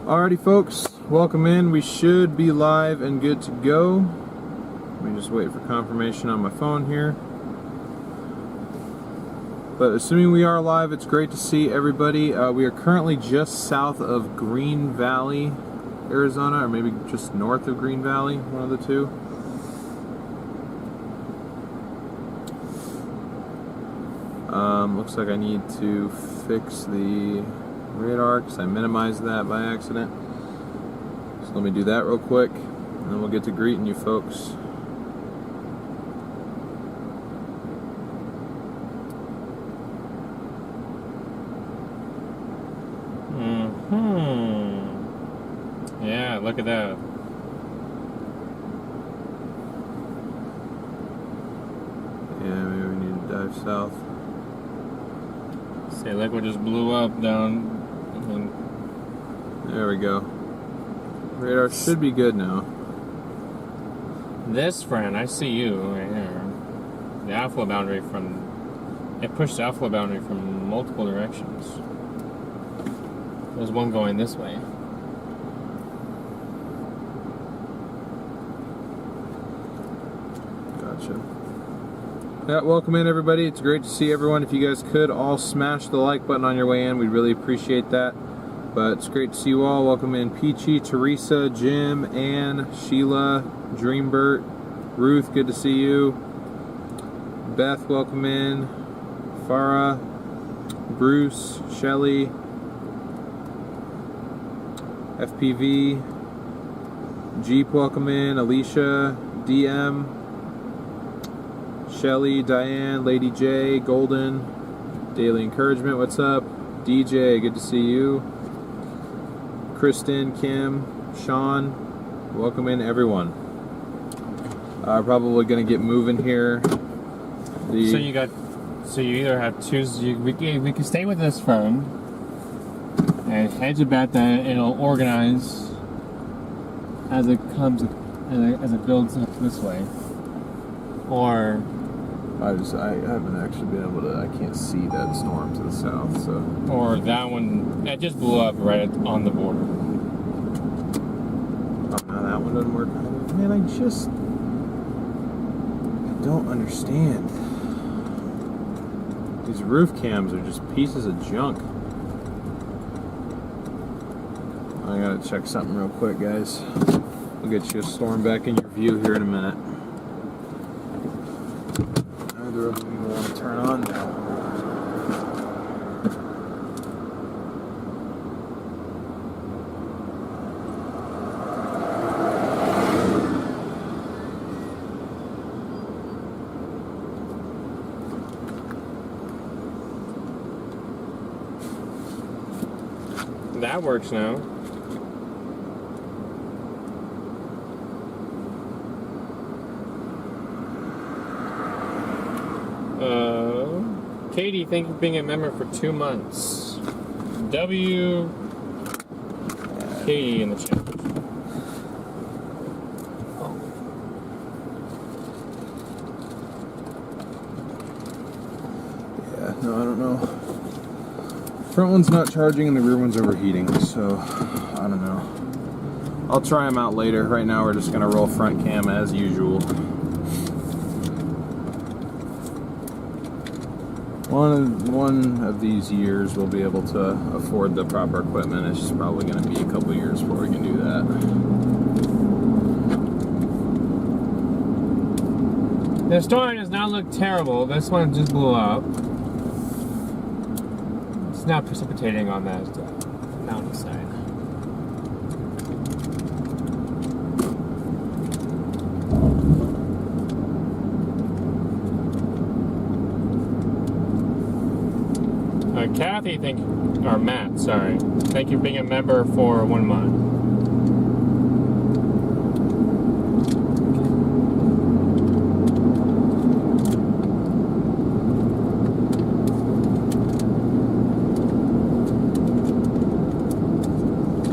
Alrighty folks, welcome in. We should be live and good to go. Let me just wait for confirmation on my phone here. But assuming we are live, it's great to see everybody. We are currently just south of Green Valley, Arizona, or maybe just north of Green Valley, one of the two. Looks like I need to fix the radar because I minimized that by accident. So let me do that real quick, and then we'll get to greeting you folks. Yeah, look at that. Yeah, maybe we need to dive south. See, look what just blew up down. There we go. Radar should be good now. This friend, I see you right here. The outflow boundary from... It pushed the outflow boundary from multiple directions. There's one going this way. Gotcha. Yeah, welcome in everybody. It's great to see everyone. If you guys could all smash the like button on your way in, we'd really appreciate that. But it's great to see you all. Welcome in Peachy, Teresa, Jim, Ann, Sheila, Dreambert, Ruth, good to see you. Beth, welcome in. Farah, Bruce, Shelly, FPV, Jeep, welcome in. Alicia, DM, Shelly, Diane, Lady J, Golden, Daily Encouragement, what's up? DJ, good to see you. Kristen, Kim, Sean, welcome in everyone. Probably gonna get moving here. So you either have two. We can stay with this phone, and hedge a bet that it'll organize as it comes, as it builds up this way, or. I haven't actually been able to, I can't see that storm to the south, so. Or that one, it just blew up right on the border. Oh, now that one doesn't work. Man, I don't understand. These roof cams are just pieces of junk. I gotta check something real quick, guys. We'll get you a storm back in your view here in a minute. Neither of them even want to turn on now. That works now. Katie, thank you for being a member for 2 months. Katie in the chat. Yeah, no, I don't know. Front one's not charging and the rear one's overheating, so I don't know. I'll try them out later. Right now we're just gonna roll front cam as usual. One of these years we'll be able to afford the proper equipment. It's just probably going to be a couple years before we can do that. The storm does not look terrible. This one just blew up. It's not precipitating on that mountain side. Kathy, Matt, sorry. Thank you for being a member for 1 month.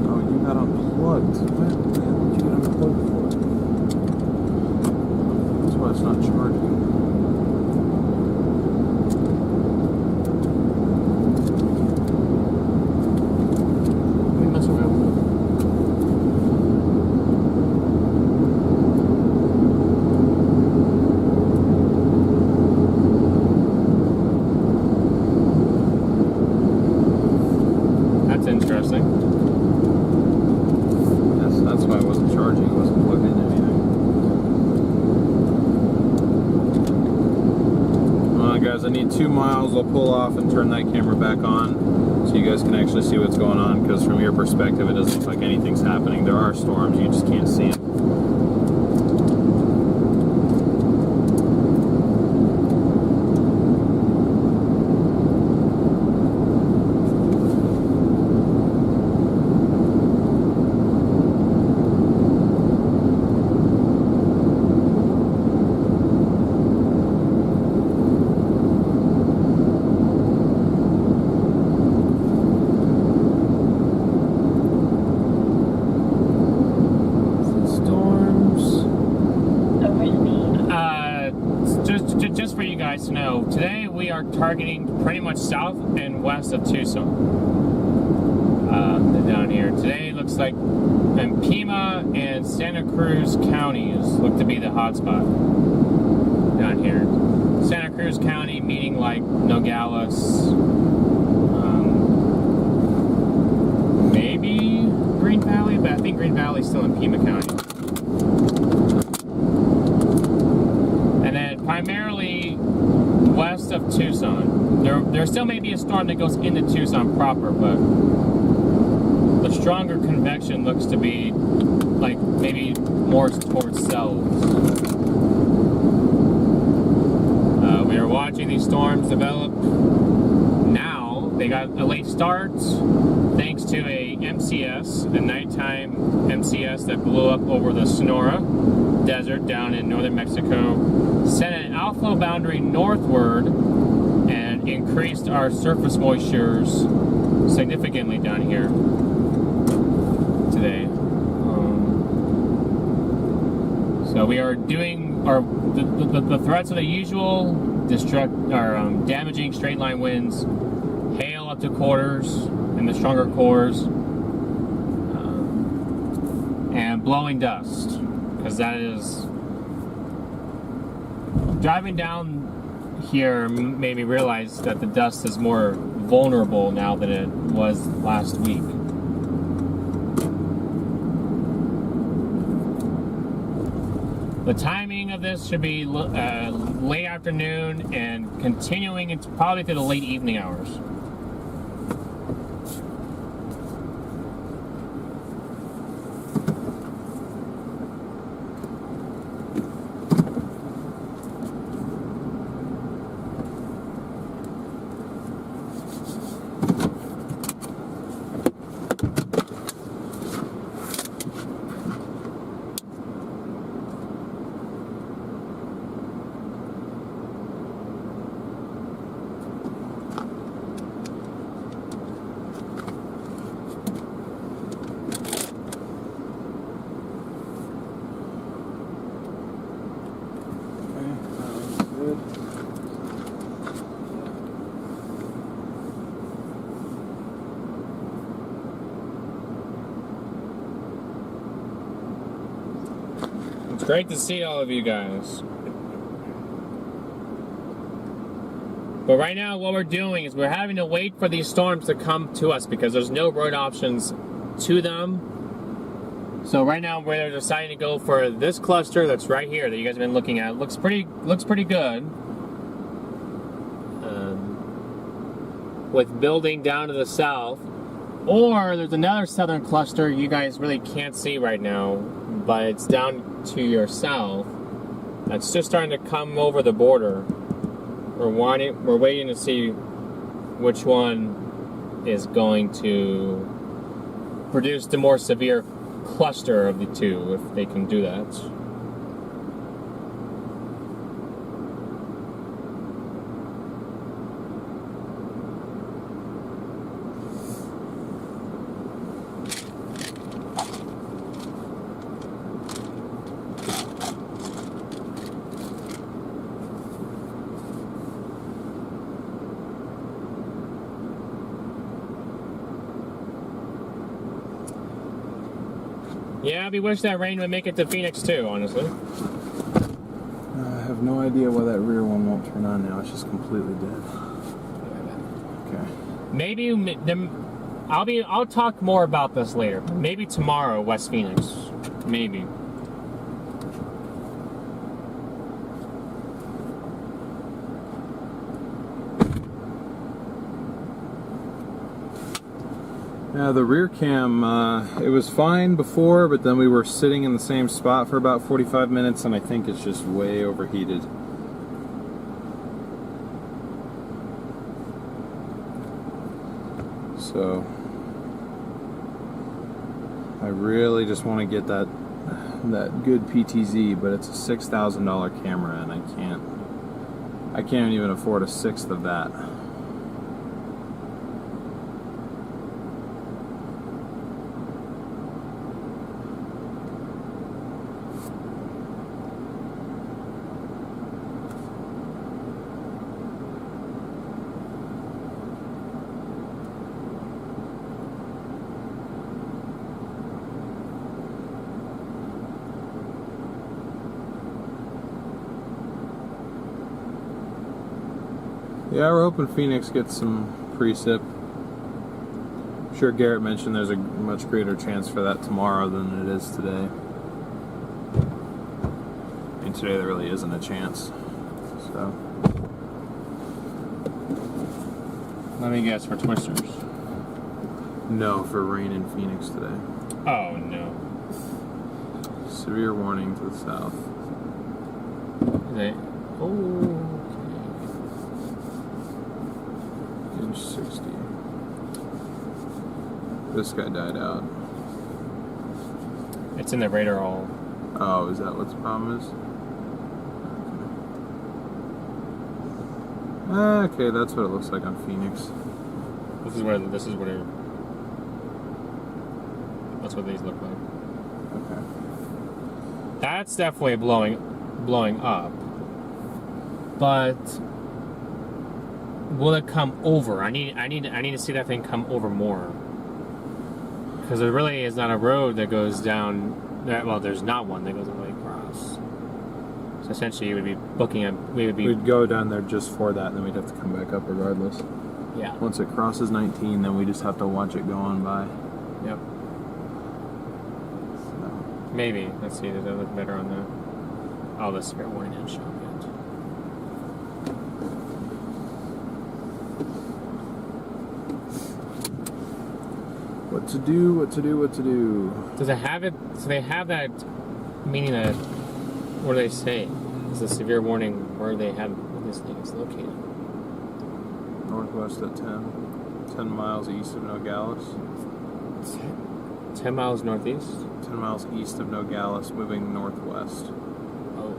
Oh, you got unplugged. What did you get unplugged for? That's why it's not charging. That's interesting. That's why I wasn't charging. It wasn't plugged into anything. Alright guys, I need 2 miles. I'll pull off and turn that camera back on so you guys can actually see what's going on, because from your perspective it doesn't look like anything's happening. There are storms, you just can't see them. Just for you guys to know, today we are targeting pretty much south and west of Tucson. Down here today looks like Pima and Santa Cruz counties look to be the hotspot down here. Santa Cruz County meaning like Nogales, maybe Green Valley, but I think Green Valley is still in Pima County. Primarily west of Tucson. There still may be a storm that goes into Tucson proper, but the stronger convection looks to be like maybe more towards south. We are watching these storms develop. Now they got a late start thanks to a MCS, a nighttime MCS that blew up over the Sonora Desert down in northern Mexico, sent an outflow boundary northward and increased our surface moistures significantly down here today. So we are doing the threats of the usual damaging straight line winds, hail up to quarters in the stronger cores, and blowing dust. Because that is, driving down here made me realize that the dust is more vulnerable now than it was last week. The timing of this should be late afternoon and continuing into probably through the late evening hours. It's great to see all of you guys. But right now what we're doing is we're having to wait for these storms to come to us because there's no road options to them. So right now we're deciding to go for this cluster that's right here that you guys have been looking at. It looks pretty good. With building down to the south. Or there's another southern cluster you guys really can't see right now, but it's down to your south. That's just starting to come over the border. We're waiting to see which one is going to produce the more severe cluster of the two, if they can do that. Yeah, we wish that rain would make it to Phoenix too, honestly. I have no idea why that rear one won't turn on now. It's just completely dead. Okay. Maybe I'll talk more about this later. Maybe tomorrow, West Phoenix. Maybe. Yeah, the rear cam, it was fine before, but then we were sitting in the same spot for about 45 minutes, and I think it's just way overheated. So, I really just want to get that good PTZ, but it's a $6,000 camera, and I can't even afford a sixth of that. Yeah, we're hoping Phoenix gets some precip. I'm sure Garrett mentioned there's a much greater chance for that tomorrow than it is today. I mean, today there really isn't a chance. So, let me guess, for twisters. no, for rain in Phoenix today. Oh no. Severe warning to the south. Oh. Inch 60. This guy died out. It's in the radar all. Oh, is that what the problem is? Okay, that's what it looks like on Phoenix. That's what these look like. Okay. That's definitely blowing up. But will it come over? I need to see that thing come over more. Because there really is not a road that goes down. Well, there's not one that goes all the way across. So essentially, we'd go down there just for that, and then we'd have to come back up regardless. Yeah. Once it crosses 19, then we just have to watch it go on by. Yep. So. Maybe. Let's see. Does that look better on the? Oh, the severe warning didn't show yet. What to do, what to do, what to do. Does it have it? So they have that, meaning that, what do they say? Is the severe warning where they have this thing is located? Northwest at 10 miles east of Nogales. 10 miles northeast? 10 miles east of Nogales, moving northwest. Oh.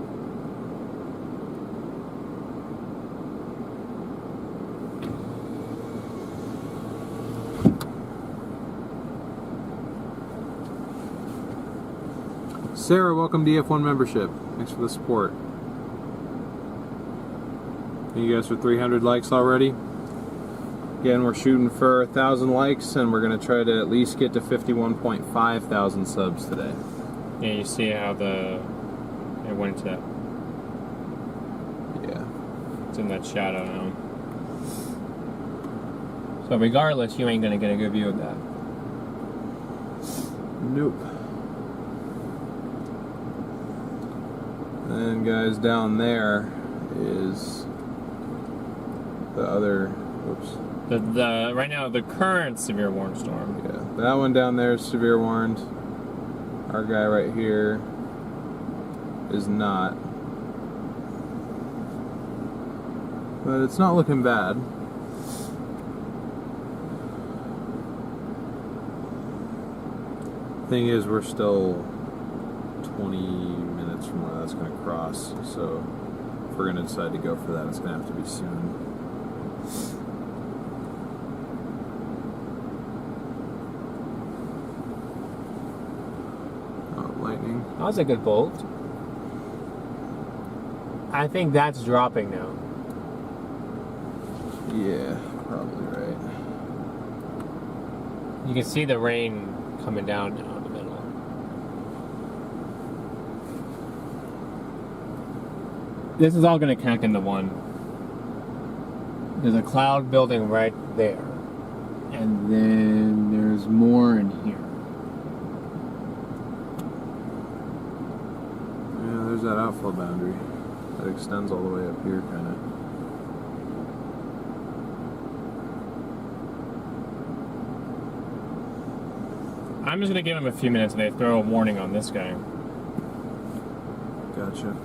Sarah, welcome to DF1 membership. Thanks for the support. Thank you guys for 300 likes already. Again, we're shooting for 1,000 likes, and we're going to try to at least get to 51.5 thousand subs today. Yeah, you see how it went into that. Yeah. It's in that shadow now. So regardless, you ain't going to get a good view of that. Nope. And guys, down there is the other, whoops. The right now, the current severe warned storm. Yeah, that one down there is severe warned. Our guy right here is not. But it's not looking bad. Thing is, we're still 20 minutes from where that's going to cross, so if we're going to decide to go for that, it's going to have to be soon. Oh, lightning. That was a good bolt. I think that's dropping now. Yeah, probably right. You can see the rain coming down now in the middle. This is all going to connect into one. There's a cloud building right there. And then there's more in here. Yeah, there's that outflow boundary that extends all the way up here, kind of. I'm just gonna give him a few minutes and they throw a warning on this guy. Gotcha.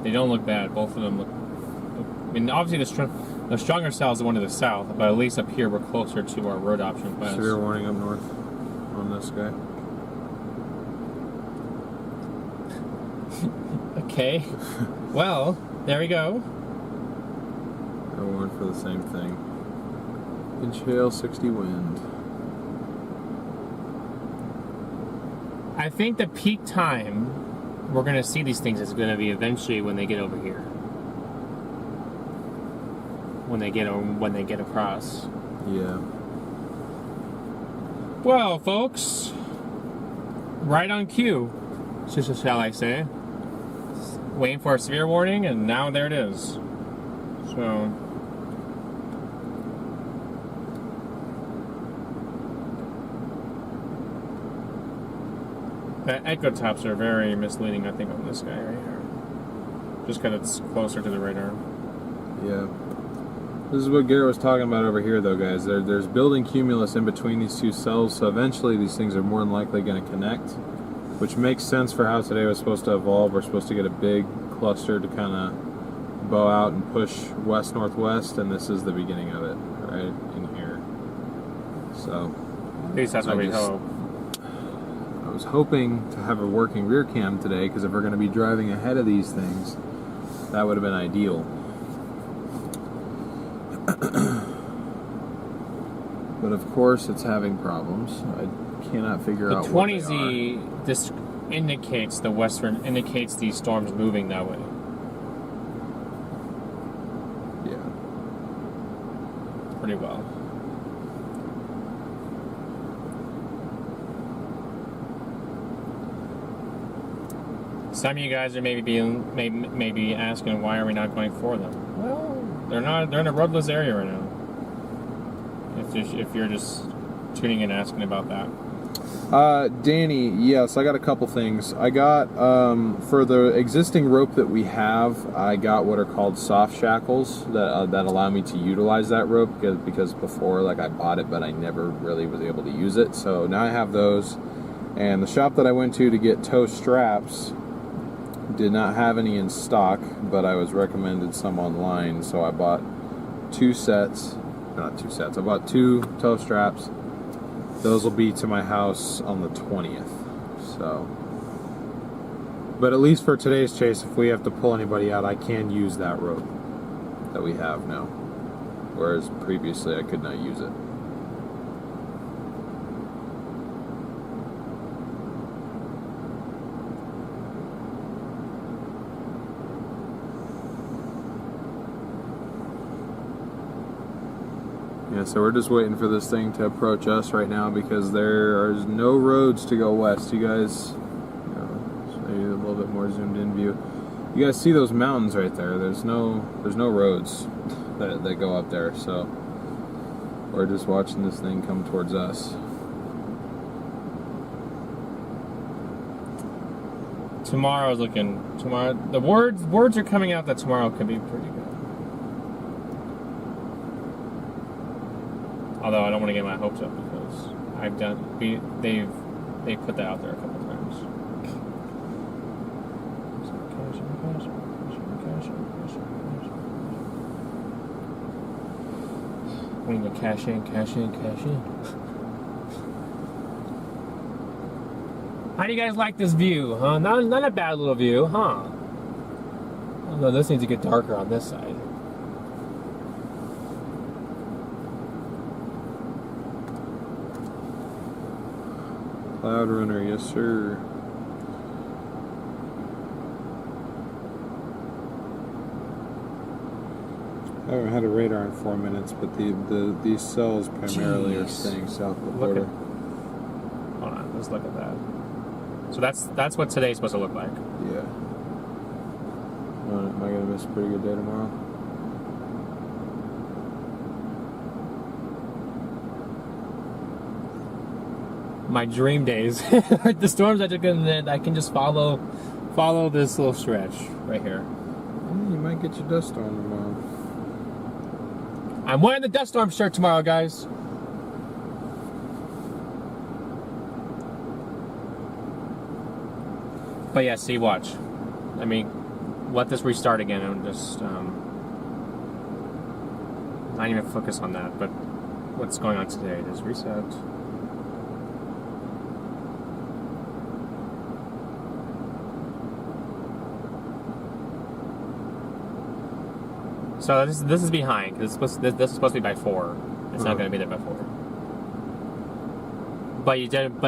They don't look bad. Both of them look. I mean, obviously the stronger cell is the one to the south, but at least up here we're closer to our road option class. Severe warning up north on this guy. Okay. Well, there we go. I warned for the same thing. Inch hail, 60 wind. I think the peak time we're going to see these things is going to be eventually when they get over here. When they get across. Yeah. Well, folks, right on cue, shall I say. Waiting for a severe warning, and now there it is. So, the echo tops are very misleading, I think, on this guy right here. Just because it's closer to the radar. Yeah. This is what Garrett was talking about over here, though, guys. There's building cumulus in between these two cells, so eventually these things are more than likely going to connect, which makes sense for how today was supposed to evolve. We're supposed to get a big cluster to kind of bow out and push west-northwest, and this is the beginning of it, right in here. So, at least that's what we hope. I was hoping to have a working rear cam today, because if we're going to be driving ahead of these things, that would have been ideal. But of course, it's having problems. I cannot figure out what they are. The 20Z, this indicates indicates these storms moving that way. Yeah. Pretty well. Some of you guys are maybe asking, why are we not going for them? Well, they're in a roadless area right now. If you're just tuning in asking about that. Danny, yes, I got a couple things. I got, for the existing rope that we have, I got what are called soft shackles that allow me to utilize that rope, because before, like, I bought it, but I never really was able to use it. So now I have those. And the shop that I went to get tow straps did not have any in stock, but I was recommended some online, so I bought I bought 2 tow straps. Those will be to my house on the 20th. So, but at least for today's chase, if we have to pull anybody out, I can use that rope that we have now, whereas previously I could not use it. Yeah, so we're just waiting for this thing to approach us right now, because there are no roads to go west. You guys, maybe a little bit more zoomed in view. You guys see those mountains right there? There's no roads that go up there. So we're just watching this thing come towards us. Tomorrow, the words are coming out that tomorrow could be pretty good. Although I don't want to get my hopes up, because they've put that out there a couple times. We need to cash in. How do you guys like this view, huh? Not a bad little view, huh? Although this needs to get darker on this side. Cloud runner, yes sir. I haven't had a radar in 4 minutes, but these cells primarily are staying south of the border. Hold on, let's look at that. So that's what today's supposed to look like. Yeah. Am I gonna miss a pretty good day tomorrow? My dream days. The storms I took in, that I can just follow this little stretch right here. You might get your dust storm tomorrow. I'm wearing the dust storm shirt tomorrow, guys. But yeah, see, watch. I mean, let this restart again and just not even focus on that, but what's going on today. Just reset. So this is behind, because this is supposed to be by 4. It's not going to be there by 4. But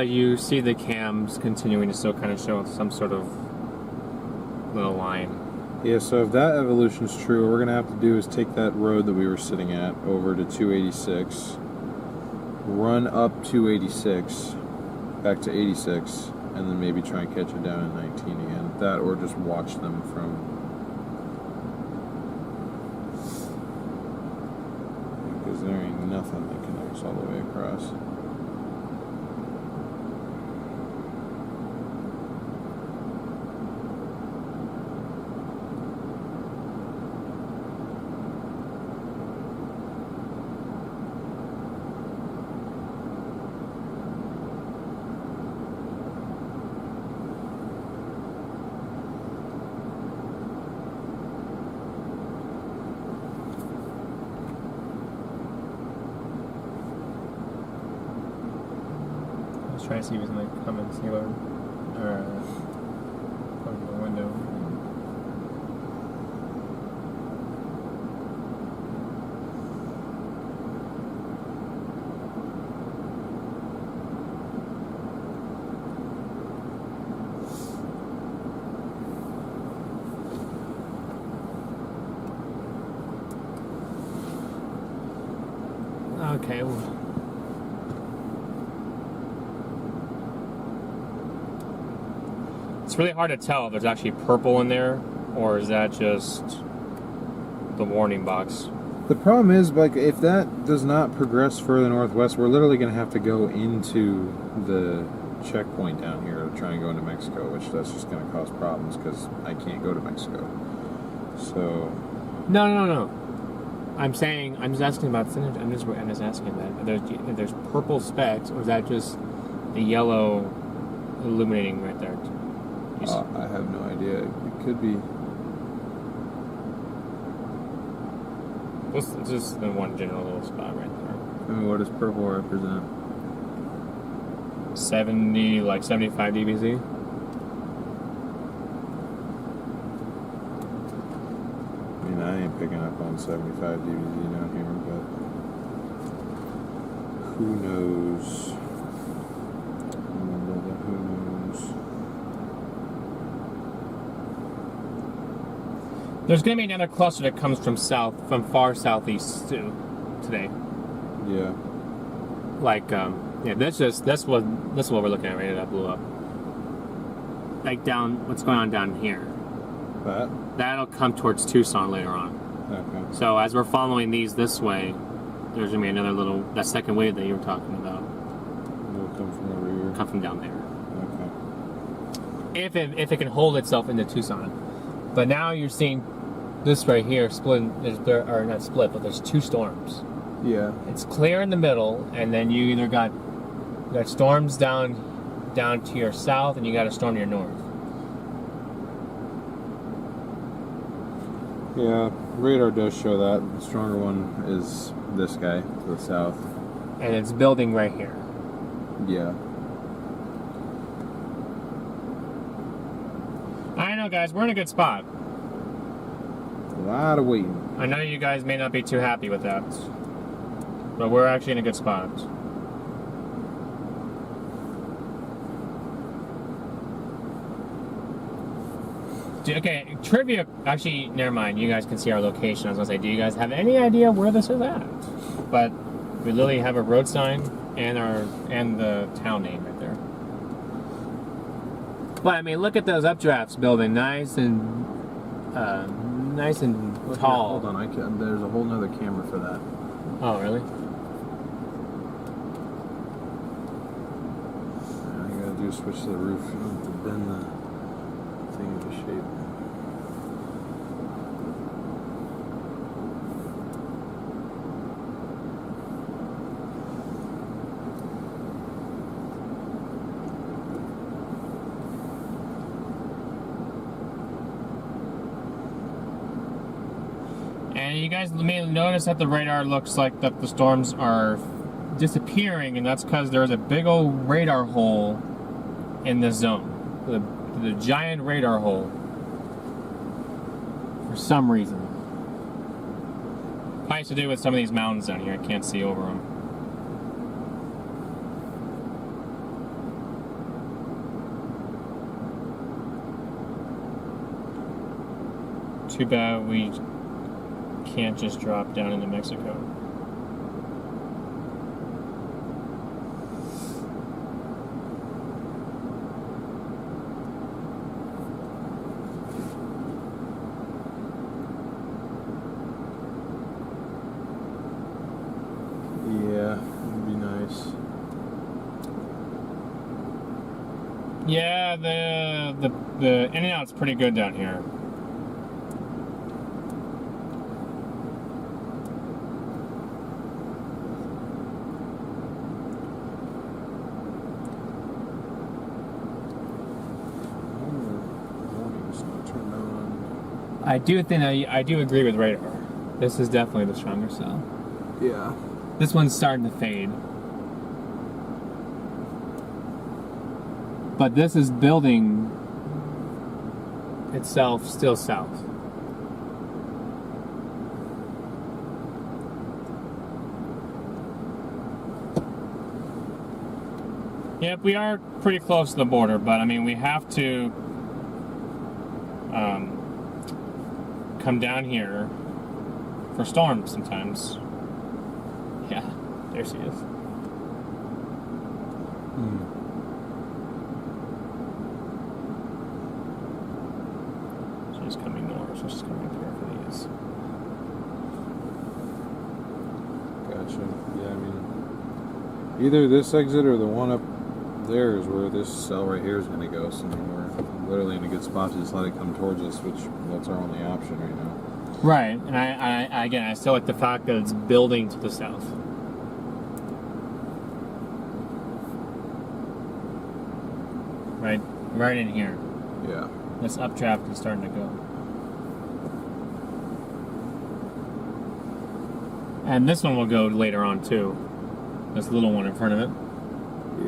you see the cams continuing to still kind of show some sort of little line. Yeah, so if that evolution's true, what we're going to have to do is take that road that we were sitting at over to 286, run up 286, back to 86, and then maybe try and catch it down in 19 again. That, or just watch them from... Because there ain't nothing that connects all the way across. Try to see if he's in the comments here or from the window. Okay. It's really hard to tell if there's actually purple in there, or is that just the warning box? The problem is, like, if that does not progress further northwest, we're literally going to have to go into the checkpoint down here to try and go into Mexico, which that's just going to cause problems because I can't go to Mexico. So... No. I'm just asking about synergy. I'm just asking that. If there's purple specks, or is that just the yellow illuminating right there? I have no idea. It could be. It's just the one general little spot right there. I mean, what does purple represent? 75 dBz. I mean, I ain't picking up on 75 dBz down here, but who knows? Who knows? There's going to be another cluster that comes from far southeast too, today. Yeah. Like, that's what we're looking at right now that blew up. Like what's going on down here. That'll come towards Tucson later on. Okay. So as we're following these this way, there's going to be another that second wave that you were talking about. It'll come from over here. Come from down there. Okay. If it can hold itself into Tucson. But now you're seeing this right here split. Or not split, but there's 2 storms. Yeah. It's clear in the middle, and then you either got storms down to your south, and you got a storm to your north. Yeah, radar does show that. The stronger one is this guy to the south. And it's building right here. Yeah. I know, guys, we're in a good spot. A lot of waiting. I know you guys may not be too happy with that, but we're actually in a good spot. Okay, trivia. Actually, never mind. You guys can see our location. I was gonna say, do you guys have any idea where this is at? But we literally have a road sign and the town name right there. But I mean, look at those updrafts building, nice and tall. Hold on, there's a whole nother camera for that. Oh, really? All you gotta do is switch to the roof. You don't have to bend the thing into shape. And you guys may notice that the radar looks like that the storms are disappearing, and that's because there's a big old radar hole in this zone. The giant radar hole. For some reason. Probably has to do with some of these mountains down here. I can't see over them. Too bad we can't just drop down into Mexico. Yeah, it'd be nice. Yeah, the in and out's pretty good down here. I do think I do agree with radar. This is definitely the stronger cell. Yeah. This one's starting to fade. But this is building itself still south. Yep, we are pretty close to the border, but I mean, we have to come down here for storms sometimes. Yeah, there she is. She's coming north, so she's coming up here for these. Gotcha. Yeah, I mean, either this exit or the one up there is where this cell right here is going to go. So I mean, we're literally in a good spot to just let it come towards us, which that's our only option right now. Right, and I again, I still like the fact that it's building to the south. Right in here. Yeah. This updraft is starting to go. And this one will go later on too. This little one in front of it.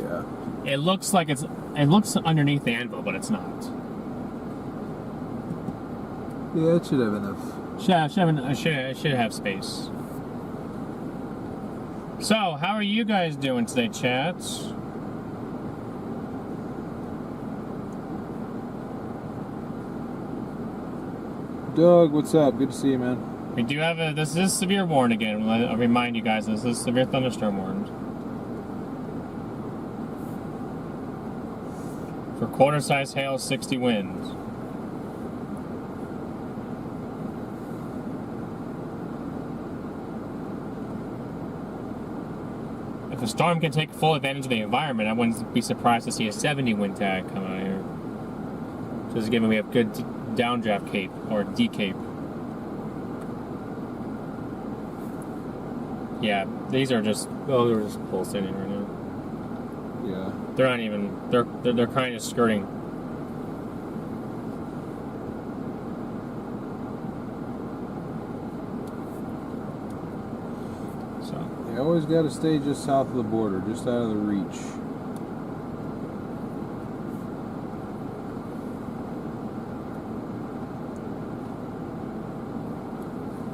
Yeah. It looks like it looks underneath the anvil, but it's not. Yeah, it should have enough. Should have space. So, how are you guys doing today, chat? Doug, what's up? Good to see you, man. We do have this is severe warned again. I'll remind you guys, this is severe thunderstorm warned. For quarter-size hail, 60 winds. If a storm can take full advantage of the environment, I wouldn't be surprised to see a 70 wind tag come out here. Just given we have good downdraft cape or D-cape. Yeah, these are just they're just pulsating right now. Yeah. They're not even they're kind of skirting. So You always got to stay just south of the border, just out of the reach.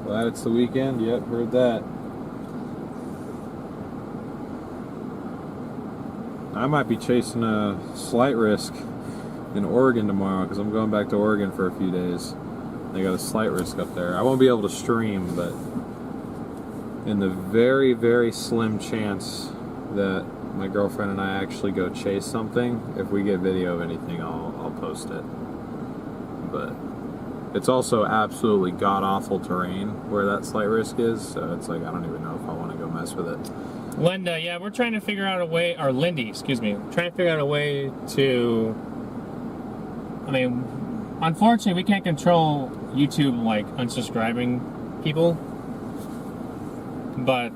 Glad it's the weekend. Yep, heard that. I might be chasing a slight risk in Oregon tomorrow because I'm going back to Oregon for a few days. They got a slight risk up there. I won't be able to stream, but in the very, very slim chance that my girlfriend and I actually go chase something, if we get video of anything, I'll post it. But it's also absolutely god-awful terrain where that slight risk is, so it's like, I don't even know if I want to go mess with it. Linda, yeah, we're trying to figure out a way, or Lindy, excuse me, trying to figure out a way to, I mean, unfortunately, we can't control YouTube, like, unsubscribing people, but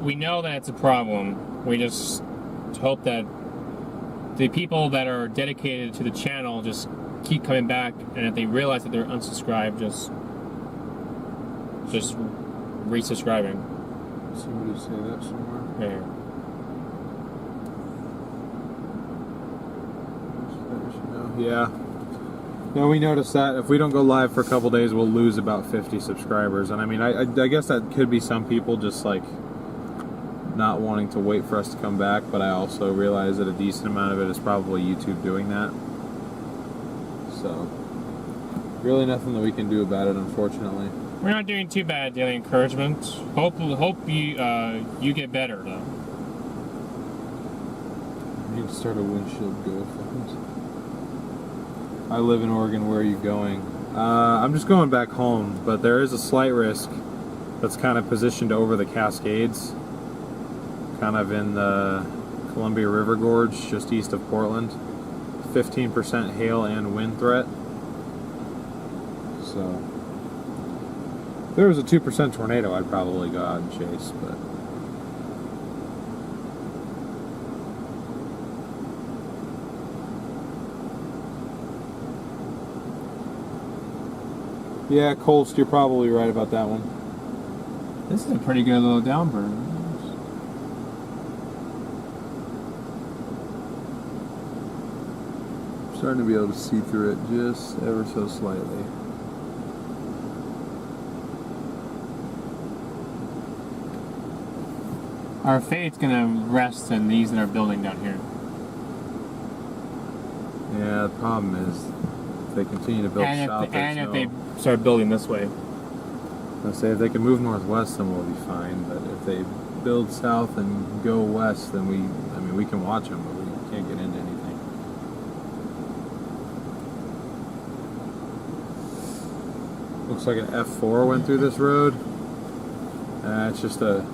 we know that it's a problem. We just hope that the people that are dedicated to the channel just keep coming back, and if they realize that they're unsubscribed, just resubscribing. Somebody say that somewhere. Yeah. Yeah. No, we noticed that if we don't go live for a couple days, we'll lose about 50 subscribers. And I mean, I guess that could be some people just like not wanting to wait for us to come back, but I also realize that a decent amount of it is probably YouTube doing that. So, really nothing that we can do about it, unfortunately. We're not doing too bad, daily encouragement. Hope you get better, though. I need to start a windshield go fund. I live in Oregon. Where are you going? I'm just going back home, but there is a slight risk that's kind of positioned over the Cascades, kind of in the Columbia River Gorge, just east of Portland. 15% hail and wind threat. So, if there was a 2% tornado, I'd probably go out and chase, but yeah, Colst, you're probably right about that one. This is a pretty good little downburn. Starting to be able to see through it just ever so slightly. Our fate's gonna rest in these that are building down here. Yeah, the problem is if they continue to build south, if they start building this way. I say if they can move northwest, then we'll be fine. But if they build south and go west, then we can watch them, but we can't get into anything. Looks like an F4 went through this road. It's just a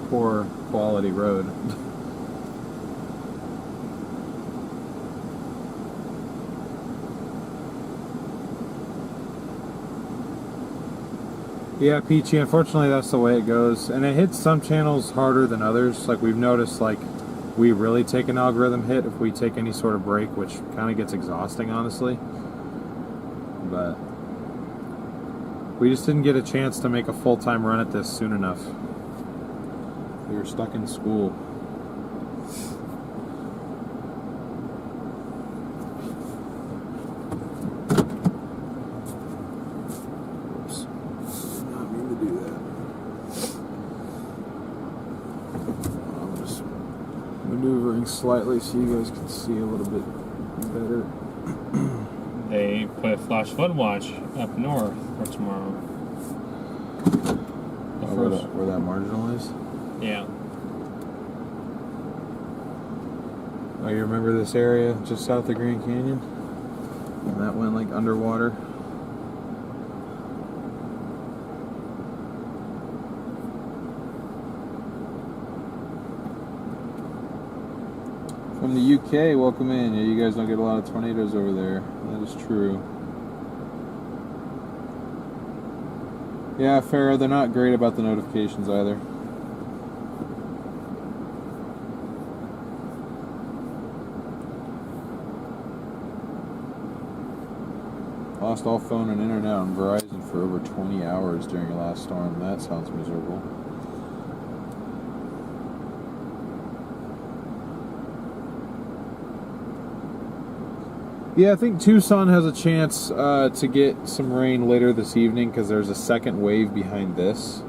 poor quality road. Yeah, Peachy, unfortunately that's the way it goes. And it hits some channels harder than others. Like we've noticed, like we really take an algorithm hit if we take any sort of break, which kind of gets exhausting, honestly. But we just didn't get a chance to make a full-time run at this soon enough. We were stuck in school. Oops. Did not mean to do that. I'm just maneuvering slightly so you guys can see a little bit better. They put a flash flood watch up north for tomorrow. Where that marginal is? Yeah. Oh, you remember this area just south of Grand Canyon? And that went like underwater. From the UK, welcome in. Yeah, you guys don't get a lot of tornadoes over there. That is true. Yeah, Farrah, they're not great about the notifications either. Lost all phone and internet on Verizon for over 20 hours during your last storm. That sounds miserable. Yeah, I think Tucson has a chance to get some rain later this evening because there's a second wave behind this.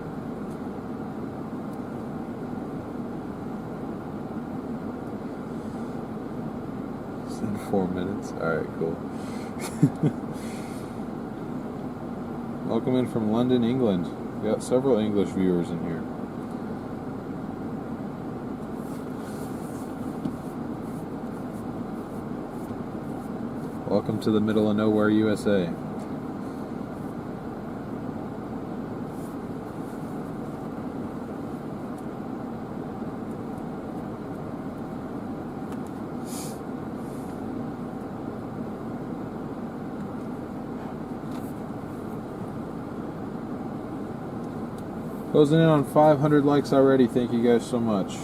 It's in 4 minutes. Alright, cool. Welcome in from London, England. We got several English viewers in here. welcome to the middle of nowhere, USA. Closing in on 500 likes already. Thank you guys so much.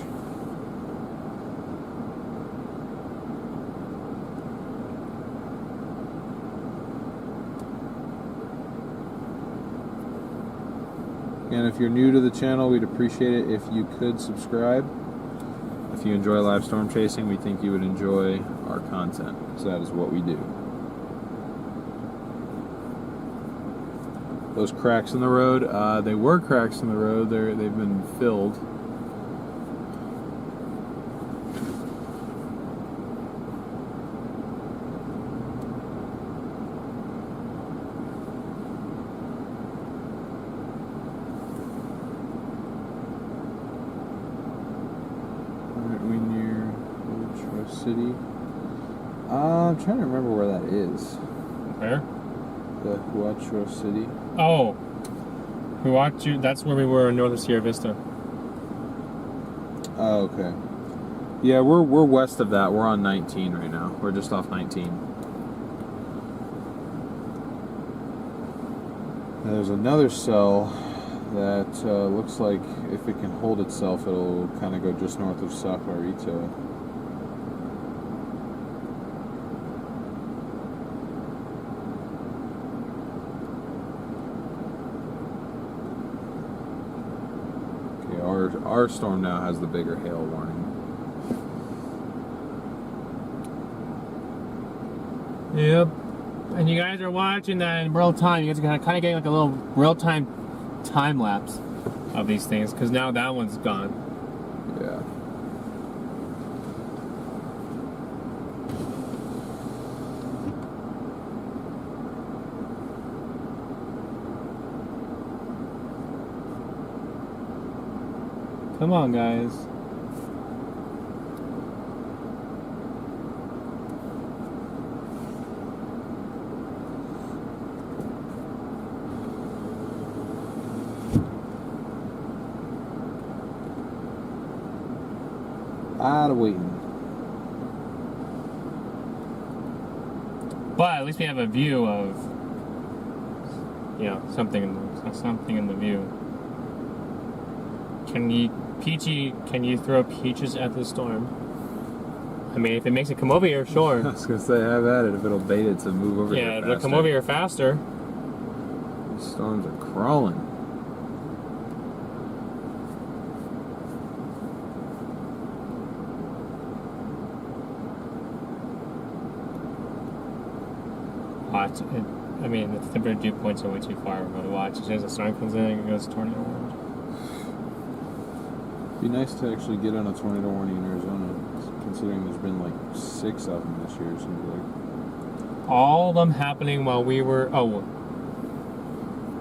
And if you're new to the channel, we'd appreciate it if you could subscribe. If you enjoy live storm chasing, we think you would enjoy our content, because that is what we do. Those cracks in the road, they were cracks in the road. They've been filled. Aren't we near Ultra City? I'm trying to remember where that is. Where? The Huacho City. Oh, Huacho. That's where we were in north of Sierra Vista. Oh, okay. Yeah, we're west of that. We're on 19 right now. We're just off 19. There's another cell that looks like if it can hold itself, it'll kind of go just north of Sacarito. Our storm now has the bigger hail warning. Yep. And you guys are watching that in real time. You guys are kind of getting like a little real-time time lapse of these things, because now that one's gone. Yeah. Come on, guys. Out of waiting. But at least we have a view of, you know, something in the view. Peachy, can you throw peaches at the storm? I mean, if it makes it come over here, sure. I was gonna say, have at it if it'll bait it to move over here faster. Yeah, it'll come over here faster. These storms are crawling. Watch. I mean, the temperature dew points are way too far. We're going to watch. As soon as the storm comes in, it goes tornado warning. It'd be nice to actually get on a tornado warning in Arizona, considering there's been like 6 of them this year, it seems like. All of them happening while we were... Oh,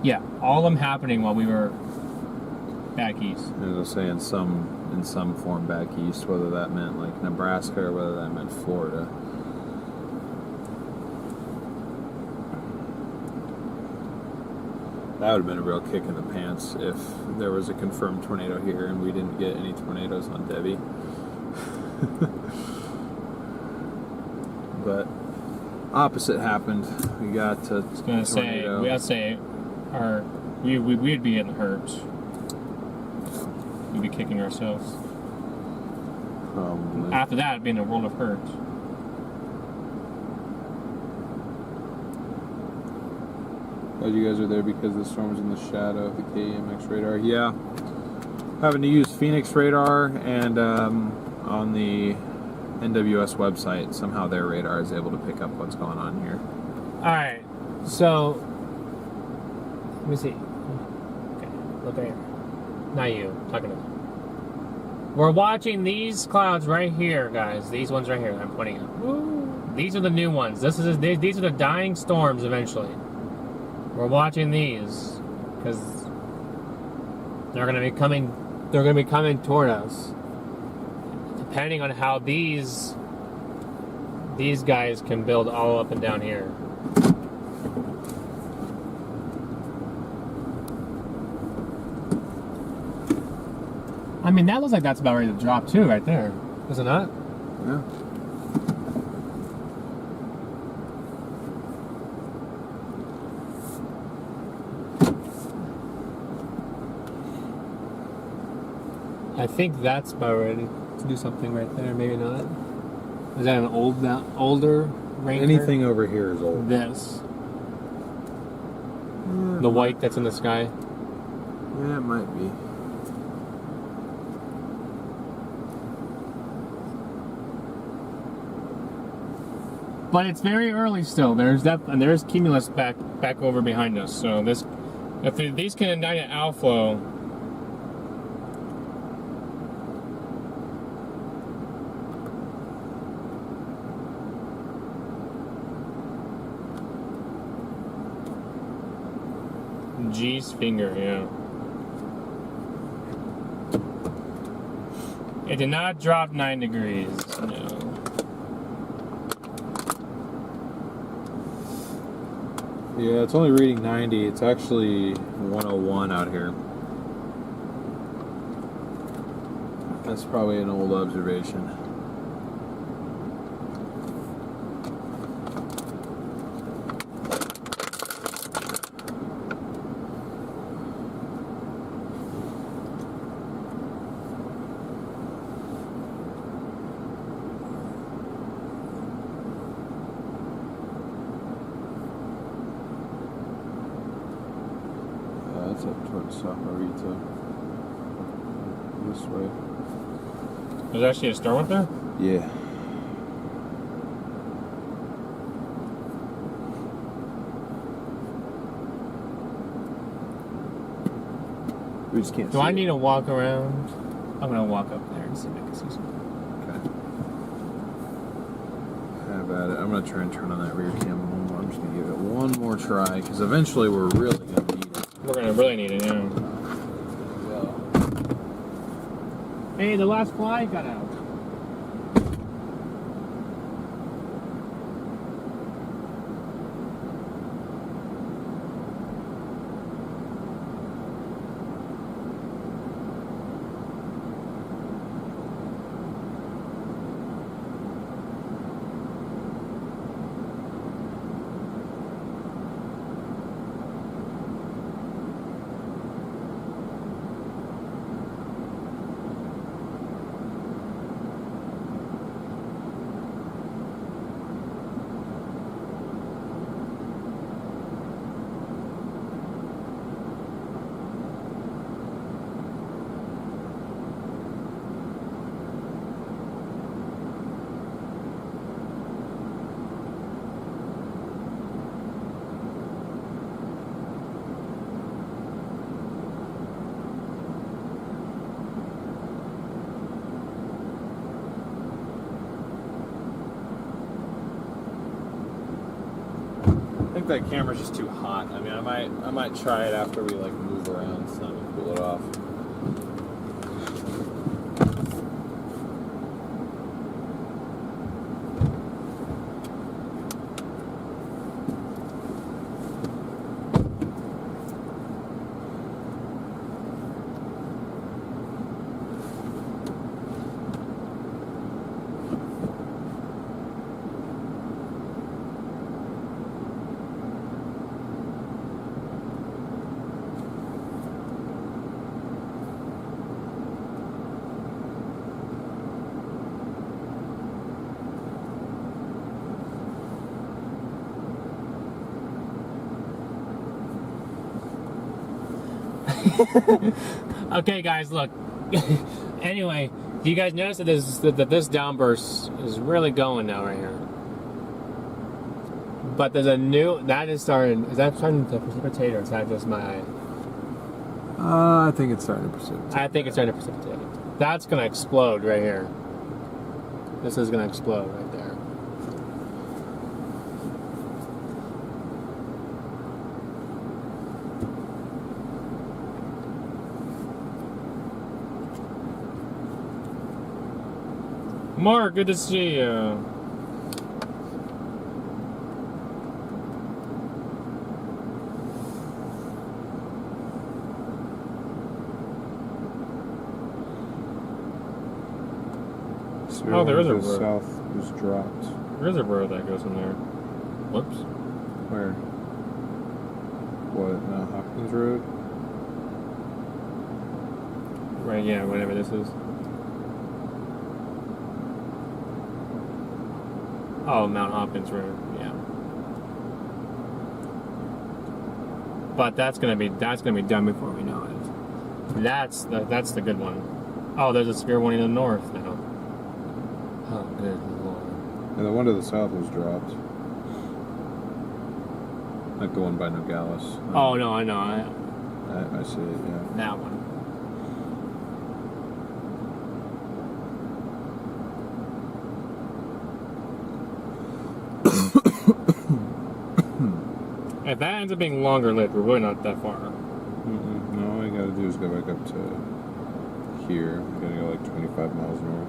yeah. All of them happening while we were back east. As I was saying, in some form back east, whether that meant like Nebraska or whether that meant Florida. That would have been a real kick in the pants if there was a confirmed tornado here and we didn't get any tornadoes on Debbie. But opposite happened. We got to. I was gonna say, we'd be getting hurt. We'd be kicking ourselves. Probably. After that, it'd be in a world of hurt. Oh, you guys are there because the storm's in the shadow of the KEMX radar. Yeah. Having to use Phoenix radar, and on the NWS website, somehow their radar is able to pick up what's going on here. Alright, so let me see. Okay, look right here. Not you, I'm talking to them. We're watching these clouds right here, guys. These ones right here that I'm pointing at. These are the new ones. These are the dying storms eventually. We're watching these because they're going to be coming. They're going to be coming toward us. Depending on how these these guys can build all up and down here. I mean, that looks like that's about ready to drop too, right there. Is it not? Yeah. I think that's about ready to do something right there. Maybe not. Is that an older Ranger? Anything over here is old. This. The white that's in the sky. Yeah, it might be. But it's very early still. There's that, and there's cumulus back over behind us. So this, if these can ignite an outflow, G's finger, yeah. It did not drop 9 degrees. No. Yeah, it's only reading 90. It's actually 101 out here. That's probably an old observation. That's up towards Saharita. This way. There's actually a storm up there? Yeah. We just can't see. Do I it. need to walk around? I'm gonna walk up there and see if I can see something. Okay. Have at it. I'm gonna try and turn on that rear cam one more. I'm just gonna give it one more try because eventually we're really gonna need it. We're gonna really need it, yeah. Hey, the last fly got out. I think that camera's just too hot. I mean, I might try it after we like move around so we can cool it off. Okay, guys, look. Anyway, do you guys notice that this downburst is really going now right here? But there's a new that is starting. Is that starting to precipitate, or is that just my eye? I think it's starting to precipitate. I think it's starting to precipitate. That's gonna explode right here. This is gonna explode right there. Mark, good to see you. Oh, there is a road road. south was dropped. There is a road that goes in there. Whoops. Where? What? Hopkins Road? Right, yeah, whatever this is. Oh, Mount Hopkins Road, yeah. But that's gonna be done before we know it. That's the good one. Oh, there's a severe warning to the north now. Oh, good lord. And the one to the south was dropped. Like the one by Nogales. Oh no, I know. I see it, yeah. That one. If that ends up being longer lived, we're really not that far. No, all you gotta do is go back up to here. You gotta go like 25 miles north.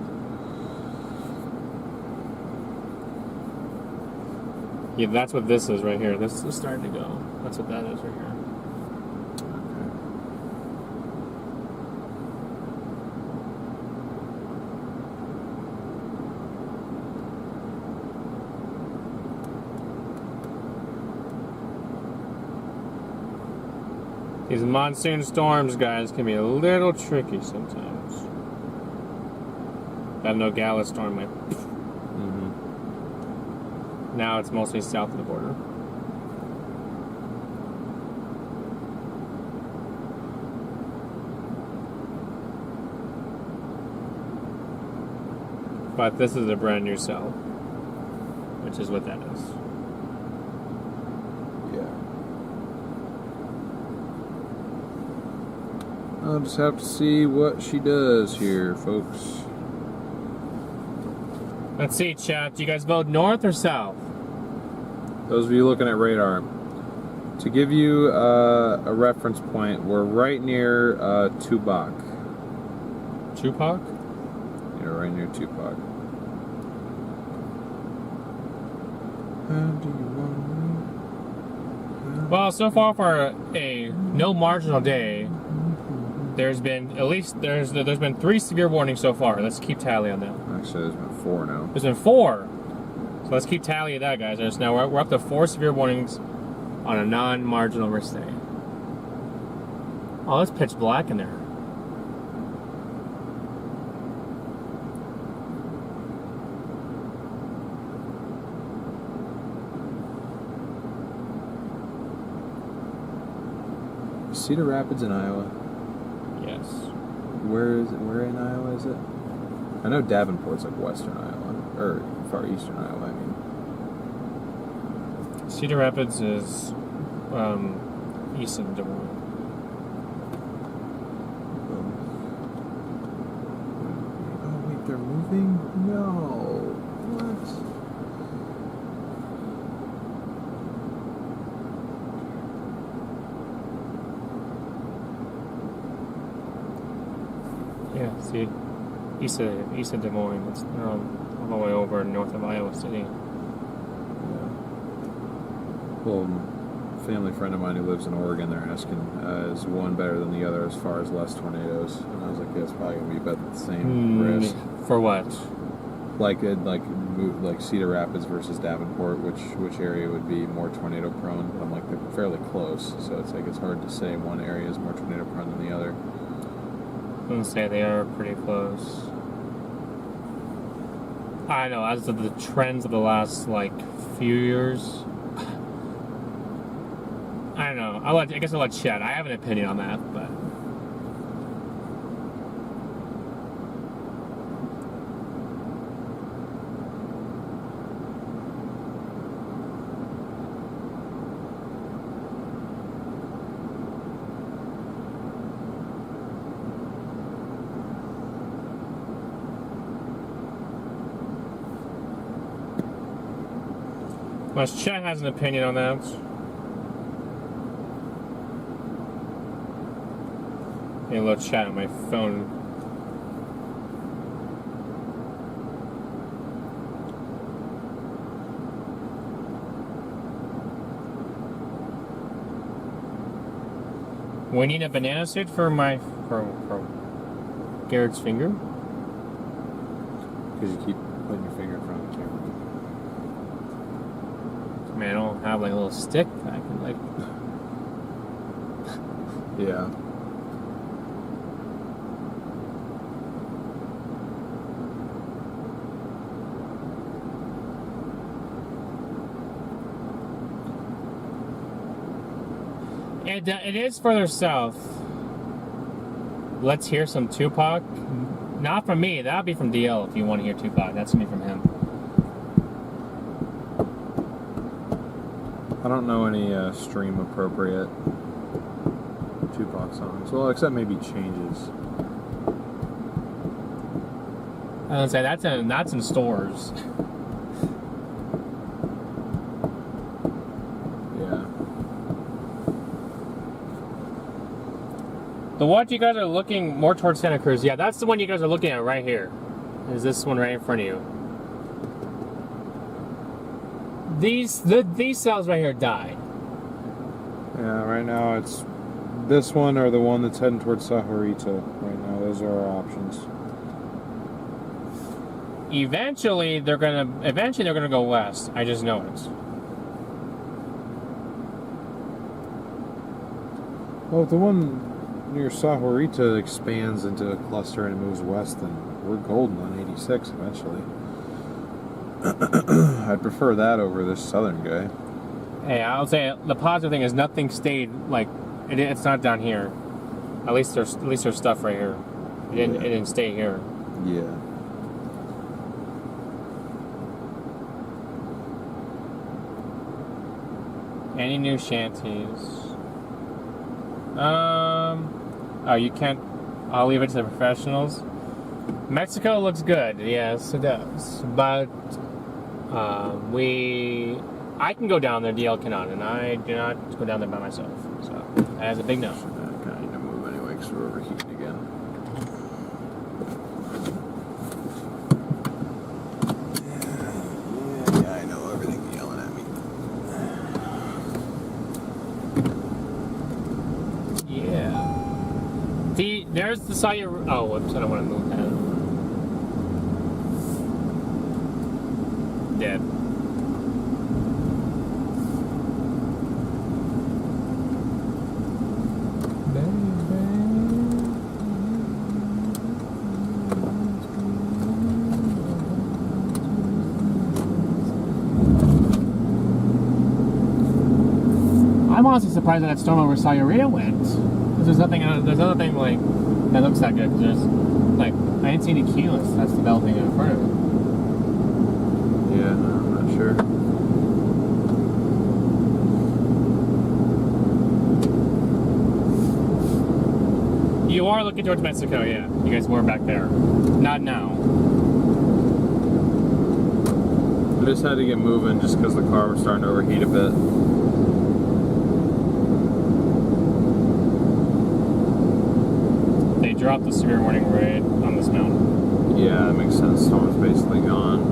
Yeah, that's what this is right here. This is starting to go. That's what that is right here. These monsoon storms, guys, can be a little tricky sometimes. That Nogales storm might. Now it's mostly south of the border. But this is a brand new cell, which is what that is. Yeah. I'll just have to see what she does here, folks. Let's see, chat. Do you guys vote north or south? Those of you looking at radar, to give you a reference point, we're right near Tupac. Tupac? Yeah, right near Tupac. How do you want me? Well, so far for a no marginal day, there's been at least there's been 3 severe warnings so far. Let's keep tally on that. Actually, there's been 4 now. There's been 4. So let's keep tally of that, guys. There's now we're up to 4 severe warnings on a non-marginal risk day. Oh, it's pitch black in there. Cedar Rapids in Iowa. Yes. Where is it? Where in Iowa is it? I know Davenport's like western Iowa, or far eastern Iowa, I mean. Cedar Rapids is east of Des Moines. Oh wait, they're moving? No. What? Yeah, see, east of Des Moines. It's all the way over north of Iowa City. Yeah. Well, a family friend of mine who lives in Oregon, they're asking, is one better than the other as far as less tornadoes? And I was like, yeah, it's probably gonna be about the same risk. For what? Like Cedar Rapids versus Davenport, which area would be more tornado prone? I'm like, they're fairly close, so it's like it's hard to say one area is more tornado prone than the other. I wouldn't say they are pretty close. I know, as of the trends of the last, few years. I don't know. I guess I'll let Chad. I have an opinion on that, but... Unless Chad has an opinion on that. A little chat on my phone. We need a banana suit for Garrett's finger. because you keep putting your finger in front of the camera. Man, I don't have like a little stick that I can like. Yeah. It is further south. Let's hear some Tupac. Not from me. That'll be from DL if you want to hear Tupac. That's gonna be from him. I don't know any stream appropriate Tupac songs. Well, except maybe Changes. I was gonna say that's in stores. Yeah. The one you guys are looking more towards Santa Cruz. Yeah, that's the one you guys are looking at right here. Is this one right in front of you? These cells right here died. Yeah, right now it's this one or the one that's heading towards Sahuarita. Right now, those are our options. Eventually they're gonna go west. I just know it. Well, if the one near Sahuarita expands into a cluster and moves west, then we're golden on 86 eventually. I'd prefer that over this southern guy. Hey, I'll say the positive thing is nothing stayed like it's not down here. At least there's stuff right here. It didn't stay here. Yeah. Any new shanties? Oh, you can't. I'll leave it to the professionals. Mexico looks good. Yes, it does. But I can go down there. DL cannot, and I do not go down there by myself. So that is a big no. I kind of need to move anyway because we're overheating again. Yeah, I know everything's yelling at me. Yeah. There's the Saya. Oh, whoops! I don't want to move that. Dead. I'm honestly surprised that storm over Sahuarita went. Because there's nothing like that looks that good. There's like I didn't see any cumulus that's developing in front of it. Yeah, no, I'm not sure. You are looking towards Mexico, yeah. You guys were back there. Not now. I just had to get moving just because the car was starting to overheat a bit. They dropped the severe warning right on this mountain. Yeah, that makes sense. Storm's basically gone.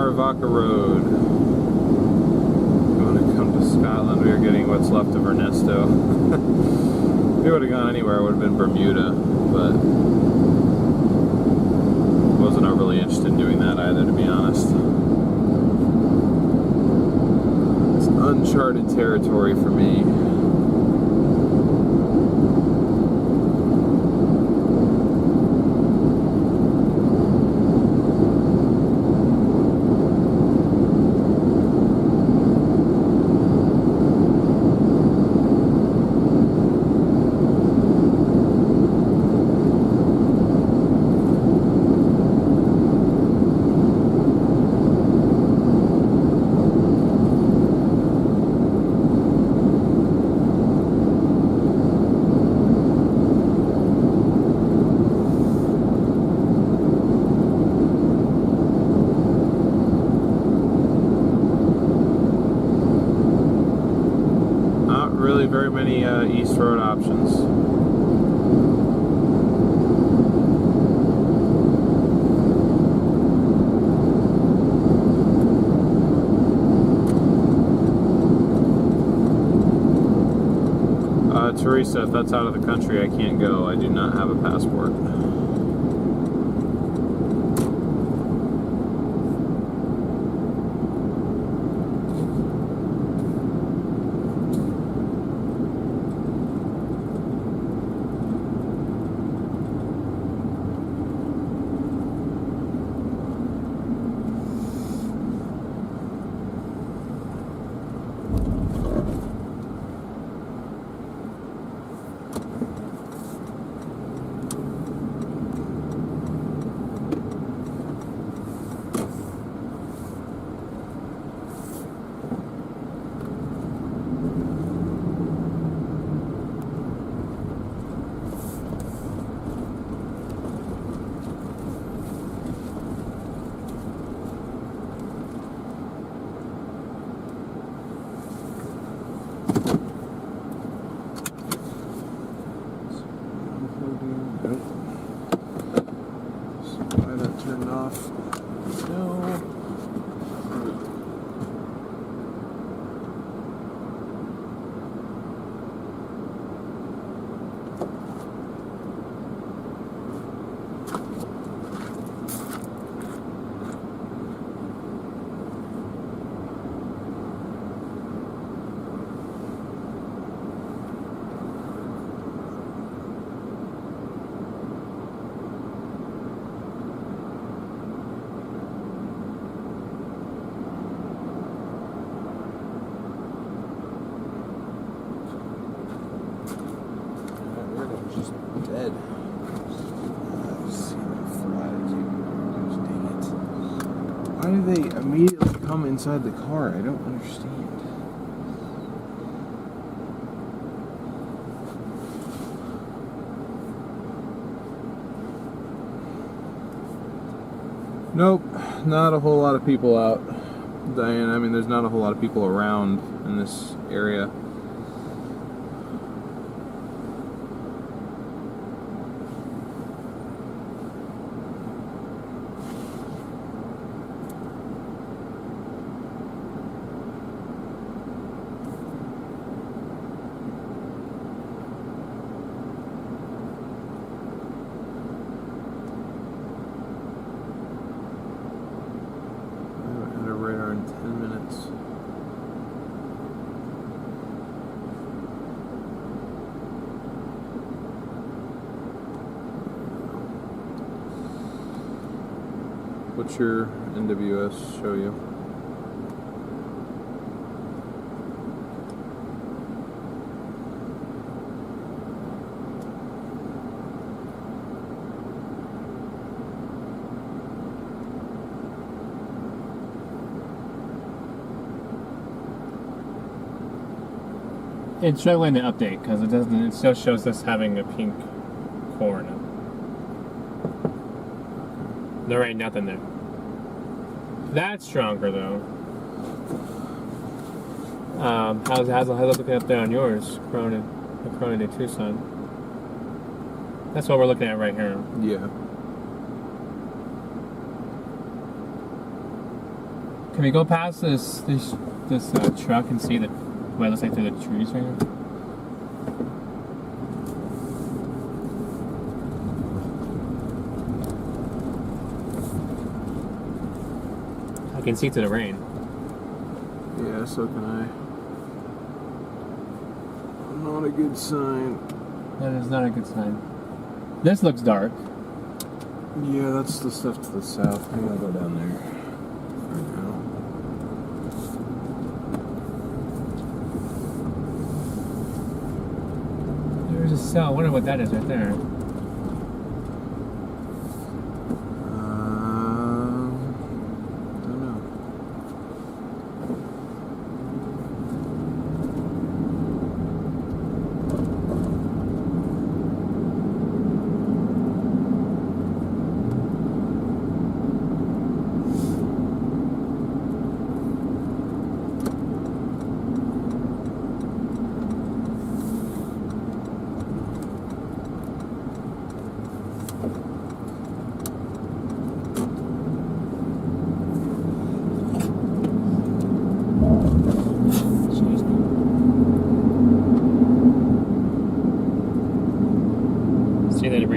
Vaca Road. If you want to come to Scotland, we are getting what's left of Ernesto. If we would have gone anywhere, it would have been Bermuda, but wasn't overly interested in doing that either, to be honest. It's uncharted territory for me. really very many East Road options. Teresa, if that's out of the country, I can't go. I do not have a passport. Dead. Why do they immediately come inside the car? I don't understand. Nope, not a whole lot of people out, Diane. I mean, there's not a whole lot of people around in this area. Radar in 10 minutes. What's your NWS show you? It's struggling to update because it doesn't. It still shows us having a pink core now. There ain't nothing there. That's stronger though. How's it looking up there on yours, Cronin to Tucson? That's what we're looking at right here. Yeah. Can we go past this truck and see what it looks like through the trees right here? I can see through the rain. Yeah, so can I. Not a good sign. That is not a good sign. This looks dark. Yeah, that's the stuff to the south. I'm gonna go down there right now. There's a cell. I wonder what that is right there. Don't know.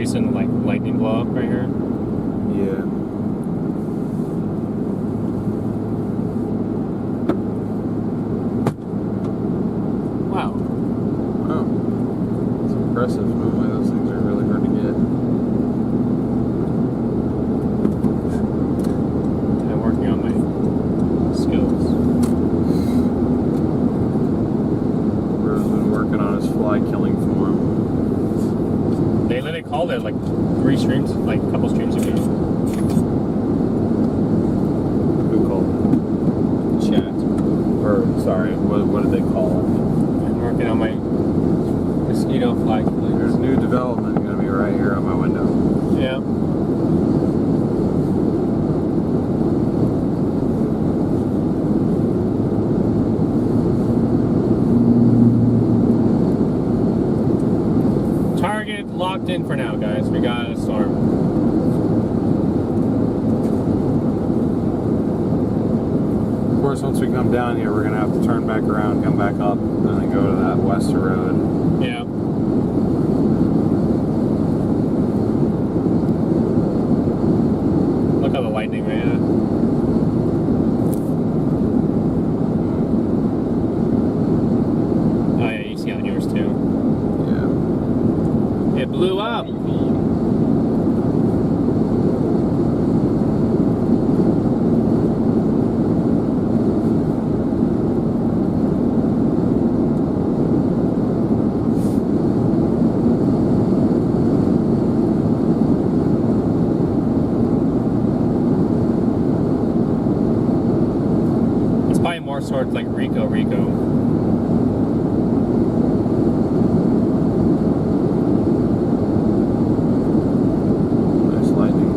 recent like lightning blow up right here. Yeah. Wow. Oh. It's impressive. Normally those things are really hard to get. I'm working on my skills. Bro's been working on his fly killing form. They literally called it like 3 streams, like a couple streams ago. Who called it? Chat. Or, sorry, what did they call it? I'm working on my mosquito fly killing. There's new development going to be right here on my window. Yeah. Target locked in for now, guys. We got a storm. Of course, once we come down here, we're going to have to turn back around, come back up, and then go to that Wester Road. Yeah. Look at the lightning, man. Oh yeah, you see on yours too. Yeah. It blew up. It's probably more sort of like Rico. Nice lightning.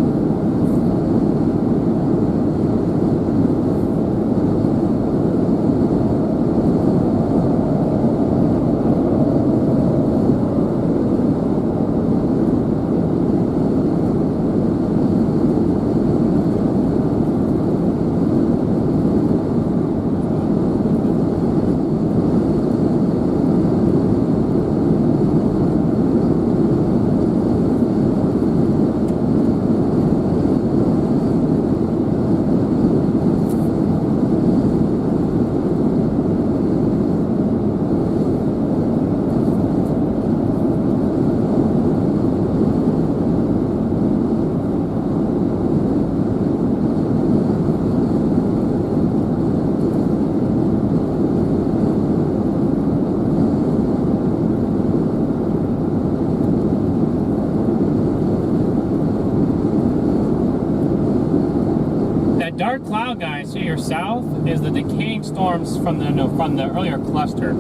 That dark cloud, guys, to your south is the decaying storms from the earlier cluster.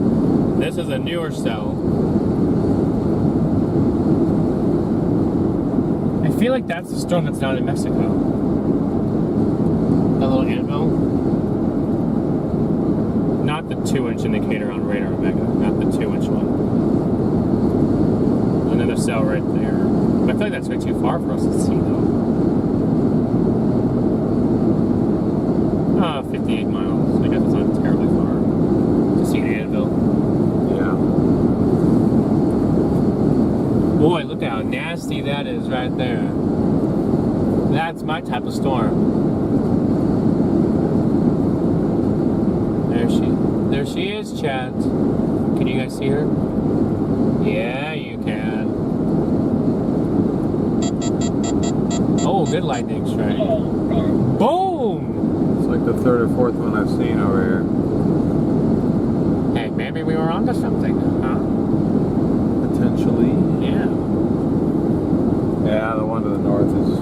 This is a newer cell. I feel like that's the storm that's down in Mexico. That little anvil. Not the 2-inch indicator on radar Omega, not the 2-inch one. Another cell right there. But I feel like that's way too far for us to see, though. 58 miles. I guess it's not terribly far to see an anvil. Yeah. Boy, look how nasty that is right there. That's my type of storm. There she is, chat. Can you guys see her? Yeah, you can. Oh, good lightning strike. Boom! It's like the 3rd or 4th one I've seen over here. Hey, maybe we were onto something, huh? Potentially. Yeah. Yeah, the one to the north is...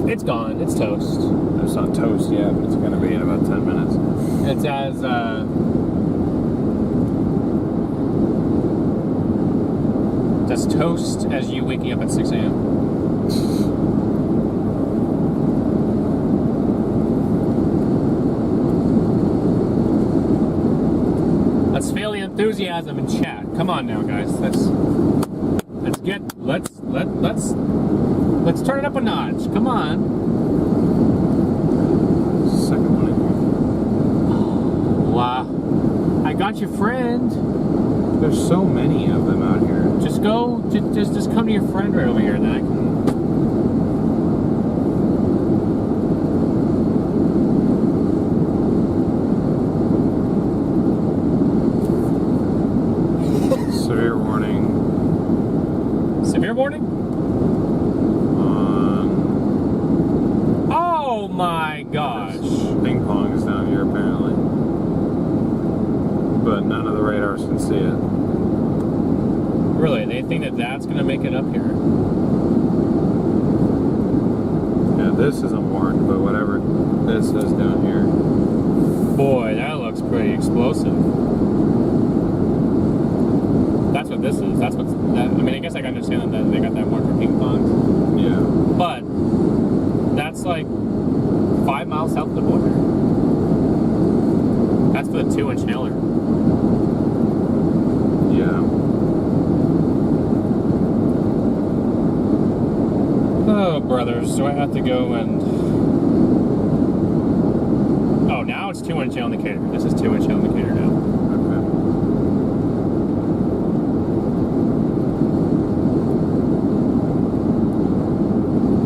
It's gone. It's toast. It's not toast yet, but it's going to be in about 10 minutes. It's as toast as you waking up at 6 a.m. Let's feel the enthusiasm in chat. Come on now, guys. Let's turn it up a notch. Come on. Second one. Wow. I got your friend. There's so many of them out here. Just go, just come to your friend right over here, and then I can. Severe warning. Severe warning? Oh my gosh. Ping pong is down here apparently. But none of the radars can see it. Really? They think that that's going to make it up here? Yeah, this isn't warned, but whatever this is down here. Boy, that looks pretty explosive. That's what this is. That's what's. I mean, I guess I can understand that they got that one for ping pong. Yeah. But that's like 5 miles south of the border. That's for the 2-inch nailer. Yeah. Oh, brothers, do I have to go and... Oh, now it's 2-inch indicator. This is 2-inch indicator now. Okay.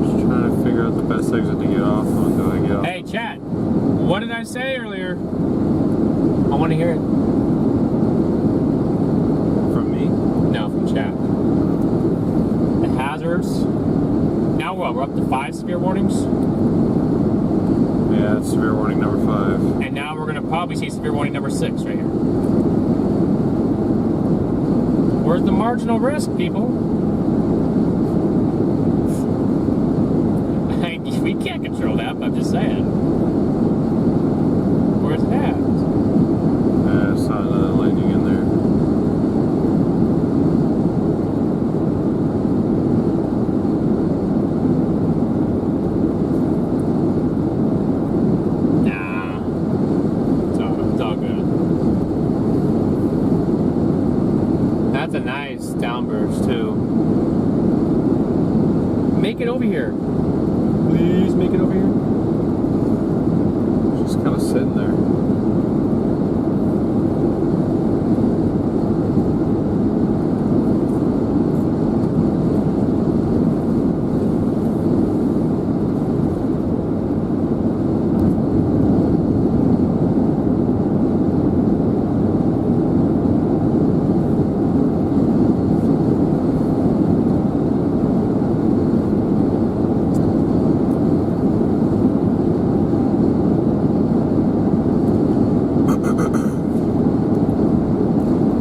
Just trying to figure out the best exit to get off on. Do I get off? Hey, chat. What did I say earlier? I want to hear it. From me? No, from chat. The hazards. Now what? We're up to 5 severe warnings? Yeah, it's severe warning number 5. And now we're going to probably see severe warning number 6 right here. Where's the marginal risk, people? We can't control that, but I'm just saying. Where's it at? I saw another lightning in there. Nah. It's all good. That's a nice downburst, too. Make it over here. Please make it over here. Just kind of sitting there.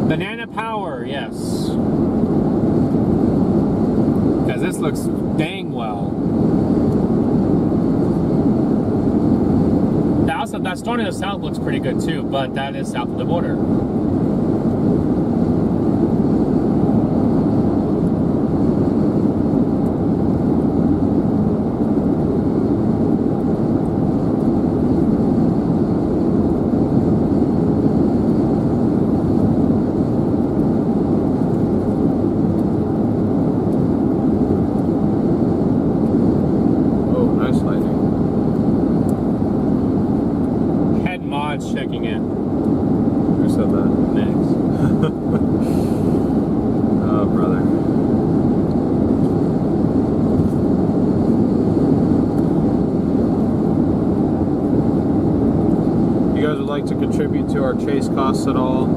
Banana power, yes. Because this looks dang well. Also, that storm in the south looks pretty good too, but that is south of the border. Checking in. Who said that? Thanks. Oh, brother. If you guys would like to contribute to our chase costs at all,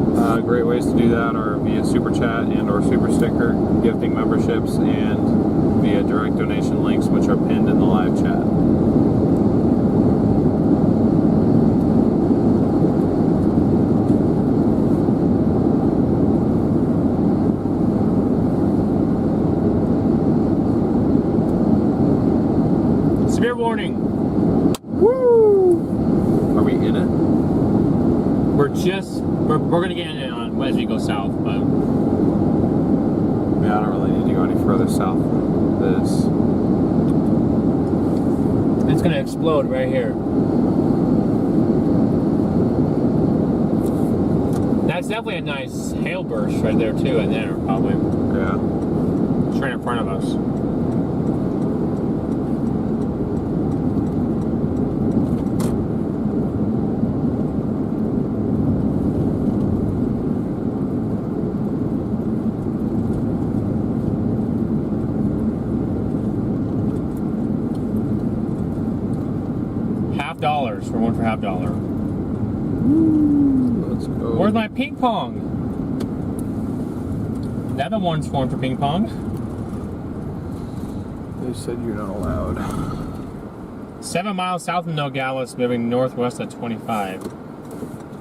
great ways to do that are via Super Chat and or Super Sticker, gifting memberships, and via direct donation links, which are pinned in the live chat. Severe warning. Woo! Are we in it? We're gonna get in it on as we go south, but Yeah, I don't really need to go any further south than this. it's gonna explode right here. That's definitely a nice hail burst right there too, and there probably. Yeah. It's right in front of us. $2 for one for $50. Let's go. Where's my ping pong? The other one's for one for ping pong. They said you're not allowed. 7 miles south of Nogales, moving northwest at 25.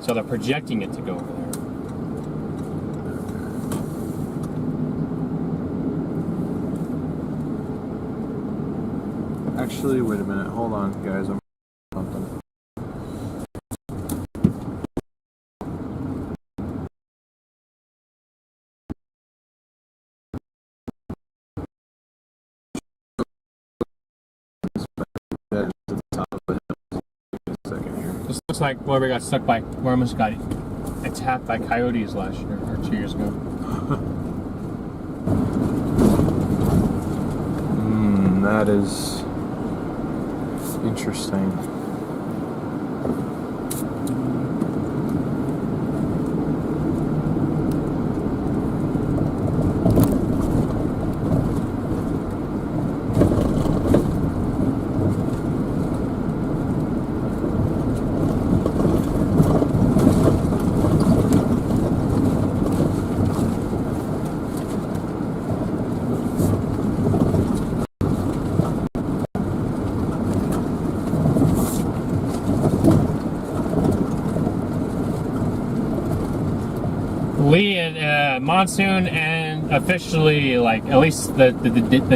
So they're projecting it to go over there. Actually, wait a minute. Hold on, guys. I'm something. This looks like where we got stuck by, where we almost got attacked by coyotes last year, or 2 years ago. That is interesting. Monsoon, and officially, like, at least the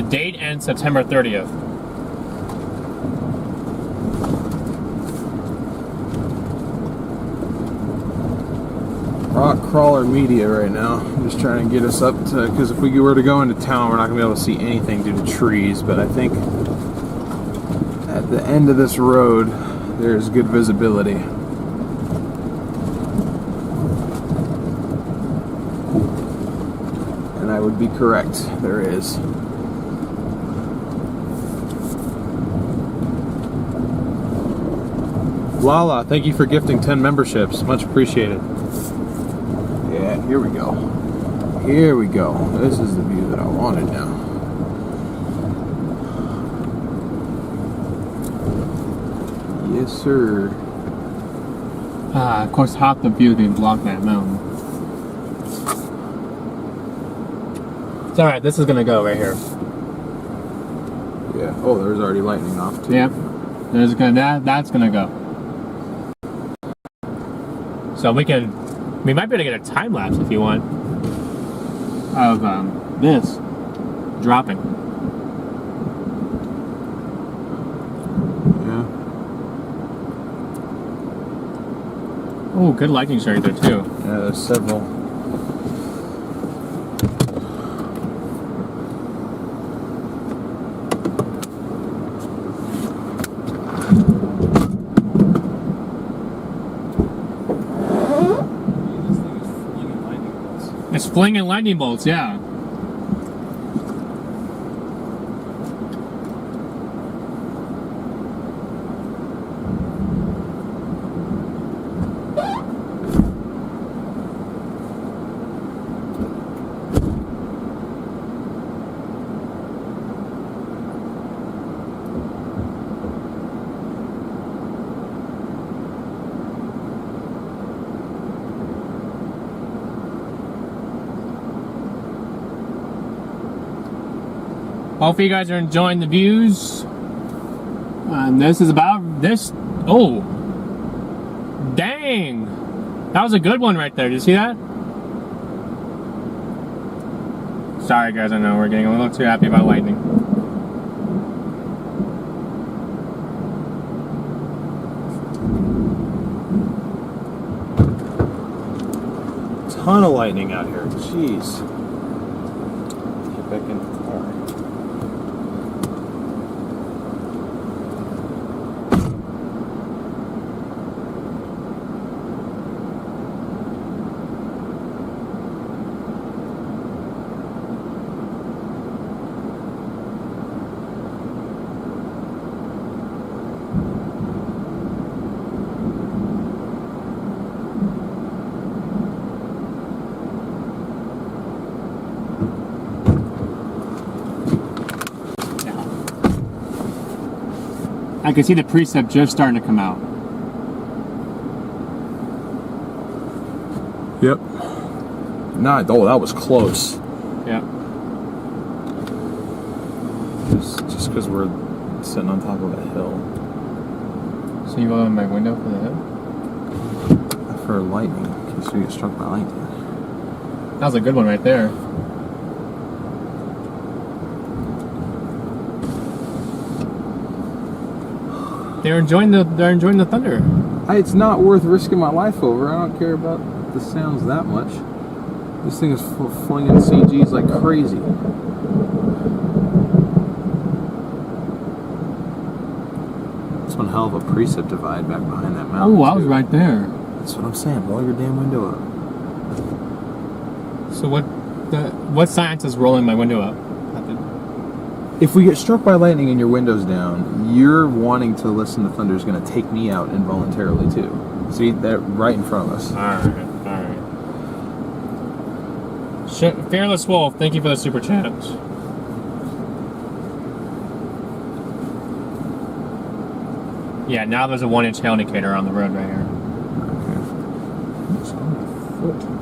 date ends September 30th. Rock crawler media right now. I'm just trying to get us up to, because if we were to go into town, we're not going to be able to see anything due to trees, but I think at the end of this road, there's good visibility. And I would be correct, there is. Lala, thank you for gifting 10 memberships. Much appreciated. Yeah, here we go. Here we go. This is the view that I wanted now. Yes, sir. Of course, half the view didn't block that mountain. It's alright, this is gonna go right here. Yeah. Oh, there's already lightning off too. Yep. That's gonna go. So we might be able to get a time lapse if you want of this dropping. Yeah. Oh, good lightning strike there too. Yeah, there's several. It's flinging lightning bolts, yeah. Hopefully you guys are enjoying the views. And this is about this. Oh, dang. That was a good one right there. Did you see that? Sorry guys, I know we're getting a little too happy about lightning. Ton of lightning out here. Jeez. Get back in the car. I can see the precept just starting to come out. Yep. Oh, that was close. Yeah. Just because we're sitting on top of a hill. So you open my window for the hill? For lightning, in case we get struck by lightning. That was a good one right there. They're enjoying the thunder. It's not worth risking my life over. I don't care about the sounds that much. This thing is flinging CGs like crazy. It's one hell of a precip divide back behind that mountain. Oh, I was right there. That's what I'm saying. Roll your damn window up. So what science is rolling my window up? If we get struck by lightning and your window's down, you're wanting to listen to thunder is going to take me out involuntarily too. See that right in front of us. All right. Fearless Wolf, thank you for the super chat. Yeah, now there's a 1-inch hail indicator on the road right here. Okay. It's on my foot.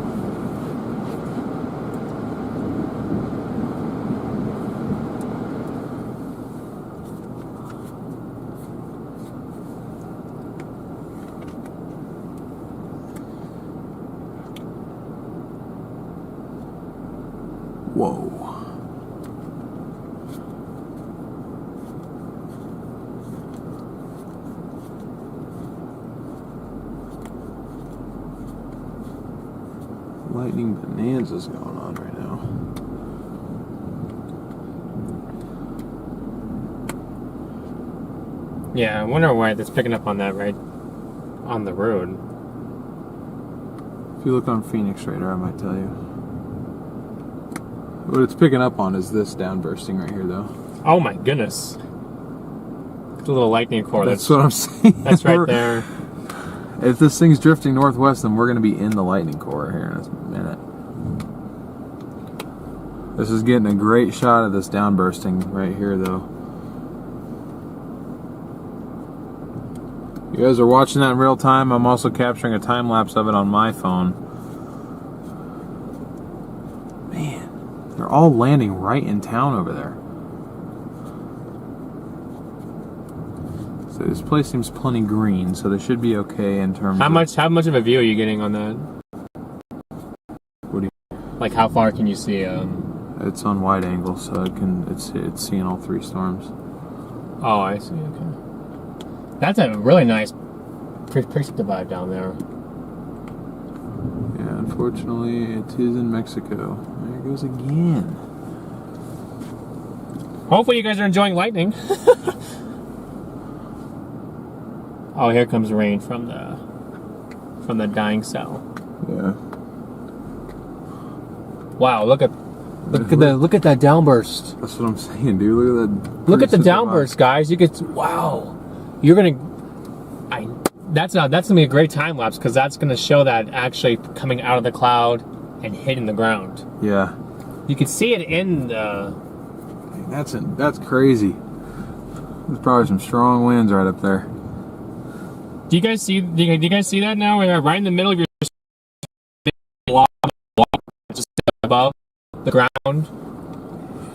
Whoa. Lightning bonanza's going on right now. Yeah, I wonder why it's picking up on that right on the road. If you look on Phoenix radar, I might tell you. What it's picking up on is this downbursting right here, though. Oh my goodness. The little lightning core. That's what I'm saying. That's right there. If this thing's drifting northwest, then we're going to be in the lightning core here in a minute. This is getting a great shot of this downbursting right here, though. You guys are watching that in real time. I'm also capturing a time lapse of it on my phone. Man, they're all landing right in town over there. So this place seems plenty green, so they should be okay in terms How of... much of a view are you getting on that? What do you... Like how far can you see? It's on wide angle, so it's seeing all three storms. Oh, I see. Okay. That's a really nice perspective vibe down there. Yeah, unfortunately, it is in Mexico. There it goes again. Hopefully you guys are enjoying lightning. Oh, here comes rain from the dying cell. Yeah. Wow, look at that downburst. That's what I'm saying, dude. Look at the downburst, guys. You get wow. You're gonna. That's gonna be a great time lapse because that's gonna show that actually coming out of the cloud and hitting the ground. Yeah. You can see it in the. That's crazy. There's probably some strong winds right up there. Do you guys see that now? We're right in the middle of your block, just above the ground.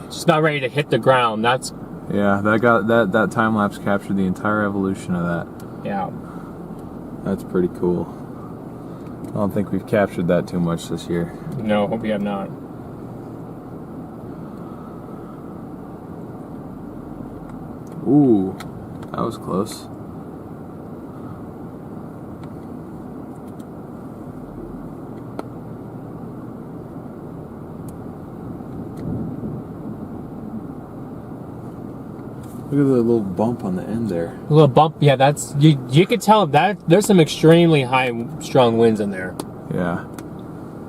Just about ready to hit the ground. That's that time lapse captured the entire evolution of that. yeah. That's pretty cool. I don't think we've captured that too much this year. No, hope you have not. Ooh, that was close. Look at the little bump on the end there. A little bump, yeah. That's you could tell that there's some extremely high, strong winds in there. Yeah.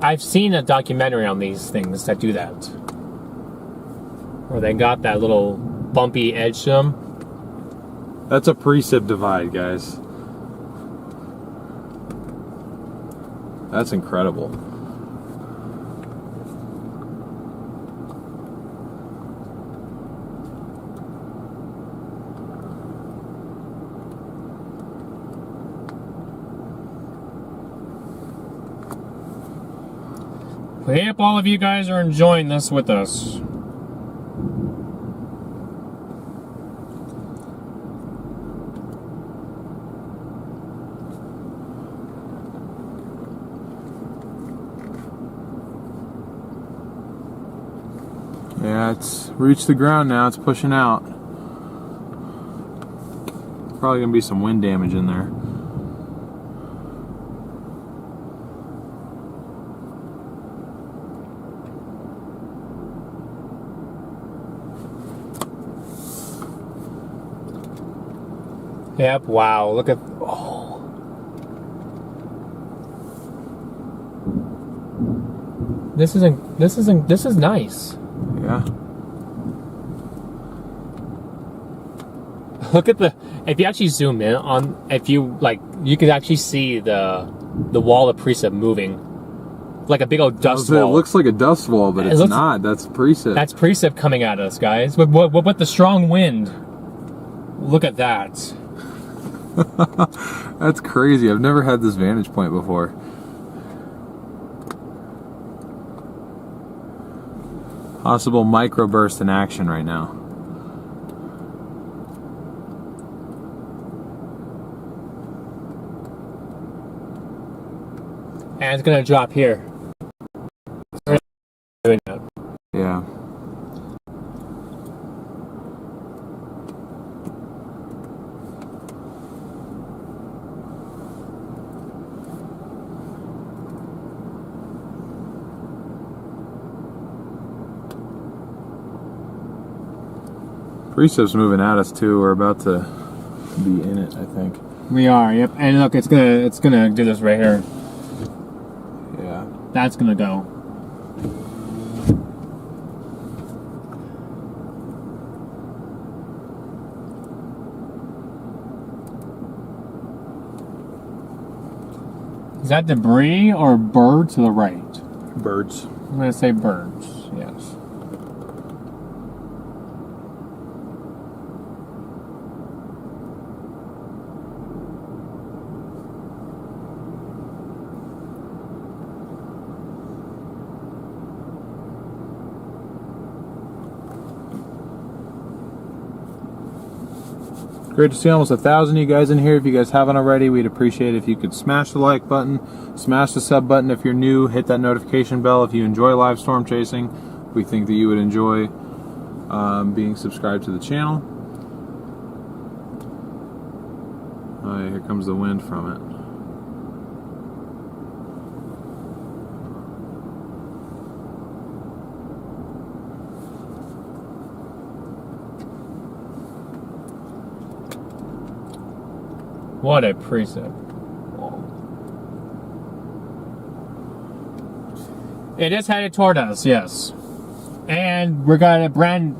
I've seen a documentary on these things that do that, where they got that little bumpy edge to them. That's a precip divide, guys. That's incredible. hope all of you guys are enjoying this with us. Yeah, it's reached the ground now. It's pushing out. Probably gonna be some wind damage in there. Yep, wow, look at, oh. This is nice. Yeah. Look at the, if you actually zoom in on, if you, like, you could actually see the wall of precip moving. Like a big old dust wall. It looks like a dust wall, but it's not. That's precip. That's precip coming at us, guys. With the strong wind. Look at that. That's crazy. I've never had this vantage point before. Possible microburst in action right now. And it's gonna drop here. Yeah. Precip's moving at us too. We're about to be in it, I think. We are, yep. And look, it's gonna do this right here. Yeah. That's gonna go. Is that debris or bird to the right? Birds. I'm gonna say birds, yes. Great to see almost 1,000 of you guys in here. If you guys haven't already, we'd appreciate it if you could smash the like button, smash the sub button if you're new, hit that notification bell if you enjoy live storm chasing. We think that you would enjoy being subscribed to the channel. Oh, yeah, here comes the wind from it. What a precip. It is headed toward us, yes. And we got a brand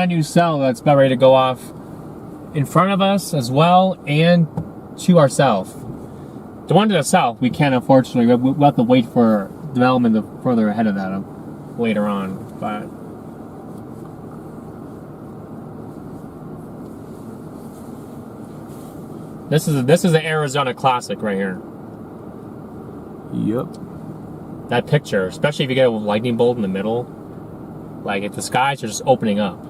new cell that's about ready to go off in front of us as well, and to our south. The one to the south, we can't, unfortunately. We'll have to wait for development further ahead of that later on. But this is an Arizona classic right here. Yep. That picture, especially if you get a lightning bolt in the middle, like if the skies are just opening up.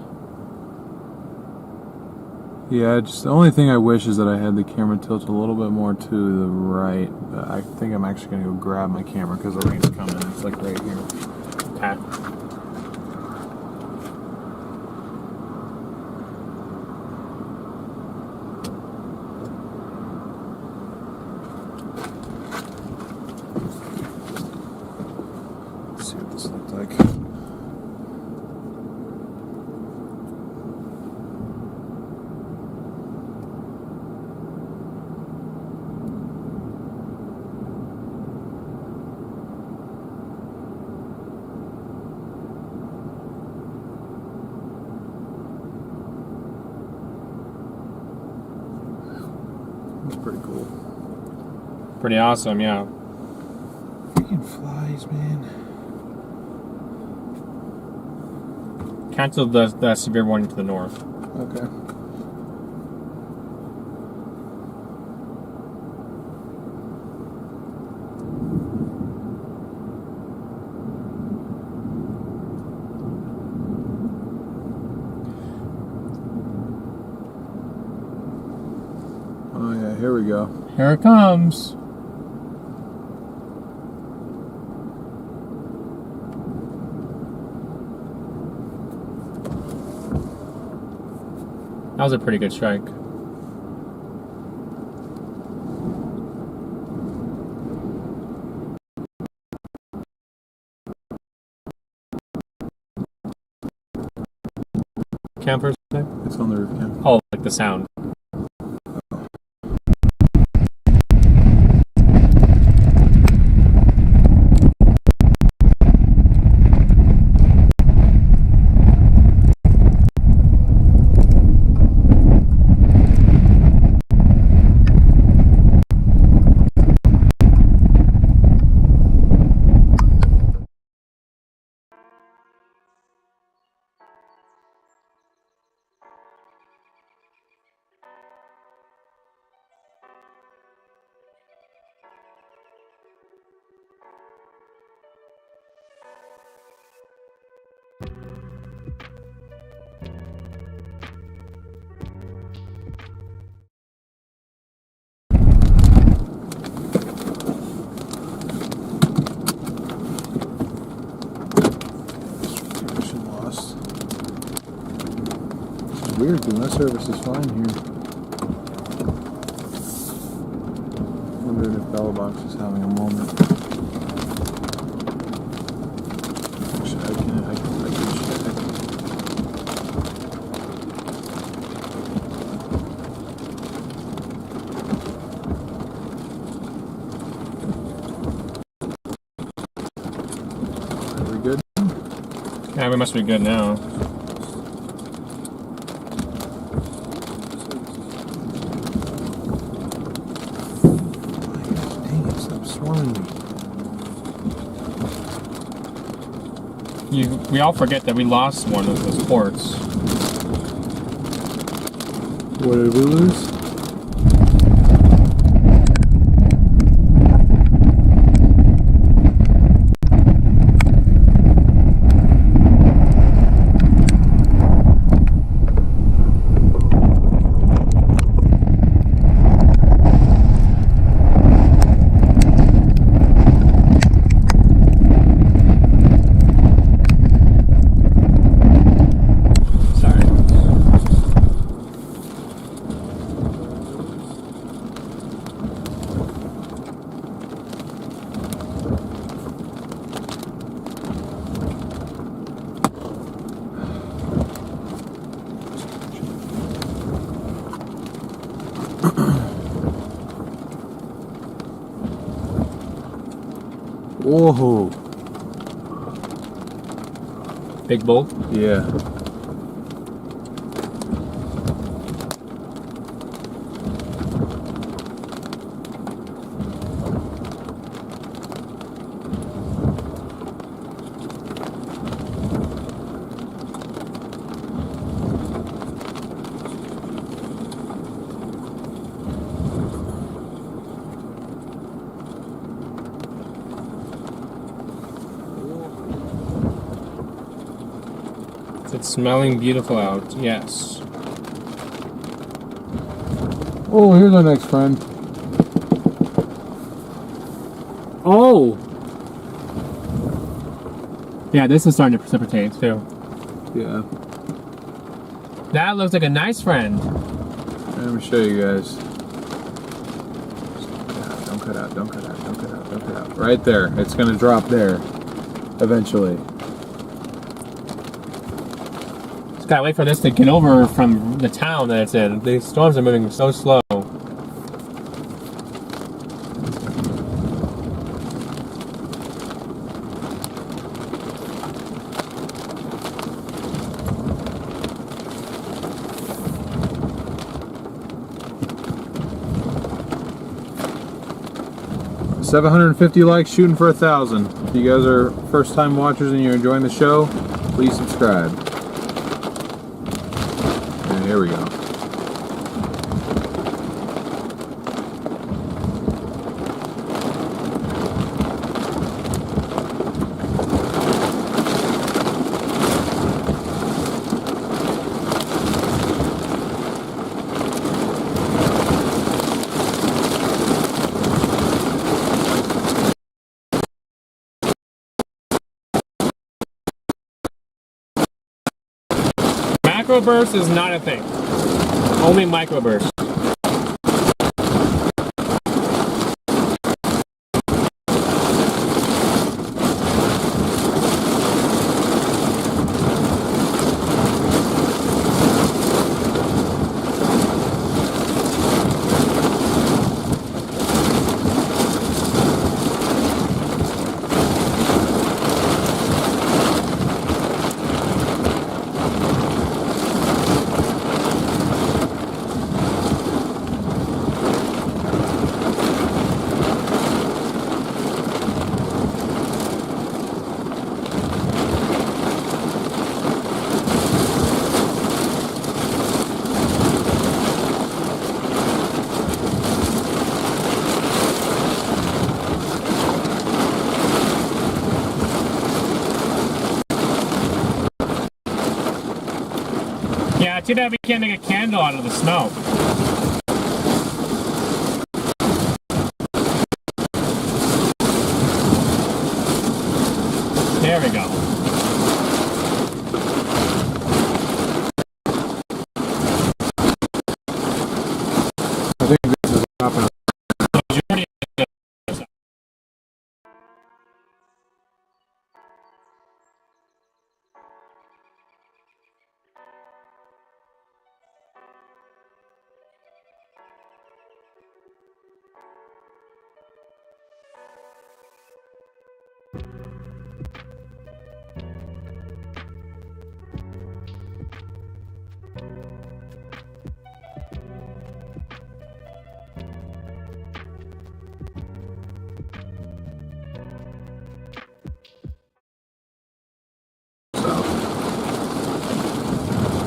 Yeah, just the only thing I wish is that I had the camera tilted a little bit more to the right. But I think I'm actually going to go grab my camera because the rain's coming. It's like right here. Okay. Let's see what this looks like. That's pretty cool. Pretty awesome, yeah. Freaking flies, man. Cancel the severe warning to the north. Okay. here we go. Here it comes. That was a pretty good strike. Campers? It's on the roof cam. Oh, like the sound. Weird, because my service is fine here. Wondering if Bella Box is having a moment. Actually, I can check. Are we good? Yeah, we must be good now. We all forget that we lost one of those ports. What did we lose? Whoa. Big bull? Yeah. It's smelling beautiful out, yes. Oh, here's our next friend. Oh! Yeah, this is starting to precipitate too. Yeah. That looks like a nice friend. Let me show you guys. Don't cut out, don't cut out, don't cut out, don't cut out. Right there. It's going to drop there eventually. Just gotta wait for this to get over from the town that it's in. These storms are moving so slow. $750 likes, shooting for 1,000. If you guys are first-time watchers and you're enjoying the show, please subscribe. And here we go. Macroburst is not a thing. Only microburst. Yeah, too bad we can't make a candle out of the snow. There we go. I think this is happening.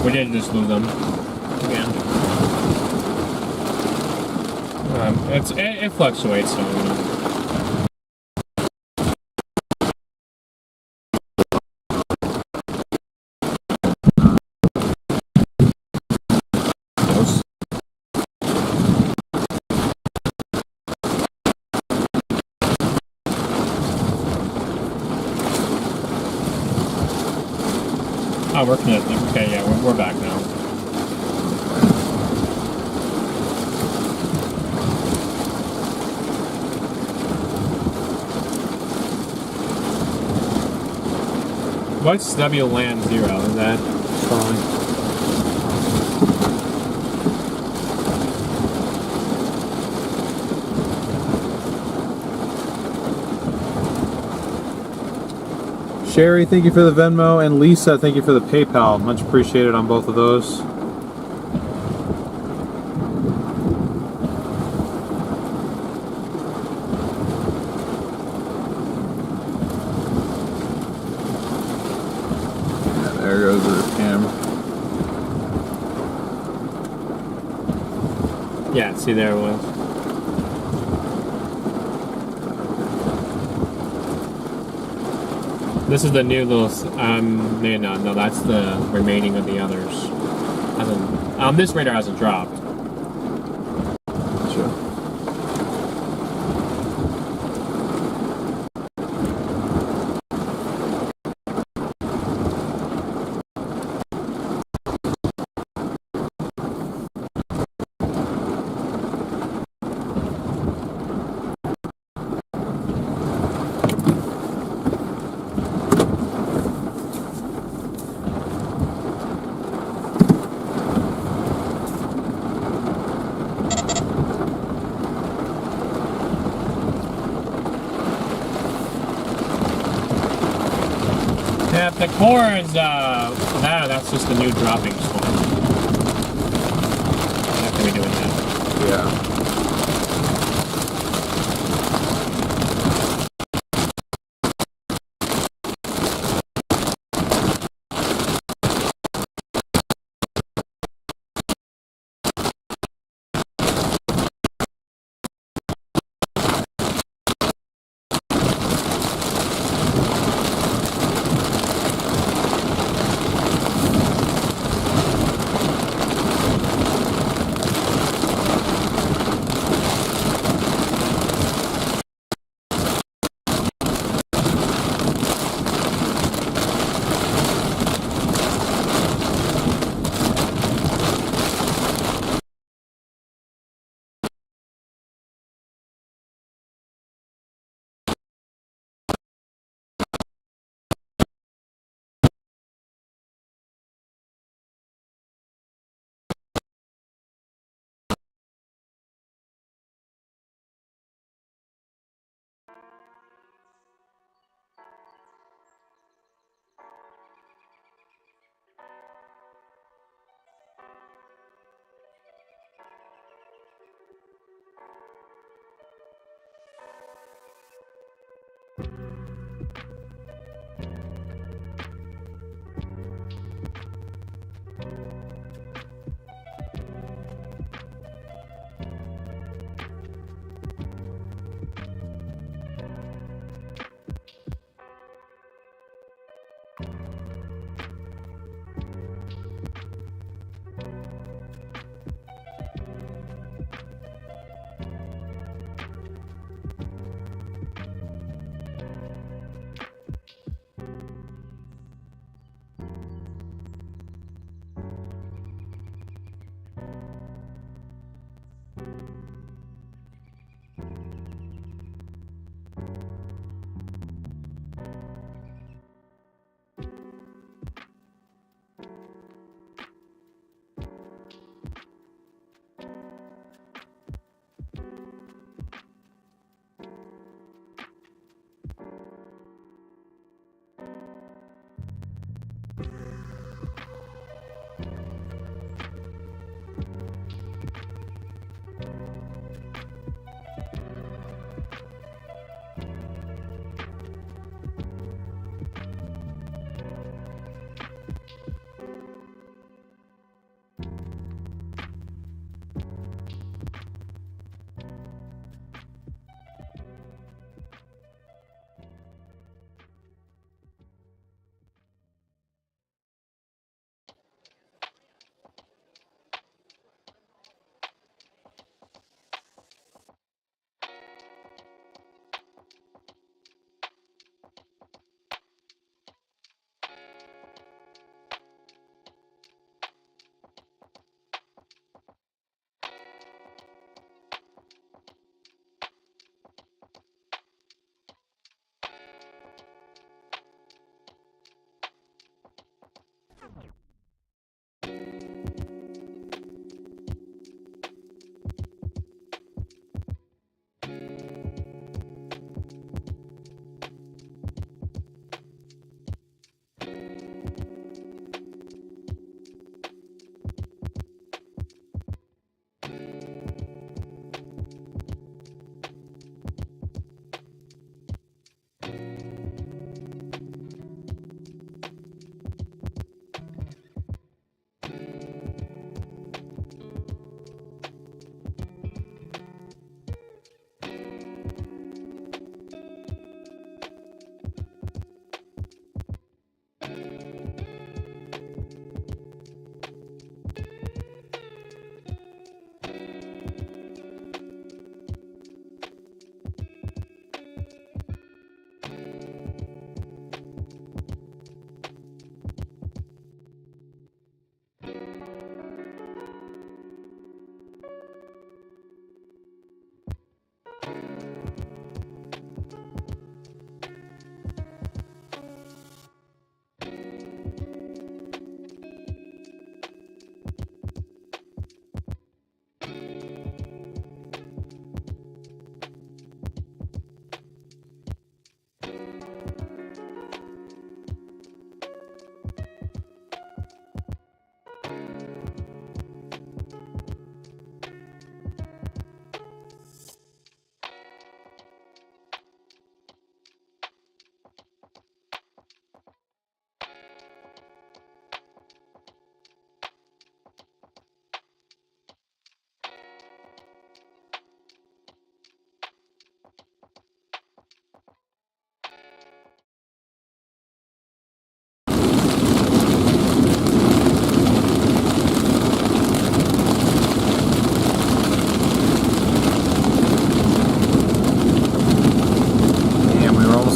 We did just lose them again. It fluctuates, so you know. Oh, we're connected. Okay, yeah, we're back now. What's W land 0? Is that fine? Sherry, thank you for the Venmo, and Lisa, thank you for the PayPal. Much appreciated on both of those. Yeah, there goes the cam. Yeah, see, there it was. This is the new little, no, that's the remaining of the others. This radar hasn't dropped. Sure. Yeah, the core is, that's just the new dropping spot. After we do it now. Yeah.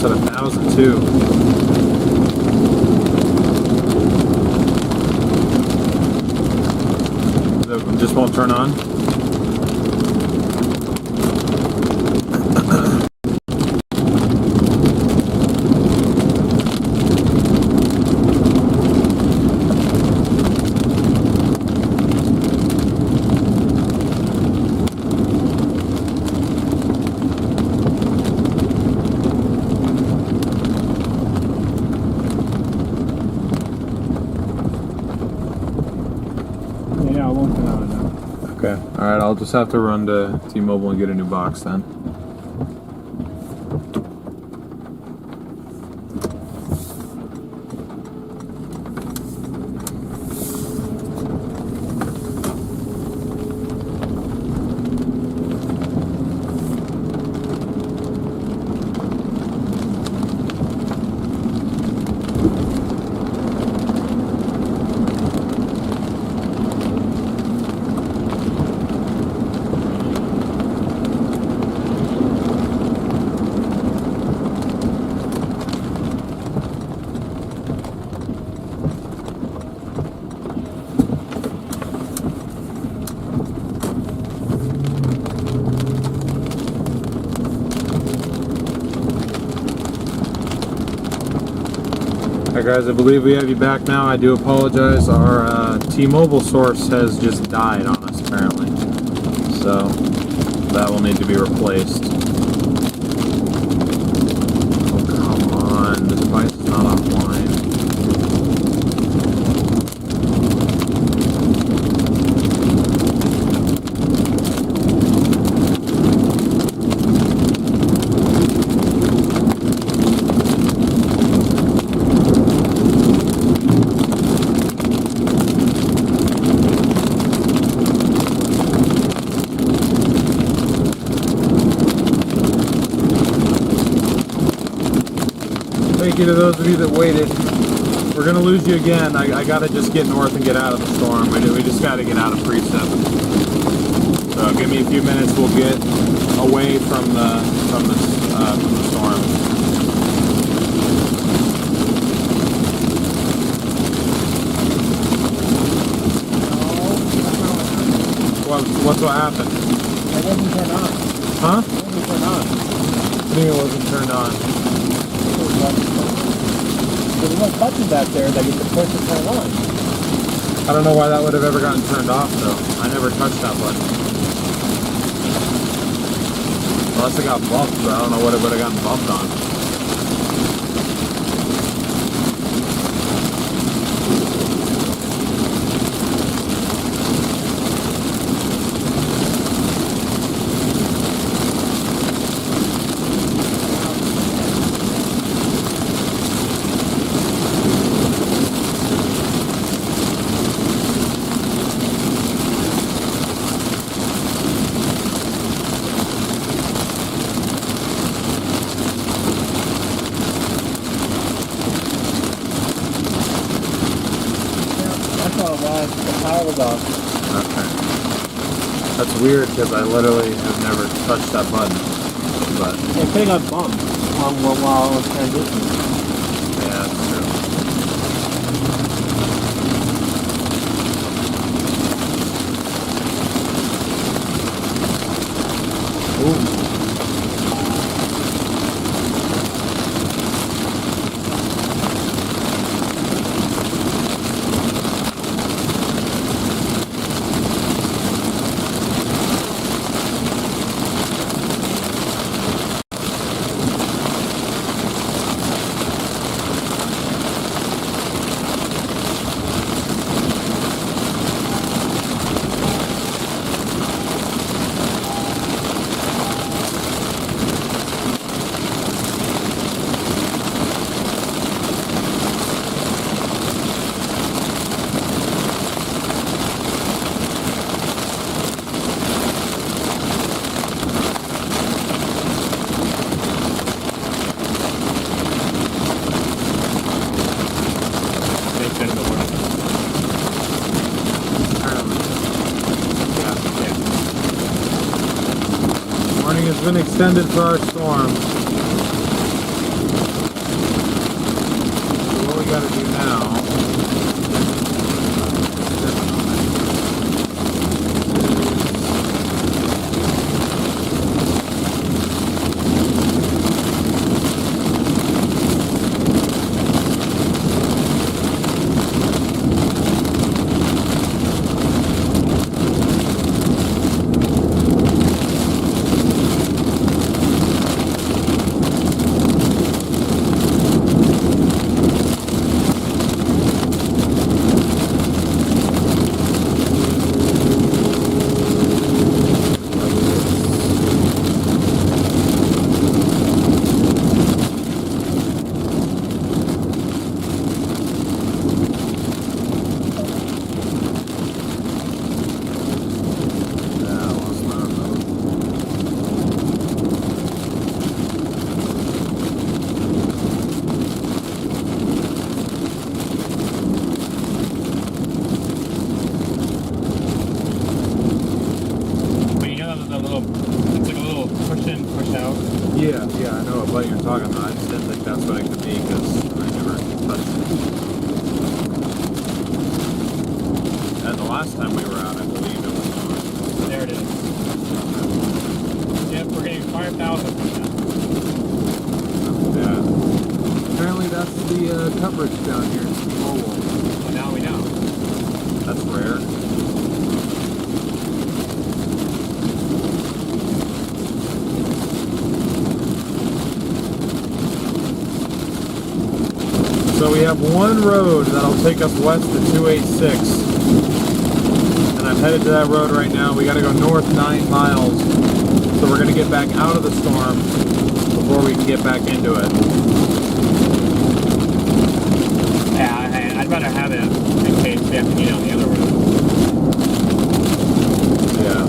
At 1,002. It just won't turn on. Okay, alright, I'll just have to run to T-Mobile and get a new box then. Alright guys, I believe we have you back now. I do apologize. Our T-Mobile source has just died on us apparently. So that will need to be replaced. Oh come on, this device is not offline. Thank you to those of you that waited. We're gonna lose you again. I gotta just get north and get out of the storm. We just gotta get out of precip. So give me a few minutes. We'll get away from the storm. What's what happened? It wasn't turned on. Huh? It wasn't turned on. I think it wasn't turned on. There's no button back there that you can push to turn on. I don't know why that would have ever gotten turned off though. I never touched that button. Unless it got bumped, but I don't know what it would have gotten bumped on. Oh, wow, the power was off. Okay. That's weird because I literally have never touched that button. But It could have got bumped while it was transitioning. yeah, that's true. Ooh. Warning has been extended for our storm. So what we gotta do now Yeah, I know what you're talking about. I just didn't think that's what it could be because I never touched it. And the last time we were out, I believe it was on. There it is. Yep, we're getting 5,000 from that. Yeah. Apparently that's the coverage down here in T-Mobile. Well, now we know. That's rare. So we have one road that'll take us west to 286. And I'm headed to that road right now. We gotta go north 9 miles. So we're gonna get back out of the storm before we can get back into it. Yeah, I'd rather have it in case we have to get on the other road. Yeah.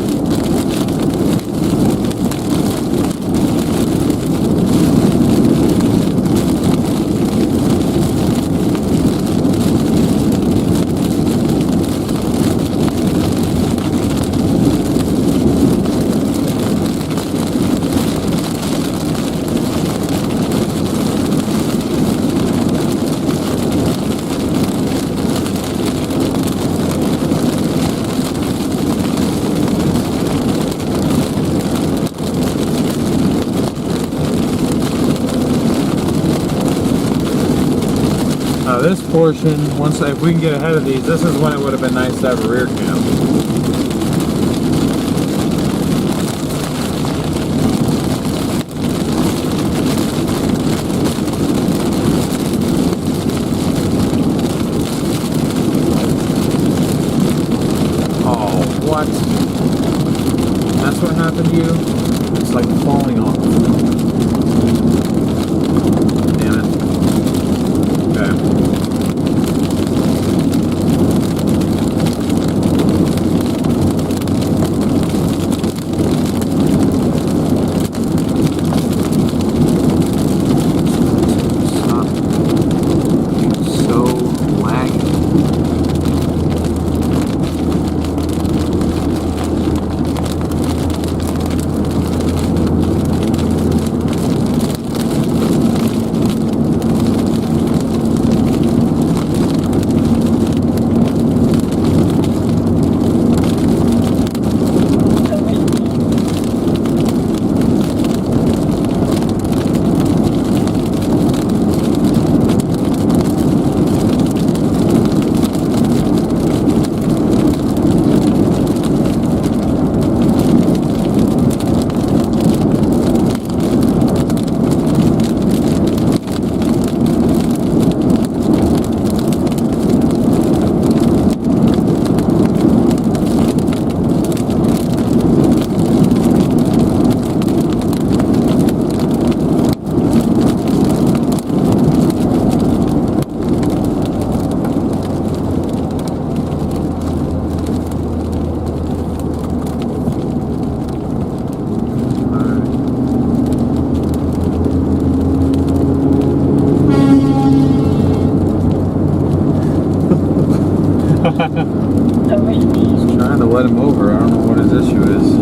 This portion, if we can get ahead of these, this is when it would have been nice to have a rear cam. Oh, what? That's what happened to you? It's like falling off. Damn it. Okay. Stop. It's so laggy. Just trying to let him over. I don't know what his issue is.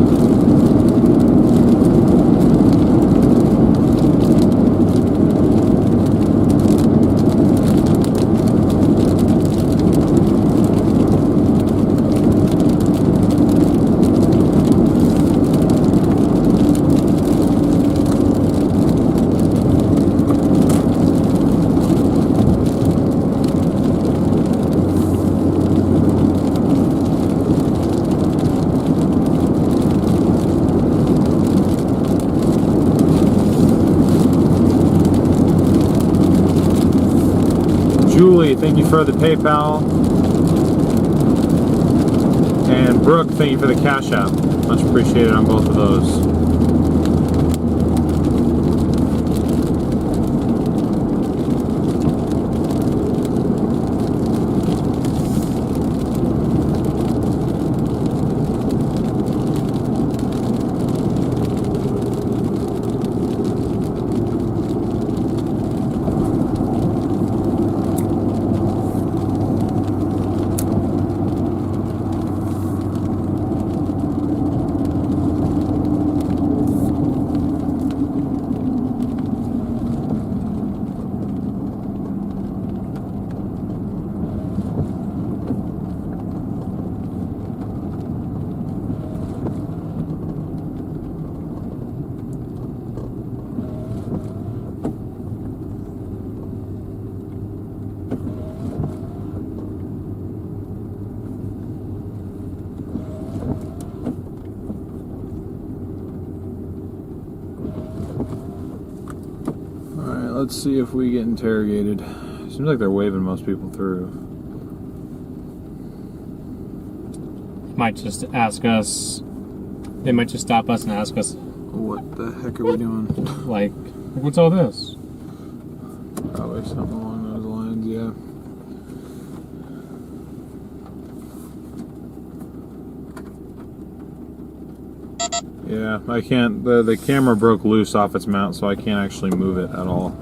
Julie, thank you for the PayPal. And Brooke, thank you for the Cash App. Much appreciated on both of those. Let's see if we get interrogated. Seems like they're waving most people through. Might just ask us. They might just stop us and ask us, what the heck are we doing? Like, what's all this? Probably something along those lines, yeah. Yeah, I can't. The camera broke loose off its mount, so I can't actually move it at all.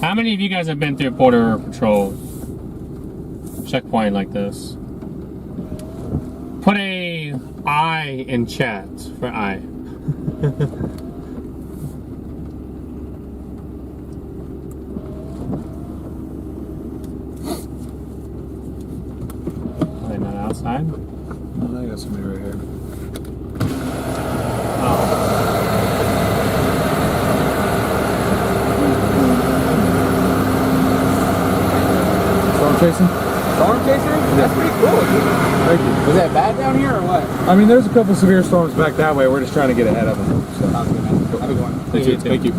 How many of you guys have been through a border patrol checkpoint like this? Put a I in chat for I. Are they not outside? No, I got somebody right here. Storm chasing? Storm chaser? That's pretty cool, dude. Thank you. Was that bad down here or what? I mean, there's a couple severe storms back that way. We're just trying to get ahead of them. So. Sounds good, man. Have a good one. Thank you. Thank you.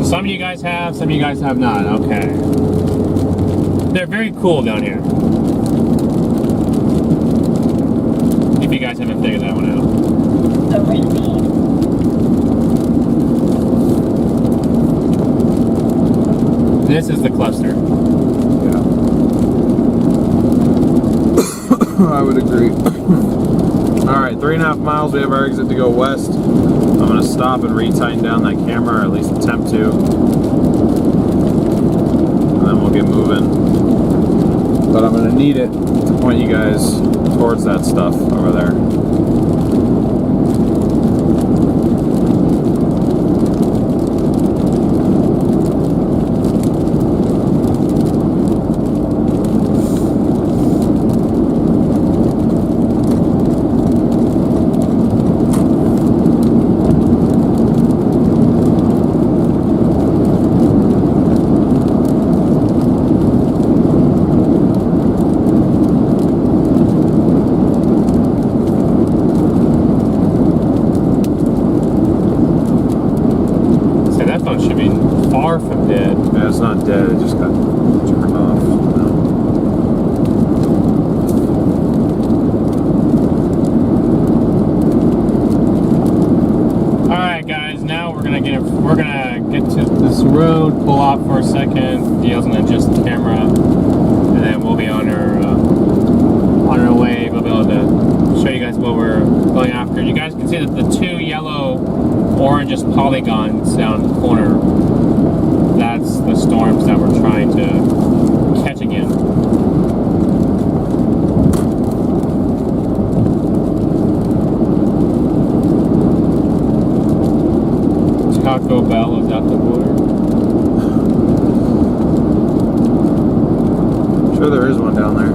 Some of you guys have, some of you guys have not. Okay. They're very cool down here. If you guys haven't figured that one out. This is the cluster. Yeah. I would agree. Alright, 3.5 miles. We have our exit to go west. I'm going to stop and retighten down that camera, or at least attempt to. And then we'll get moving. But I'm going to need it to point you guys towards that stuff over there. second. Dale's gonna adjust the camera, and then we'll be on our way. We'll be able to show you guys what we're going after. You guys can see that the two yellow, orange polygons down the corner. That's the storms that we're trying to catch again. Taco Bell is at the border. I'm sure there is one down there.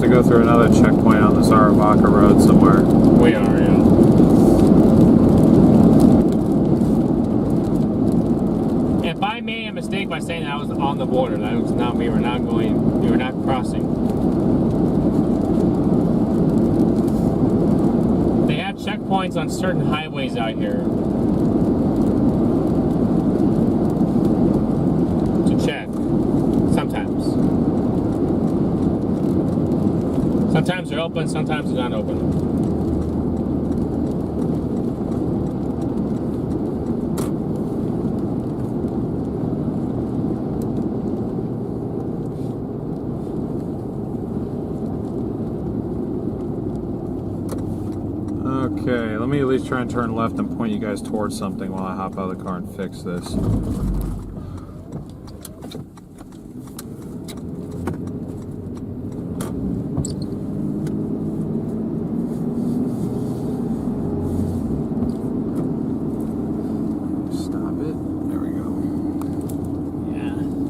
To go through another checkpoint on this Aravaca road somewhere. We are, yeah. If I made a mistake by saying that I was on the border, that was not, we were not crossing. They have checkpoints on certain highways out here to check, sometimes. Sometimes they're open, sometimes they're not open. Okay, let me at least try and turn left and point you guys towards something while I hop out of the car and fix this.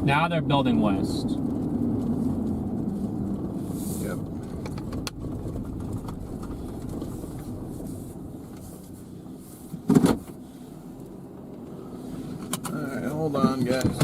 Now they're building west. Yep. Alright, hold on, guys.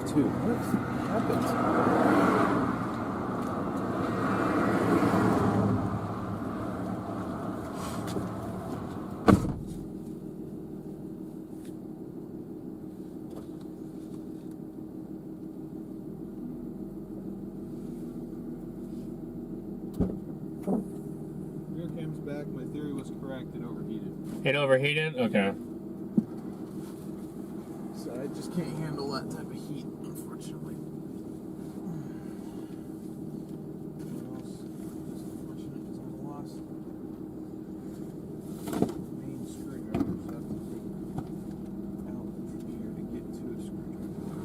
Too. What happened? Rear cam's back. My theory was correct. It overheated. It overheated? Okay. So I just can't handle that type of heat, unfortunately. Main screwdriver, so I have to take out from here to get to a screwdriver.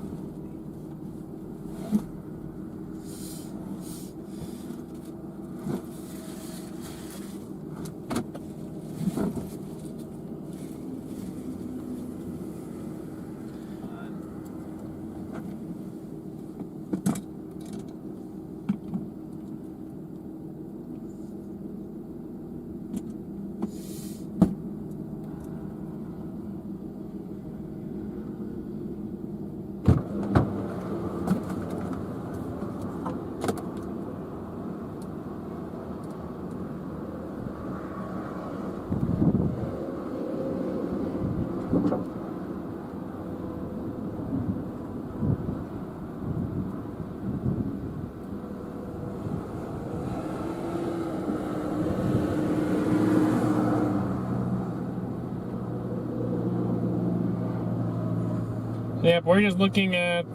Yep, we're just looking at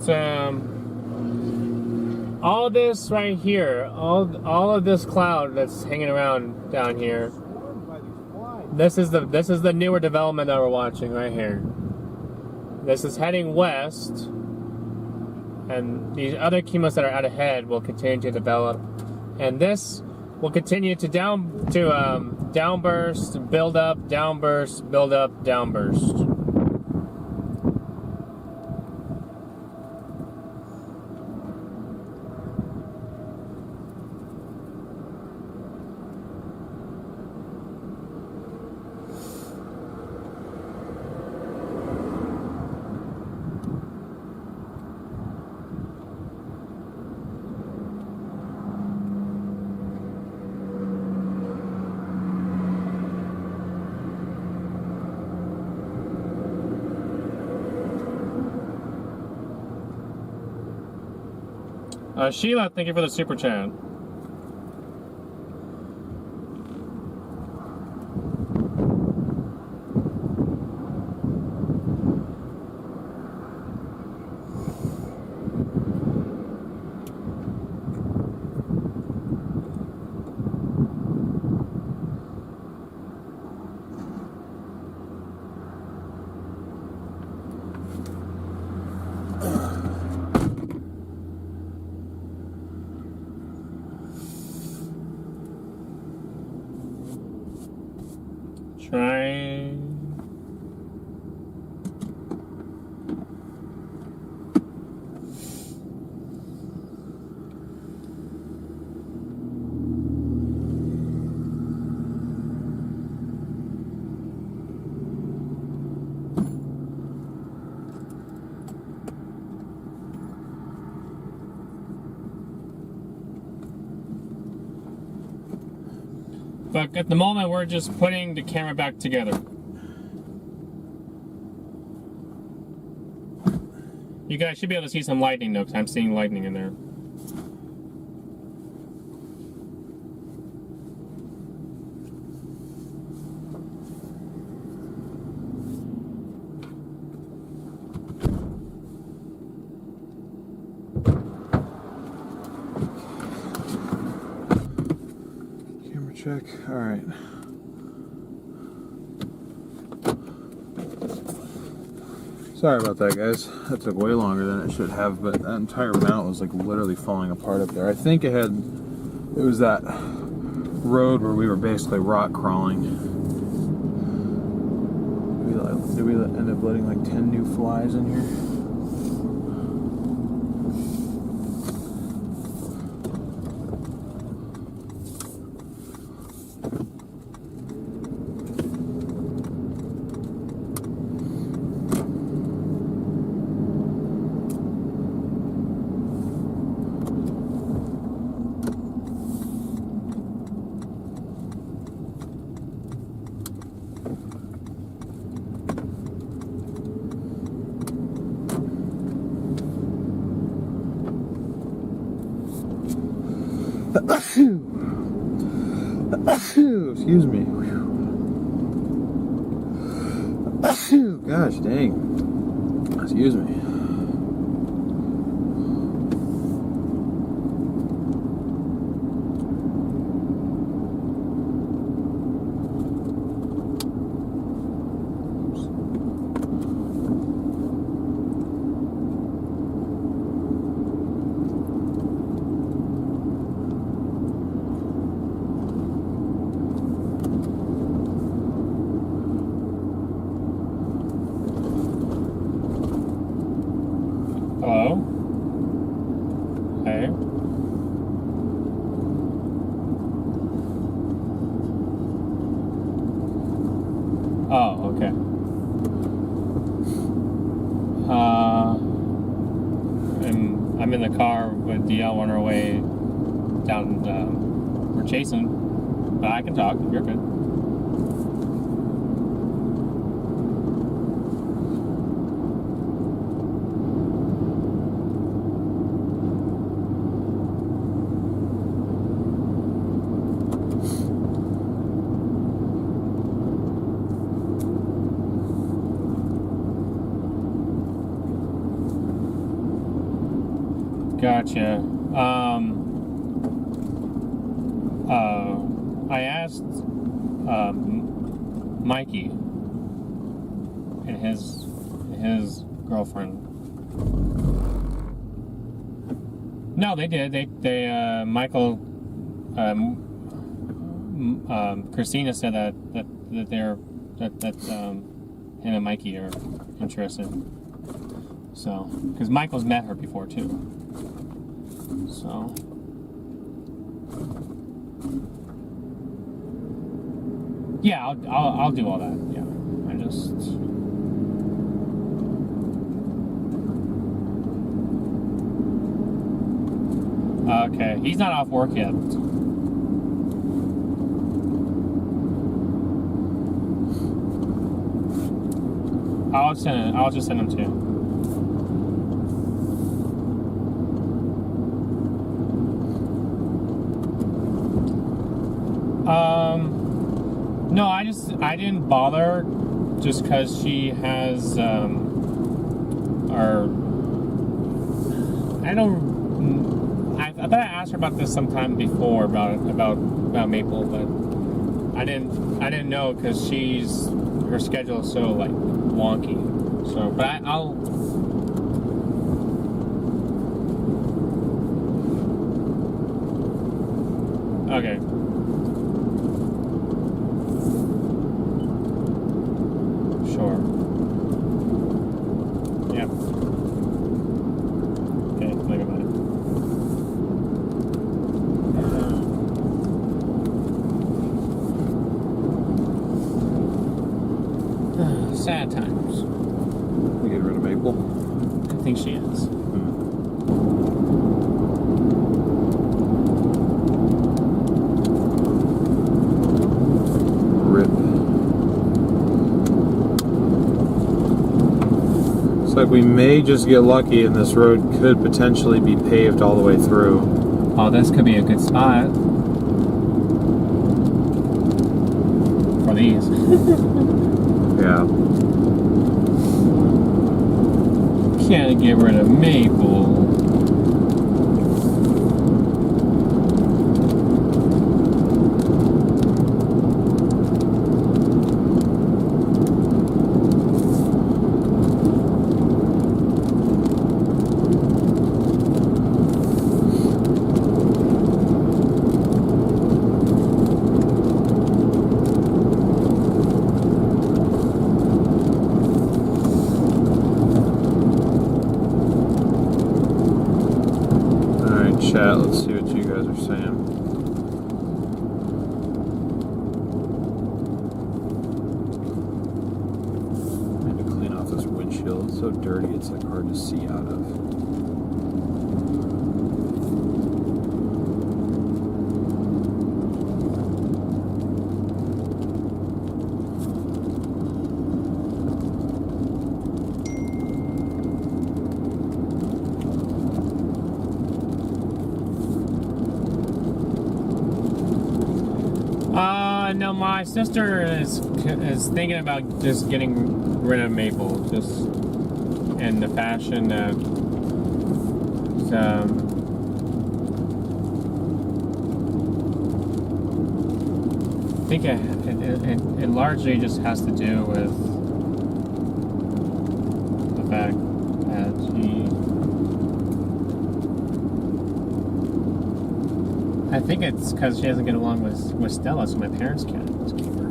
all this right here, all of this cloud that's hanging around down here. This is the newer development that we're watching right here. This is heading west, and these other cumulus that are out ahead will continue to develop, and this will continue to down to Downburst, build up, downburst, build up, downburst. Sheila, thank you for the super chat. Try. But at the moment, we're just putting the camera back together. You guys should be able to see some lightning though, because I'm seeing lightning in there. Camera check. All right. Sorry about that, guys. That took way longer than it should have, but that entire mount was like literally falling apart up there. I think it was that road where we were basically rock crawling. Did we end up letting like 10 new flies in here? Excuse me. Gosh dang. Excuse me. Hello? Hey? Oh, okay. I'm in the car with DL on our way down, we're chasing, but I can talk, you're good. Gotcha. I asked Mikey and his girlfriend. Christina said that him and Mikey are interested. So, because Michael's met her before too. So. Yeah, I'll do all that. Yeah, I just. Okay, he's not off work yet. I'll just send him to you. No, I didn't bother just because she has I thought I asked her about this sometime before about Maple, but I didn't know because her schedule is so like wonky. So, but I'll. Okay. Sure. Yep. Okay, think about it. Sad times. We get rid of Maple? I think she is. Rip. Looks like we may just get lucky and this road could potentially be paved all the way through. Oh, this could be a good spot. For these. Yeah. Can't get rid of Maple. Chat, let's see what you guys are saying. I need to clean off this windshield. It's so dirty, it's like hard to see out of. No, my sister is thinking about just getting rid of Maple, just in the fashion that I think it largely just has to do with the fact that I think it's because she doesn't get along with Stella, so my parents can't just keep her.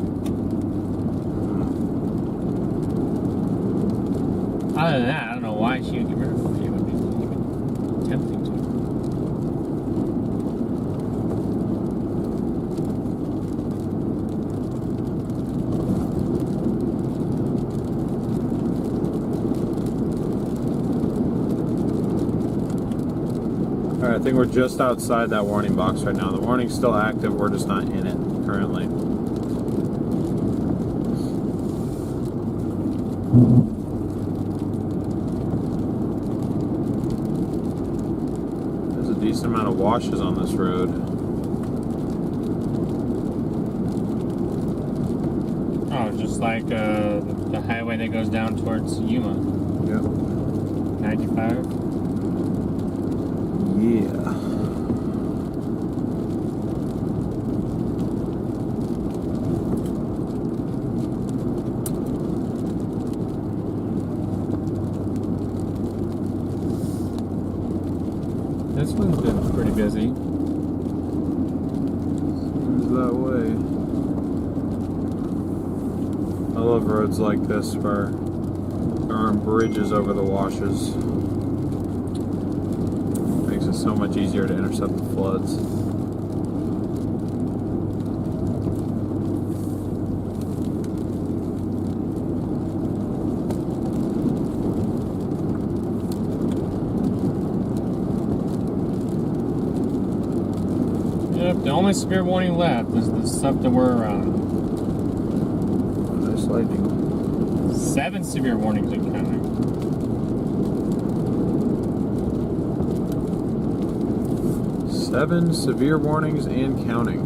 Other than that, I don't know why she would get rid of her. She would be even tempting to. Alright, I think we're just outside that warning box right now. The warning's still active, we're just not in it currently. There's a decent amount of washes on this road. Oh, just like the highway that goes down towards Yuma. Yep. 95. Yeah. This one's been pretty busy. Seems that way. love roads like this where there aren't bridges over the washes. Makes it so much easier to intercept the floods. Yep, the only severe warning left is the stuff that we're around. Nice lightning. 7 severe warnings and counting. Seven severe warnings and counting.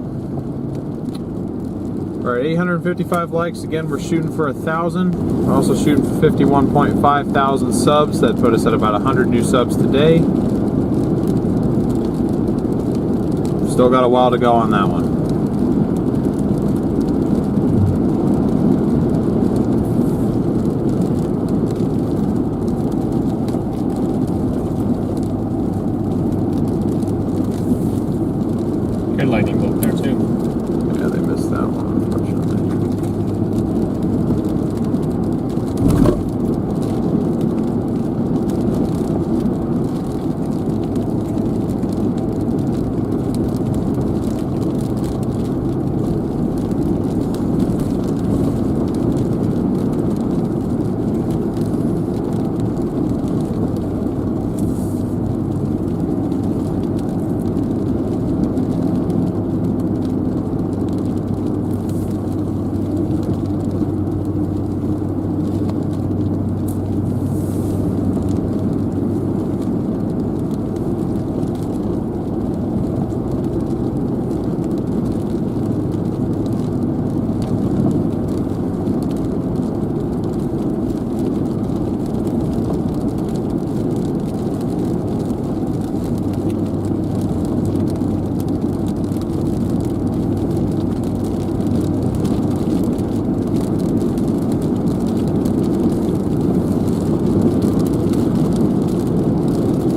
Alright, 855 likes. Again, we're shooting for 1,000. We're also shooting for 51.5 thousand subs. That put us at about 100 new subs today. Still got a while to go on that one. Good lightning bolt there too. Yeah, they missed that one, unfortunately.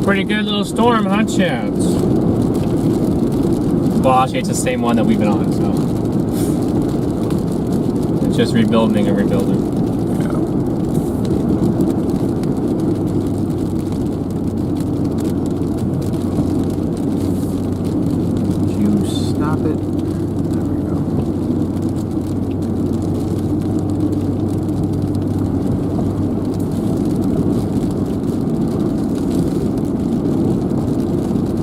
Pretty good little storm, huh, Chance? Well, actually, it's the same one that we've been on, so. It's just rebuilding and rebuilding. Did you stop it? There we go.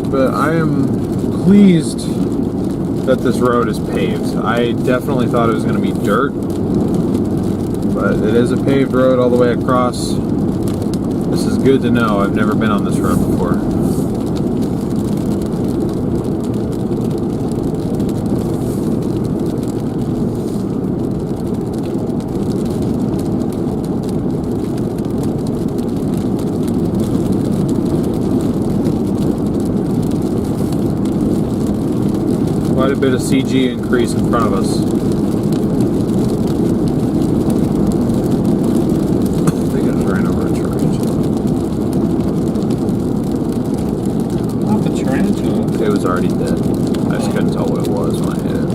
But I am pleased that this road is paved. I definitely thought it was going to be dirt, but it is a paved road all the way across. This is good to know. I've never been on this road before. Quite a bit of CG increase in front of us. I think I just ran over a tarantula. Not the tarantula. It was already dead. I just couldn't tell what it was when I hit it.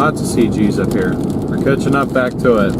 Lots of CGs up here. We're catching up back to it.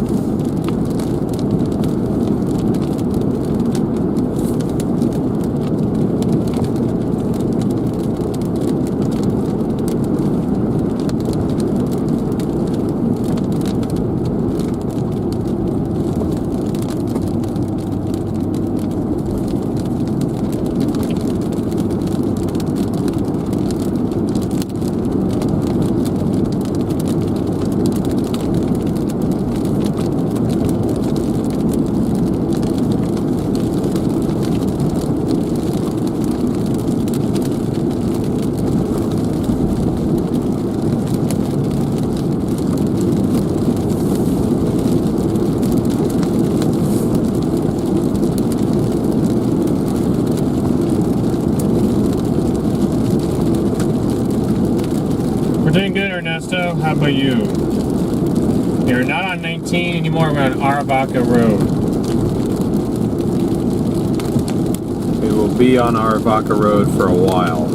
We're doing good, Ernesto. How about you? You're not on 19 anymore, we're on Aravaca Road. We will be on Aravaca Road for a while.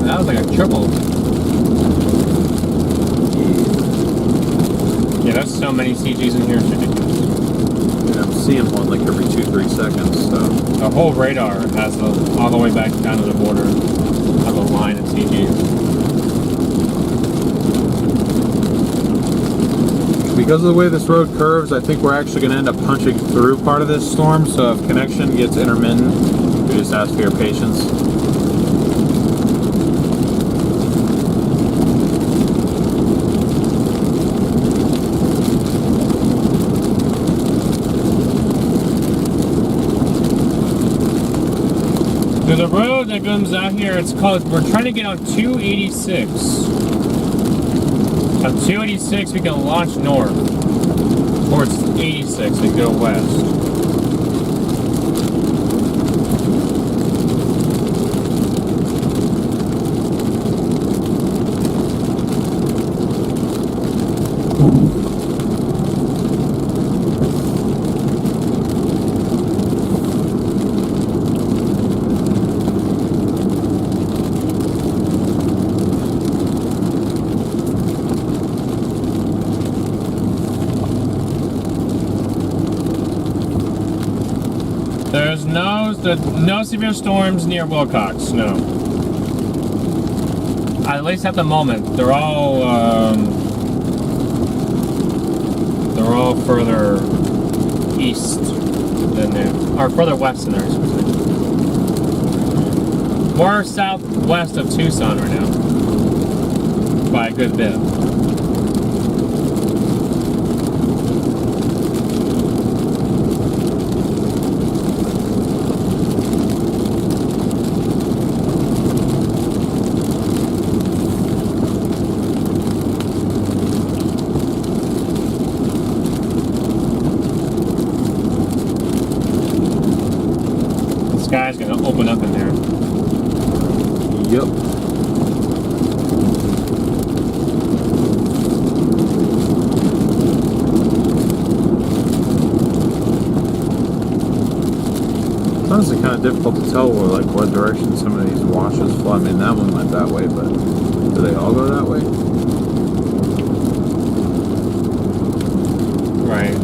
That was like a triple. Yeah, there's so many CGs in here, it's ridiculous. Yeah, I'm seeing one like every 2-3 seconds, so. The whole radar has all the way back down to the border of a line of CGs. Because of the way this road curves, I think we're actually going to end up punching through part of this storm, so if connection gets intermittent, we just ask for your patience. There's a road that comes out here, it's called, we're trying to get on 286. On 286 we can launch north towards 86 and go west. There's no severe storms near Wilcox, no. At least at the moment. They're all further east than there, or further west than there, I should say. More southwest of Tucson right now, by a good bit. Guy's gonna open up in there. Yep. It's honestly kind of difficult to tell what direction some of these washes flow. I mean, that one went that way, but do they all go that way? Right.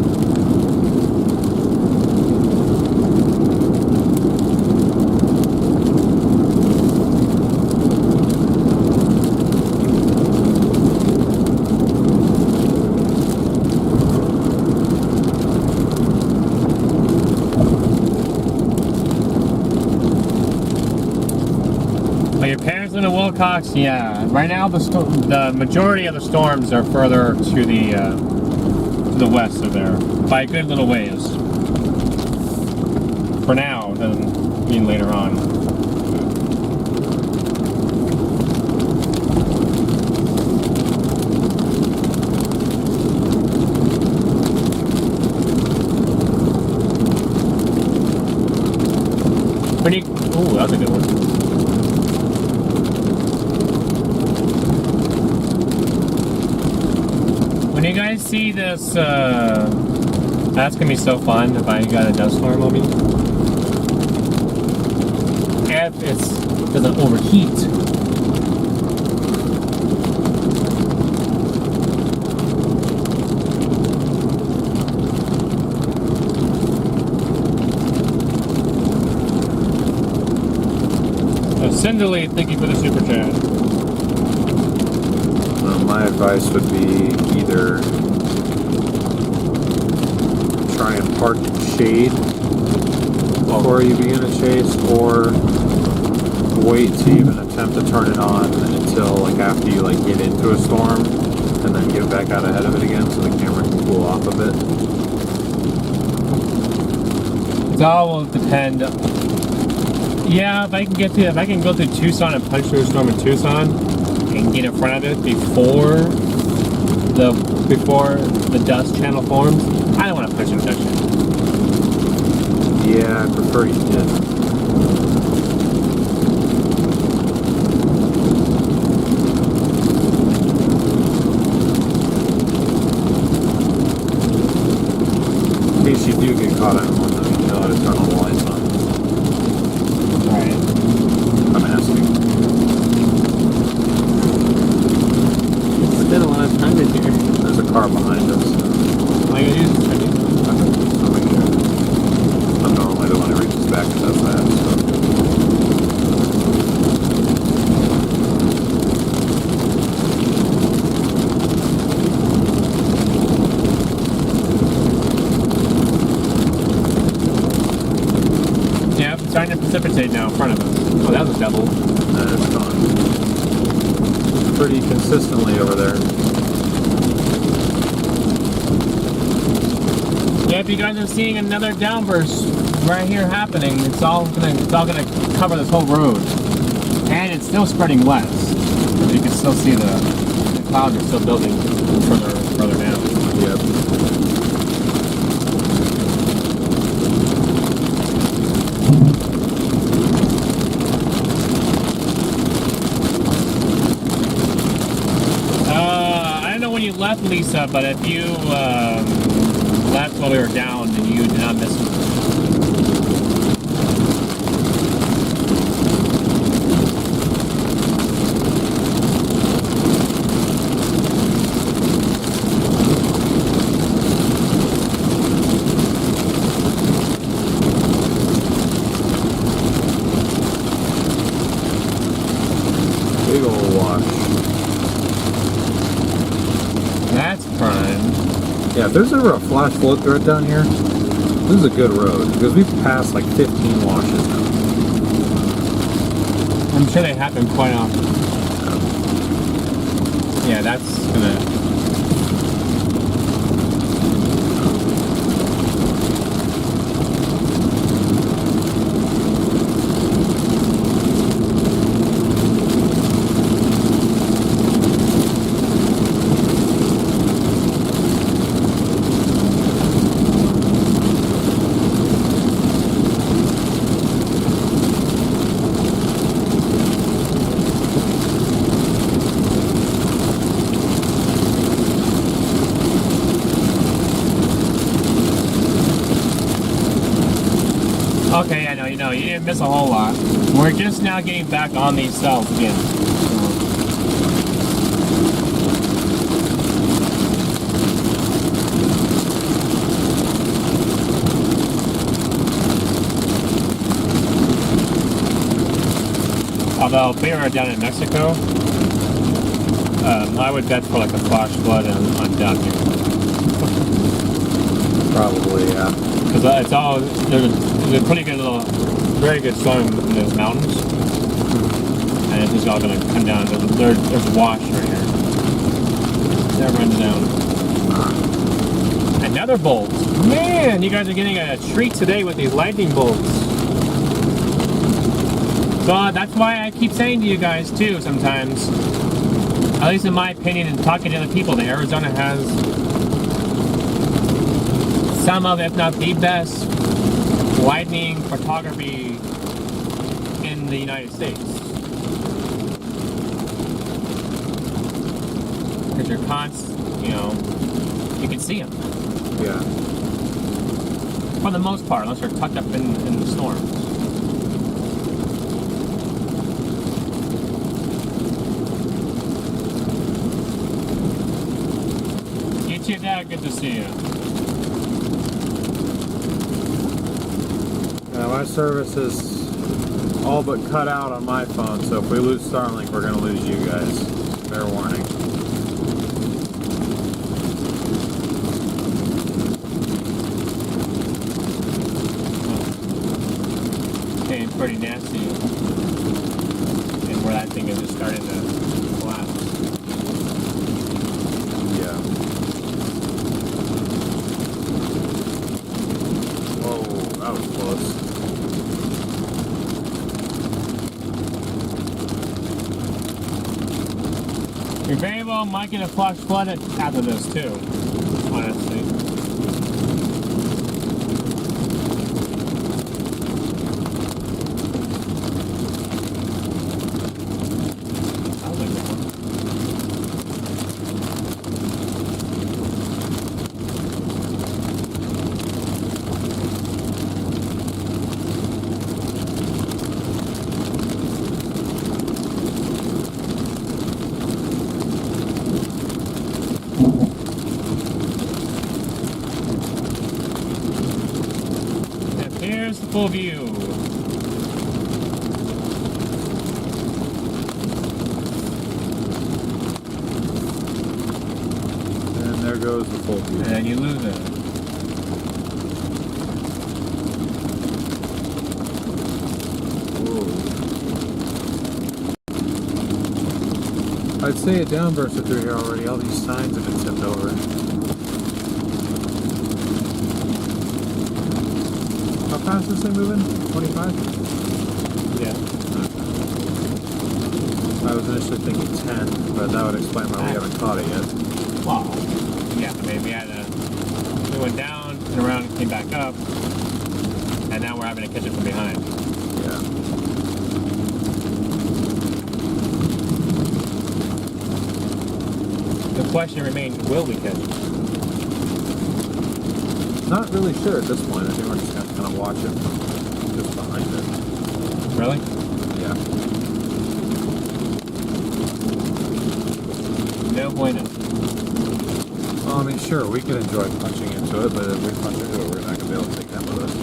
Your parents live in Wilcox? Yeah. Right now, the majority of the storms are further to the west of there, by a good little ways. For now, doesn't mean later on. Ooh, that's a good one. When you guys see this, that's gonna be so fun if I got a dust storm on me. If it doesn't overheat. Cinderly, thank you for the super chat. My advice would be either try and park in shade before you begin a chase, or wait to even attempt to turn it on until like after you like get into a storm, and then get back out ahead of it again so the camera can cool off a bit? It all will depend. Yeah, if I can go through Tucson and punch through a storm in Tucson and get in front of it before the dust channel forms, I don't want to push and touch it. Yeah, I prefer you didn't. In case you do get caught on one, though, you know how to turn all the lights on. Alright. I'm asking. It's been a lot of time in here. There's a car behind us. All I gotta do is turn it. I'll make sure. I'm normally the one who reaches back and does that, so. Yeah, it's starting to precipitate now in front of us. Oh, that was a double. And it's gone pretty consistently over there. Yeah, if you guys are seeing another downburst right here happening, it's all gonna cover this whole road, and it's still spreading west. You can still see the clouds are still building further down. Yep. I don't know when you left, Lisa, but if you left while we were down, then you did not miss it. Big old wash. That's prime. Yeah, if there's ever a flash flood thread down here, this is a good road, because we've passed like 15 washes now. I'm sure they happen quite often. Yeah, that's gonna... Okay, I know, you didn't miss a whole lot. We're just now getting back on these cells again. Although if we were down in Mexico, I would bet for like a flash flood on down here. Probably, yeah. Because it's all, there's a pretty good little, very good storm in those mountains. And it's just all going to come down. There's a wash right here. That runs down. Another bolt. Man, you guys are getting a treat today with these lightning bolts. So that's why I keep saying to you guys too sometimes, at least in my opinion and talking to other people, that Arizona has some of, if not the best, lightning photography in the United States. Because you're you can see them. Yeah. For the most part, unless you're tucked up in the storms. You too, Dad. Good to see you. Yeah, my service is all but cut out on my phone, so if we lose Starlink, we're going to lose you guys. Fair warning. Getting pretty nasty. We very well might get a flash flood after this too, honestly. That was a good one. Here's the full view. And there goes the full view. And then you lose it. Whoa. I'd say a downburster through here already. All these signs have been tipped over. How fast is this thing moving? 25? Yeah. I was initially thinking 10, but that would explain why we haven't caught it yet. Wow. Yeah, I mean, we went down and around and came back up, and now we're having to catch it from behind. Yeah. The question remains, will we catch it? Not really sure at this point. I think we're just going to kind of watch it from just behind it. Really? Yeah. No bueno. Well, I mean, sure, we could enjoy punching into it, but if we punch into it, we're not going to be able to take that with us.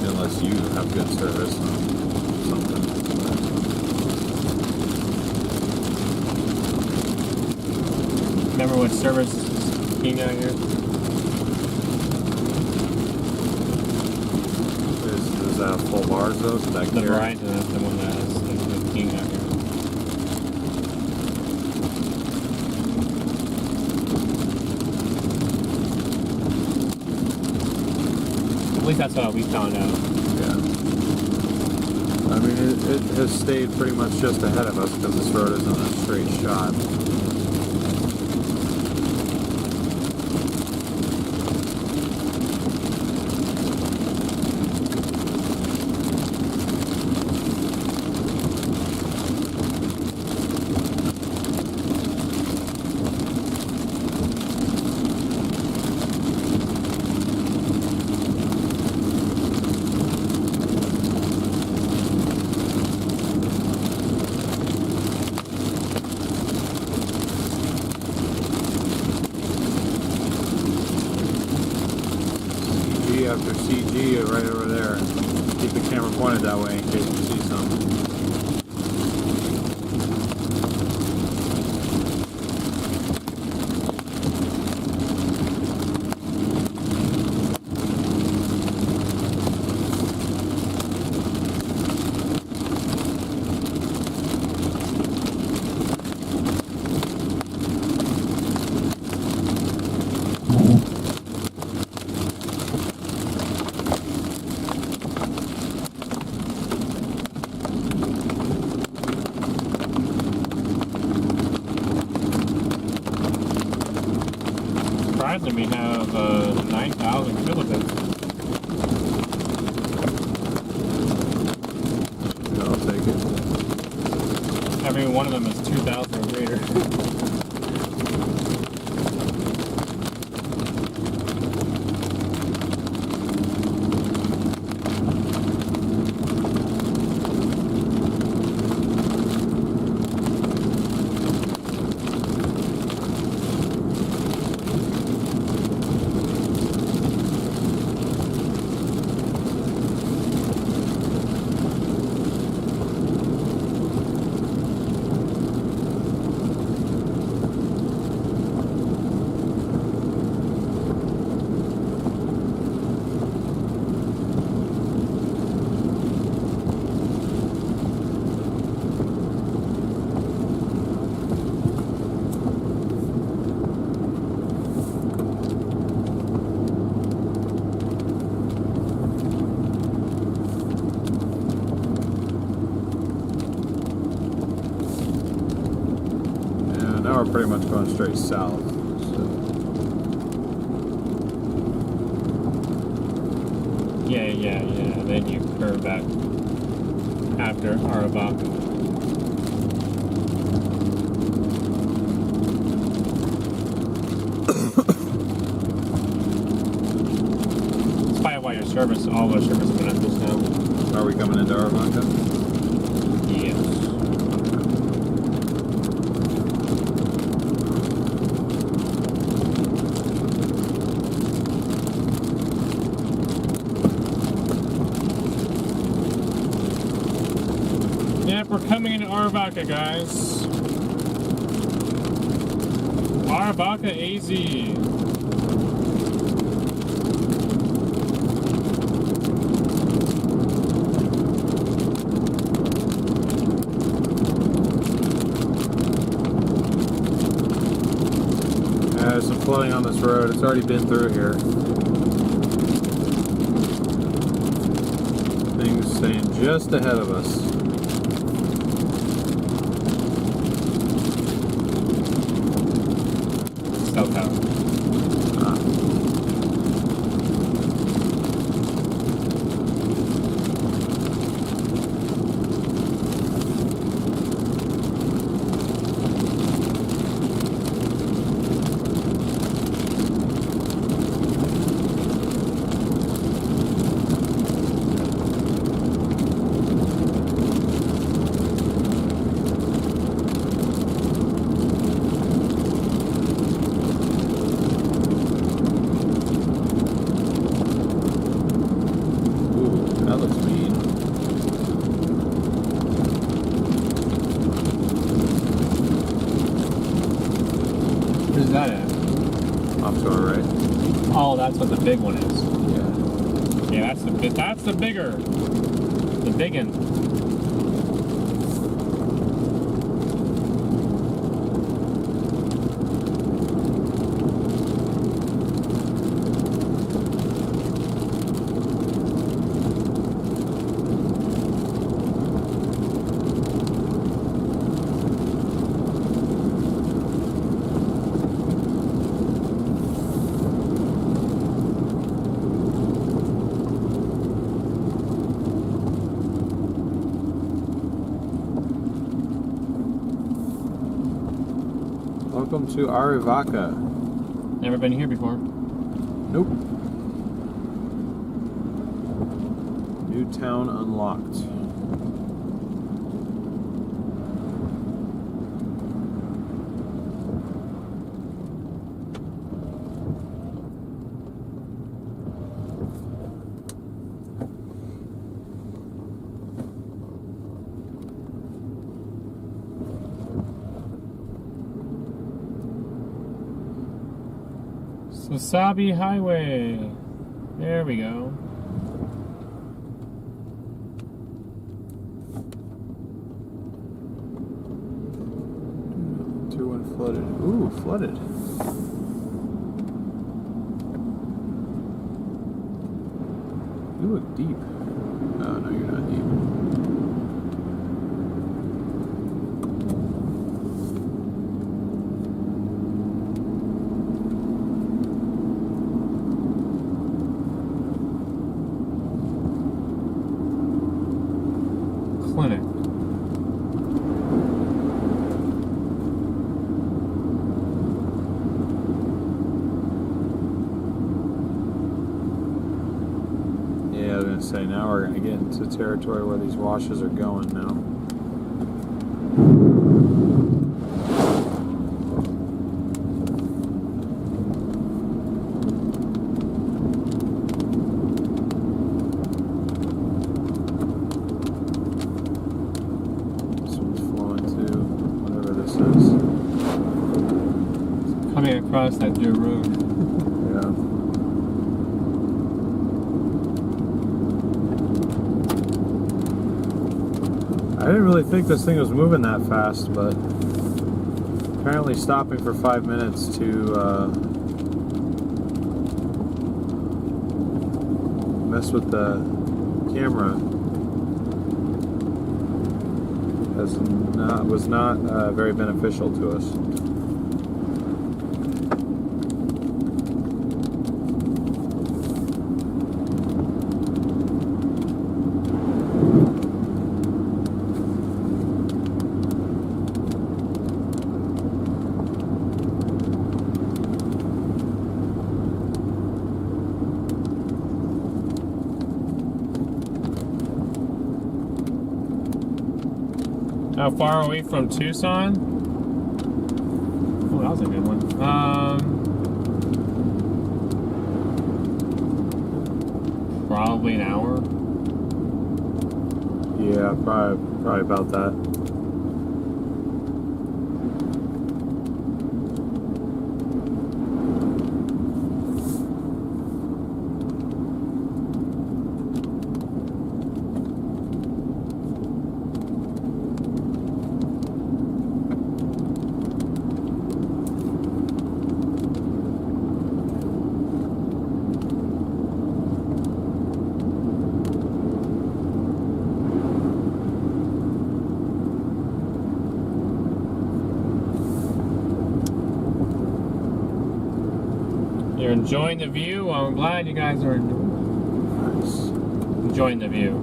Unless you have good service on something. Remember what service is king out here? Is that full bars though? So that The Verizon is the one that is the king out here. At least that's what we found out. Yeah. I mean, it has stayed pretty much just ahead of us because this road isn't a straight shot. After CG right over there. Keep the camera pointed that way in case you see something. We have 9,000 kilobits. Yeah, I'll take it. Every one of them is 2,000 or greater. pretty much going straight south. So. Yeah. Then you curve back after Aravaca. That's probably why your service, all of our service have been at this now. Are we coming into Aravaca? Yes. Yep, we're coming into Aravaca, guys. Aravaca AZ. There's some flooding on this road. It's already been through here. Things staying just ahead of us. Cell tower. Where's that at? Off to our right. Oh, that's what the big one is. Yeah. Yeah, that's the bigger. The big one. Welcome to Aravaca. Never been here before. Nope. New town unlocked. Wasabi Highway. There we go. Two and flooded. Ooh, flooded. You look deep. Oh, no, you're not deep. Clinic. Yeah, I was gonna say, now we're gonna get into territory where these washes are going now. This one's flowing too, whatever this is. Coming across that dirt road. Yeah. I didn't really think this thing was moving that fast, but apparently stopping for 5 minutes to mess with the camera was not very beneficial to us. How far away from Tucson? Oh, that was a good one. Probably an hour. Yeah, probably about that. You're enjoying the view? Well, I'm glad you guys are enjoying the view.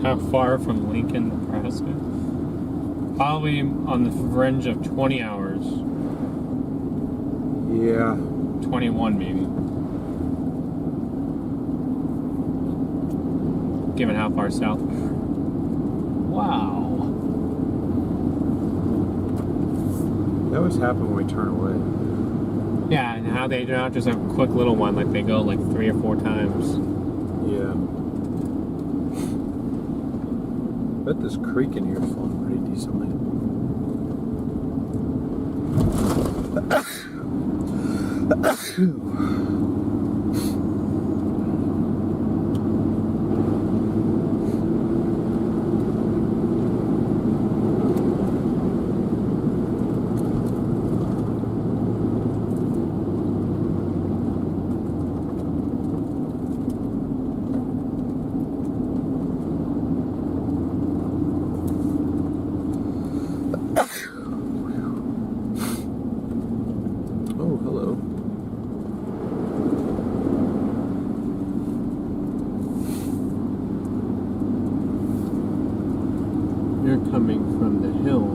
How far from Lincoln, Nebraska? Probably on the fringe of 20 hours. Yeah. 21 maybe. Given how far south we are. Wow. That always happens when we turn away. Yeah, and how they do not just a quick little one, like they go like 3 or 4 times. Yeah. I bet this creek in here is flowing pretty decently. Oh, hello. You're coming from the hill.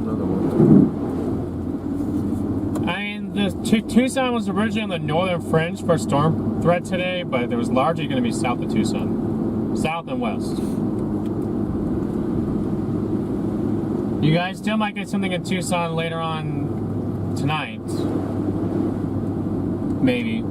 Another one. I mean, Tucson was originally on the northern fringe for storm threat today, but it was largely going to be south of Tucson. South and west. You guys still might get something in Tucson later on tonight. Maybe.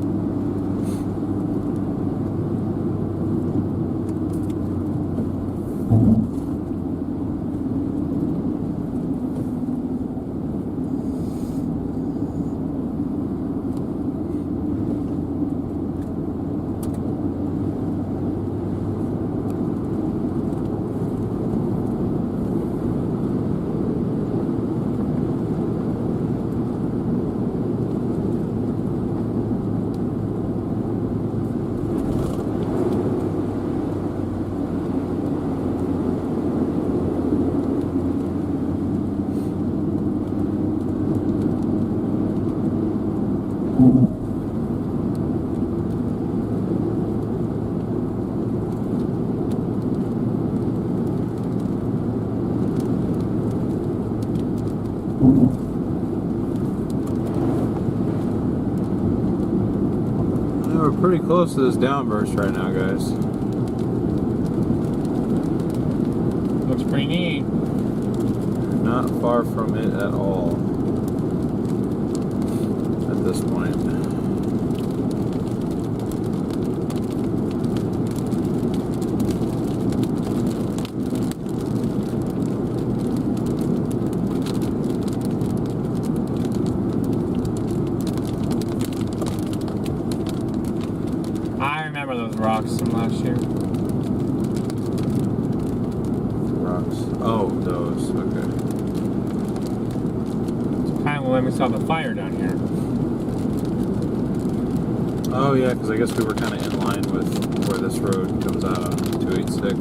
We're pretty close to this downburst right now, guys. Looks pretty neat. Not far from it at all at this point. I remember those rocks from last year. Rocks. Oh, those. Okay. It's kind of when we saw the fire down here. Oh yeah, because I guess we were kind of in line with where this road comes out on 286.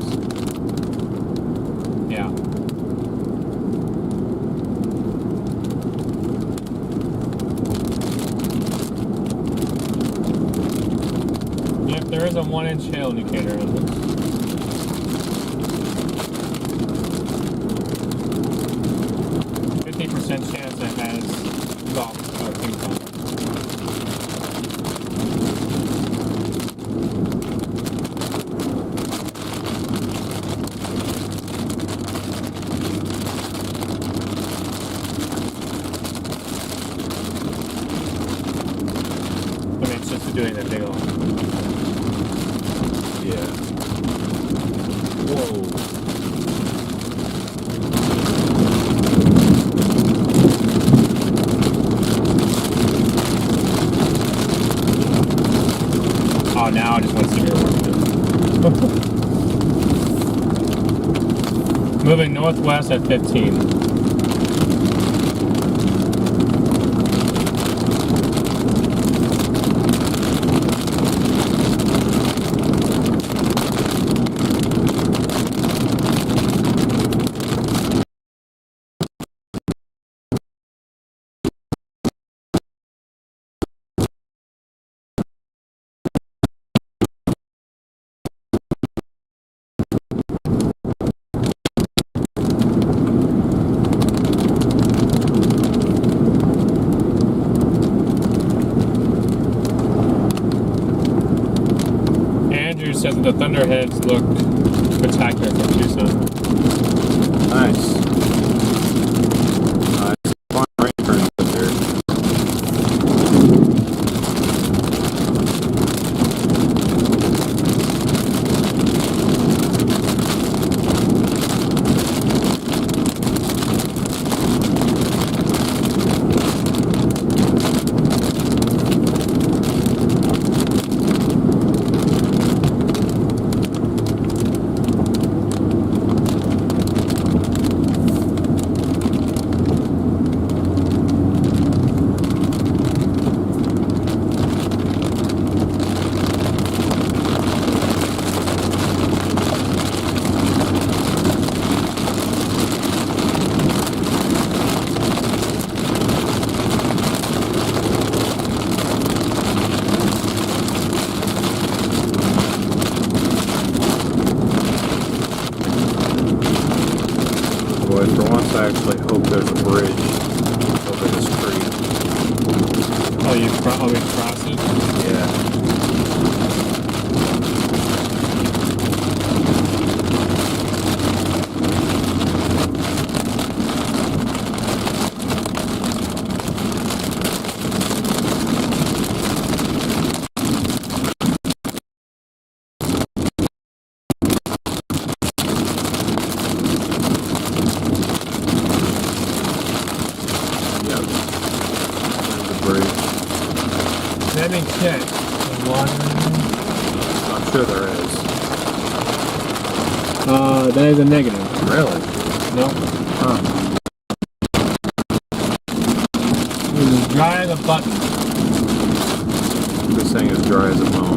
Yeah. Yep, there is a 1-inch hail indicator on this. 50% chance it has golf or ping pong. I mean, it's just doing that big one. Yeah. Whoa. Oh, now I just want to see your work. Moving northwest at 15. Says that the Thunderheads look spectacular from Tucson. Nice. It's fun rain up here. Boy, for once I actually hope there's a bridge over this creek. Oh, we cross it? Yeah. Let me check. I'm sure there is. That is a negative. Really? No. Huh. It's as dry as a button. This thing is dry as a bone.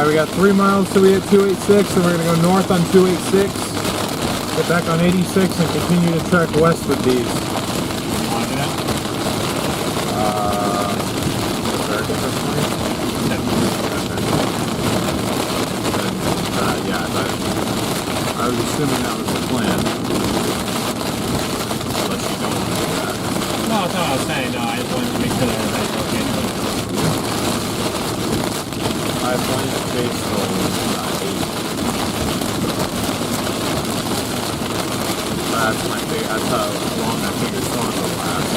we got 3 miles till we hit 286, and we're going to go north on 286, get back on 86, and continue to trek west with these. I was assuming that was the plan. Unless you don't want to do that. No, that's not what I was saying. No, I just wanted to make sure that everybody's okay. 5 points base goal, not 8. That's how long I figured storm would last.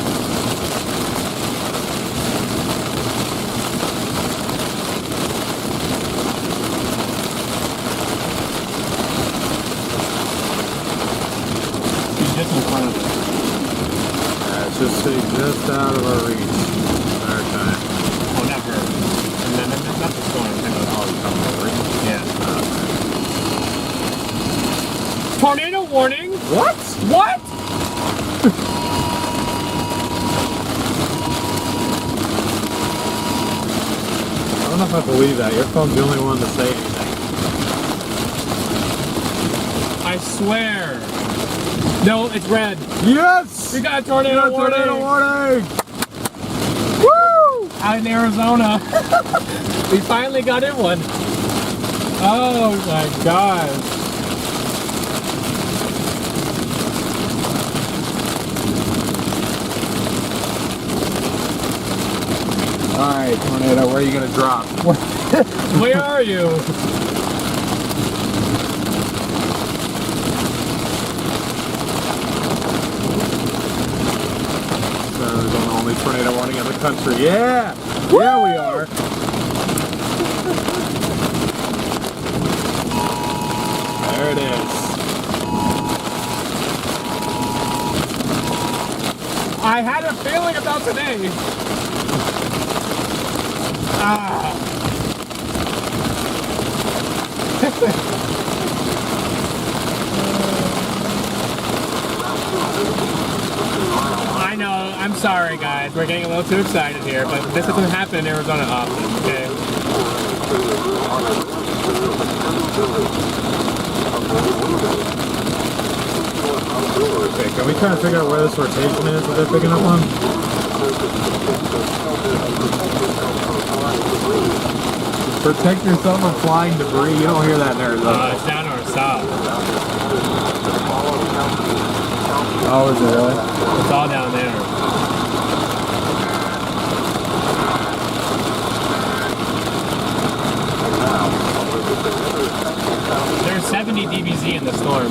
Just in front of us. Yeah, it's just sitting just out of our reach. Our time. Oh, not her. And then not the storm. Oh, you come over. Yeah. Tornado warning! What? What? I don't know if I believe that. Your phone's the only one to say anything. I swear. No, it's red. Yes! We got a tornado warning. Tornado warning! Woo! Out in Arizona. We finally got in one. Oh my gosh. Alright, tornado, where are you gonna drop? Where are you? The only tornado warning in the country. Yeah! Woo! Yeah, we are. There it is. I had a feeling about today. I know, I'm sorry guys, we're getting a little too excited here, but this doesn't happen in Arizona often, okay? Okay, can we try to figure out where this rotation is that they're picking up on? Protect yourself from flying debris. You don't hear that in Arizona. It's down or south. Oh, is it really? It's all down there. There's 70 dBz in the storm.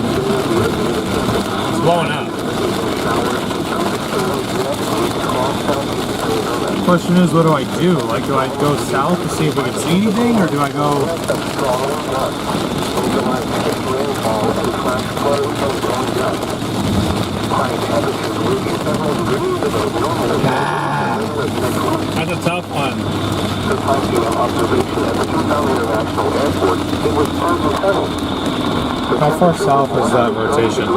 It's blowing up. The question is, what do I do? Like, do I go south to see if we can see anything, or do I go... That's a tough one. How far south is that rotation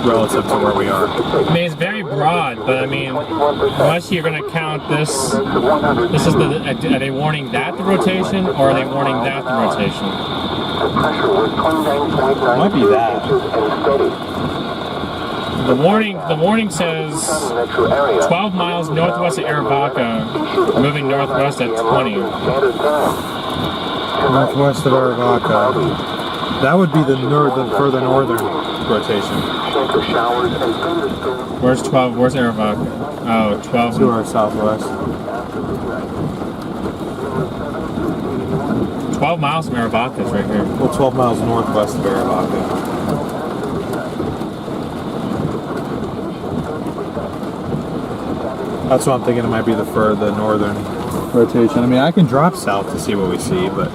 relative to where we are? I mean, it's very broad, but I mean, unless you're going to count this, this is the, are they warning that the rotation, or are they warning that the rotation? Might be that. The warning says 12 miles northwest of Arivaca, moving northwest at 20. Northwest of Arivaca. That would be the further northern rotation. Where's 12? Where's Arivaca? Oh, 12. To our southwest. 12 miles from Arivaca is right here. Well, 12 miles northwest of Arivaca. That's what I'm thinking. It might be the northern rotation. I mean, I can drop south to see what we see, but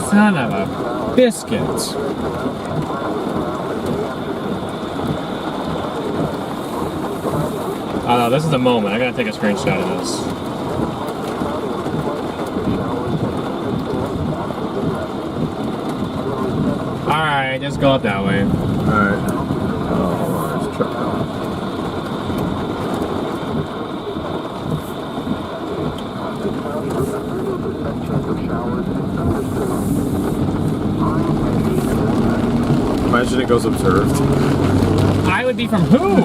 son of a biscuit. Oh no, this is the moment. I gotta take a screenshot of this. Alright, just go up that way. alright. Oh, let's try. imagine it goes observed. I would be from who?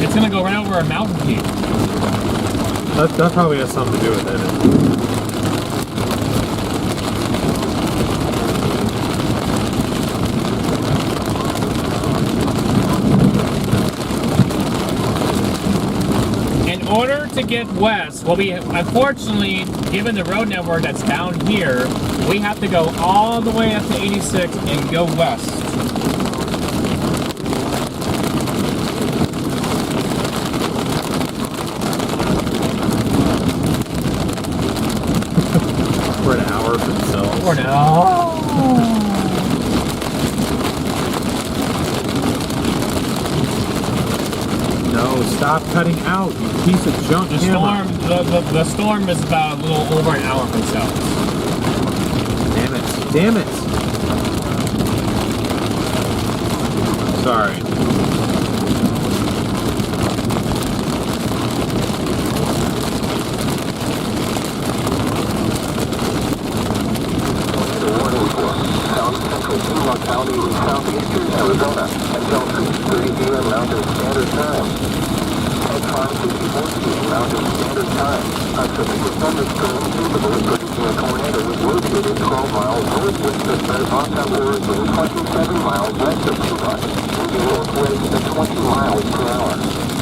It's gonna go right over a mountain peak. That probably has something to do with it. In order to get west, well, we unfortunately, given the road network that's down here, we have to go all the way up to 86 and go west. We're an hour from themselves. Or no. No, stop cutting out, you piece of junk The hammer. the storm is about a little over an hour from south. Damn it. Damn it. Sorry. County in southeastern Arizona until 6:30 p.m. Mountain Standard Time. At 5:54 p.m. Mountain Standard Time, a severe thunderstorm capable of producing a tornado was located 12 miles northwest of Fairbanks, Oregon, 27 miles west of Tucson, moving northwest at 20 miles per hour.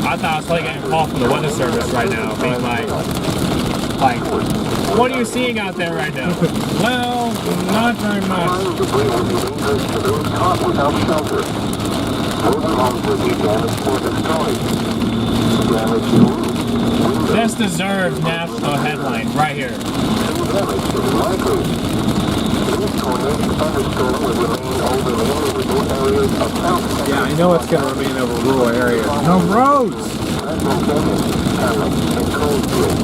I thought I was probably getting a call from the weather service right now, being like, what are you seeing out there right now? Well, not very much. Debris will be dangerous to those caught without shelter. Mobile homes will be damaged or destroyed. Damage to roofs. This deserves national headline right here. Damage is likely. This tornadic thunderstorm will remain over many remote areas of South Texas. Yeah, I know it's going to remain over rural areas. No roads! Fresno Canyon, Garrett, and Coldfield.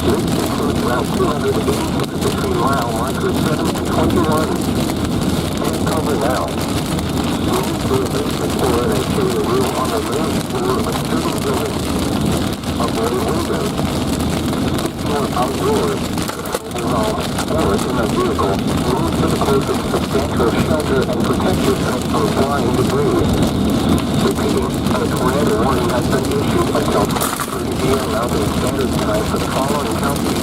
Routes include Route 286 between mile markers 7 and 21. And cover now. Room for a basement or an interior room on the main floor of a student building. Avoid windows. Or outdoors. Home, or in a vehicle, move to the closest substantial shelter and protect yourself from flying debris. Repeating, a tornado warning has been issued until 6:30 p.m. Mountain Standard Time for the following counties: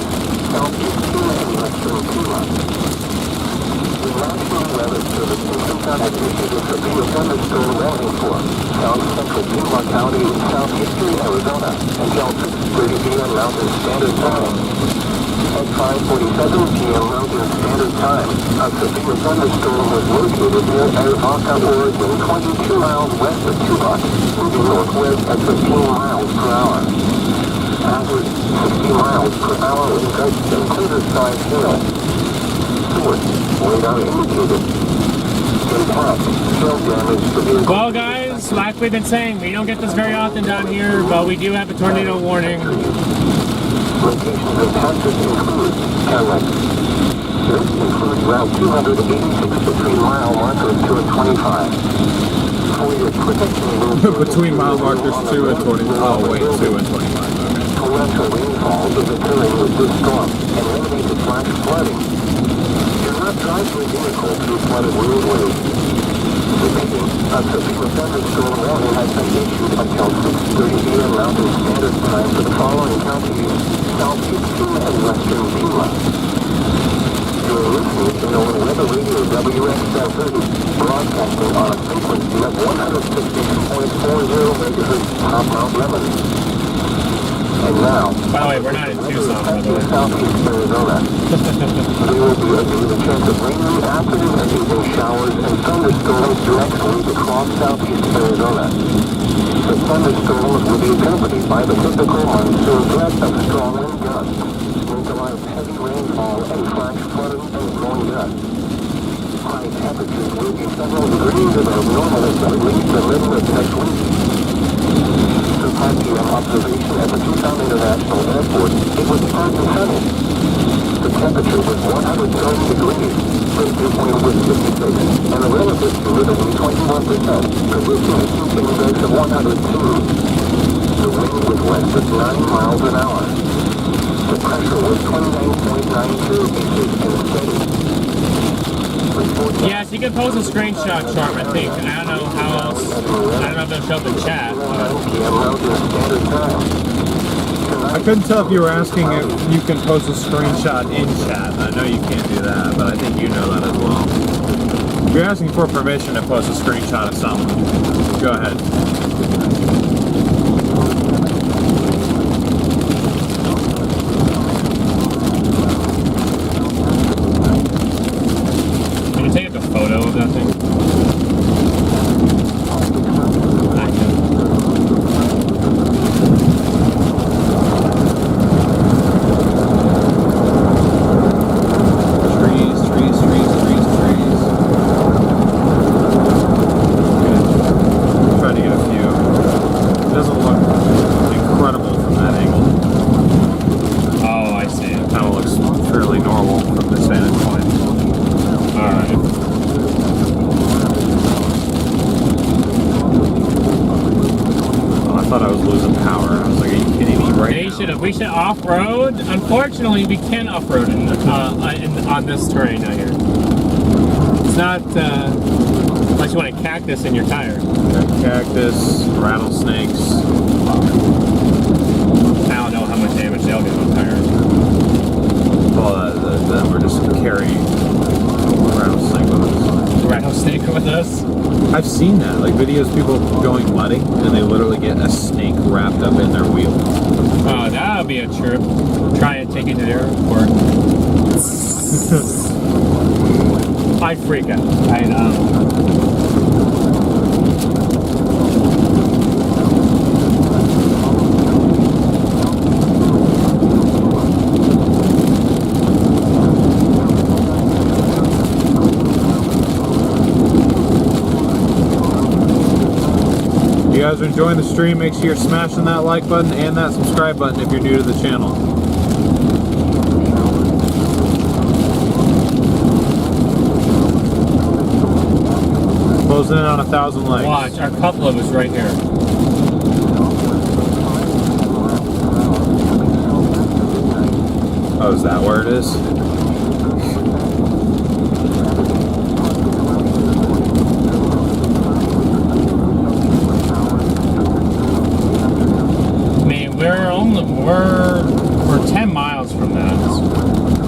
Southeast Pima and Western Pima. The National Weather Service in Tucson has issued a severe thunderstorm warning for South Central Pima County in southeastern Arizona until 6:30 p.m. Mountain Standard Time. At 5:47 p.m. Mountain Standard Time, a severe thunderstorm was located near Fairbanks, Oregon, 22 miles west of Tucson, moving northwest at 15 miles per hour. Average 60 miles per hour in gusts and quarter-size hail. Source, radar indicated. Impact, hail damage severe. Well, guys, like we've been saying, we don't get this very often down here, but we do have a tornado warning. Locations of Texas include Garrett. This includes Route 286 between mile markers 2 and 25. For your protection, Between mile markers 2 and 20. Oh, wait, 2 and 25. Okay. torrential rainfall is occurring with this storm and elevated flash flooding. Do not drive your vehicle through flooded roadways. Repeating, a severe thunderstorm warning has been issued until 6:30 p.m. Mountain Standard Time for the following counties: Southeast Pima and Western Pima. You are listening to NOAA Weather Radio WXL30, broadcasting on a frequency of 166.40 MHz, top Mount Lebanon. And now, By the way, we're not in Tucson, by the way. Southeast Arizona. There will be a chance of rainy afternoon and evening showers and thunderstorms directly across southeast Arizona. The thunderstorms will be accompanied by the typical monsoon threat of strong wind gusts, localized heavy rainfall and flash flooding and blowing gusts. High temperatures will be several degrees above normal until at least the middle of next week. To 5 p.m. observation at the Tucson International Airport, it was partly sunny. The temperature was 130 degrees, the dew point was 56, and the relative humidity 21%, producing a heat index of 102. The wind was west at 9 miles an hour. The pressure was 29.92 inches and steady. Reports Yes, you can post a screenshot, Charm, I think. I don't know how else. I don't know if it'll show up in chat. I couldn't tell if you were asking if you can post a screenshot in chat. I know you can't do that, but I think you know that as well. If you're asking for permission to post a screenshot of something, go ahead. Can you take a photo of that thing? We should off-road. Unfortunately, we can off-road on this terrain out here. It's not unless you want a cactus in your tire. Cactus, rattlesnakes. I don't know how much damage they'll do on tires. Well, we're just carrying rattlesnake with us. Rattlesnake with us? I've seen that, like videos of people going mudding and they literally get a snake wrapped up in their wheel. Oh, that would be a trip. Try and take it to the airport. I'd freak out. I know. If you guys are enjoying the stream, make sure you're smashing that like button and that subscribe button if you're new to the channel. Closing in on 1,000 likes. Watch, our couple of us right here. Oh, is that where it is? We're 10 miles from that.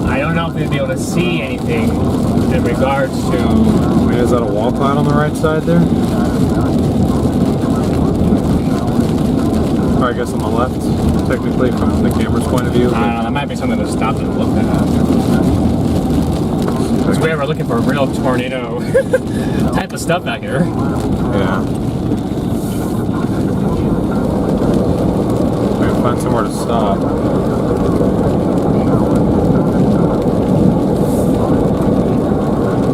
I don't know if we'll be able to see anything in regards to... Wait, is that a wall cloud on the right side there? Or I guess on the left, technically, from the camera's point of view. I don't know, that might be something to stop and look at. Because we were looking for a real tornado type of stuff back here. Yeah. Find somewhere to stop.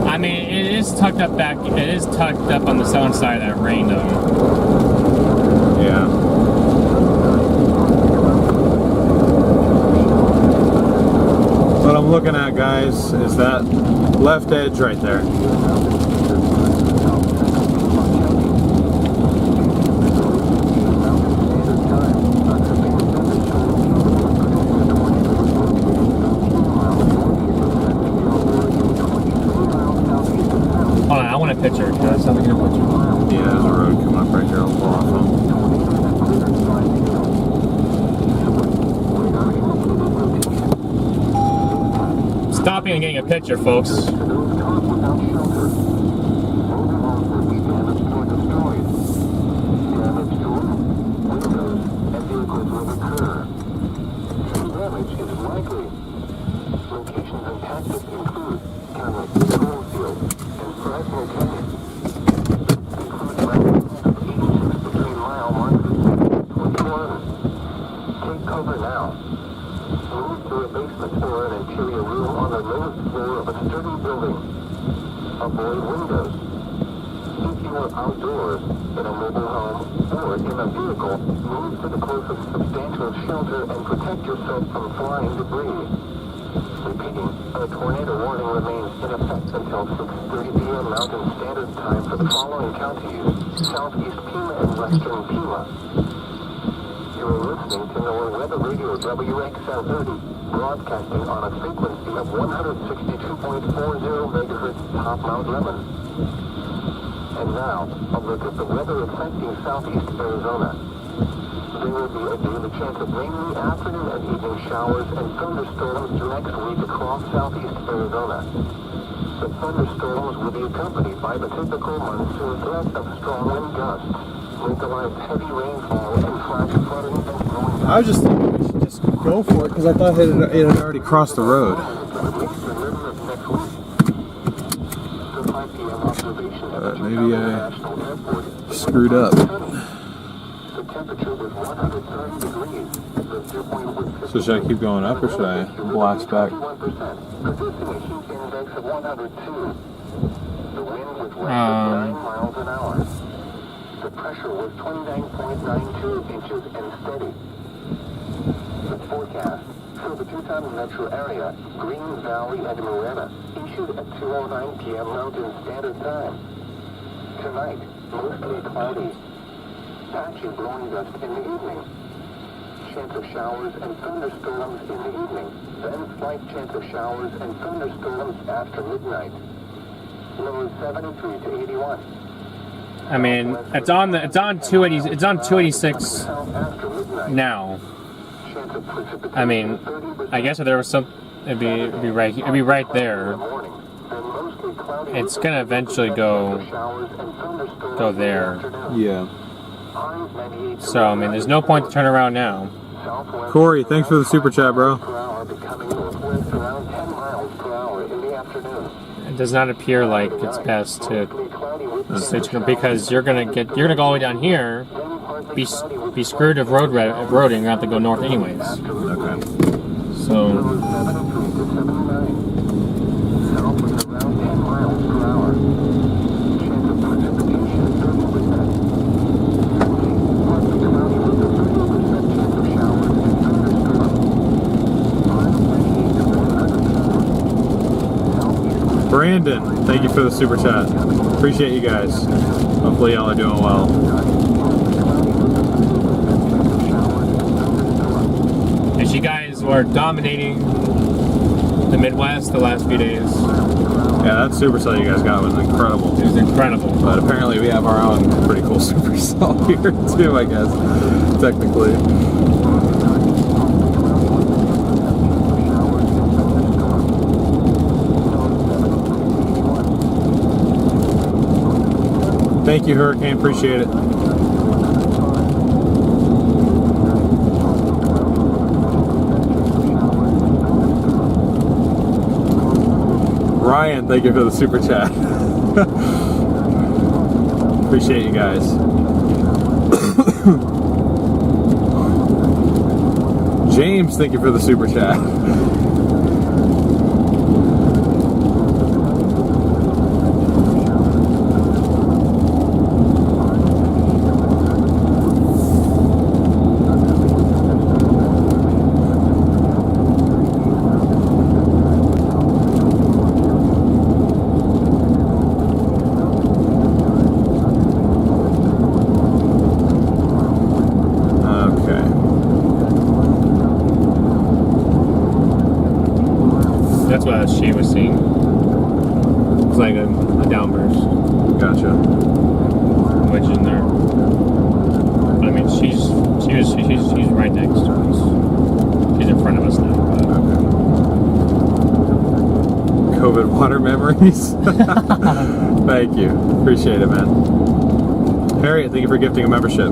I mean, it is tucked up back. It is tucked up on the southern side of that rain, though. Yeah. What I'm looking at, guys, is that left edge right there. Picture. Can I something in a picture? Yeah, there's a road coming up right here. I'll pull off on. Stopping and getting a picture, folks. listening to NOAA Weather Radio WXL30, broadcasting on a frequency of 162.40 megahertz, top Mount Lemmon. And now, a look at the weather affecting southeast Arizona. There will be a daily chance of rainy afternoon and evening showers and thunderstorms next week across southeast Arizona. The thunderstorms will be accompanied by the typical monsoon threat of strong wind gusts, localized heavy rainfall, and flash flooding and growing. I was just thinking we should just go for it because I thought it had already crossed the road. Maybe I screwed up. So should I keep going up or should I blast back? The pressure was 29.92 inches and steady. The forecast for the Tucson metro area, Green Valley and Morena, issued at 2:09 p.m. Mountain Standard Time. Tonight, mostly cloudy. Patchy blowing dust in the evening. Chance of showers and thunderstorms in the evening. Then slight chance of showers and thunderstorms after midnight. Low 73 to 81. I mean, it's on 286 now. I mean, I guess if there was some, it'd be right there. It's gonna eventually go there. Yeah. So I mean, there's no point to turn around now. Corey, thanks for the super chat, bro. It does not appear like it's best to switch because you're gonna go all the way down here, be screwed of roading. You're gonna have to go north anyways. Okay. So. Brandon, thank you for the super chat. Appreciate you guys. Hopefully y'all are doing well. As you guys were dominating the Midwest the last few days. Yeah, that supercell you guys got was incredible. It was incredible. But apparently we have our own pretty cool supercell here too, I guess, technically. Thank you, Hurricane. Appreciate it. Ryan, thank you for the super chat. Appreciate you guys. James, thank you for the super chat. That's what she was seeing. It's like a downburst. Gotcha. Wedge in there. But I mean, she's right next to us. She's in front of us now. But. Okay. COVID water memories. Thank you. Appreciate it, man. Harriet, thank you for gifting a membership.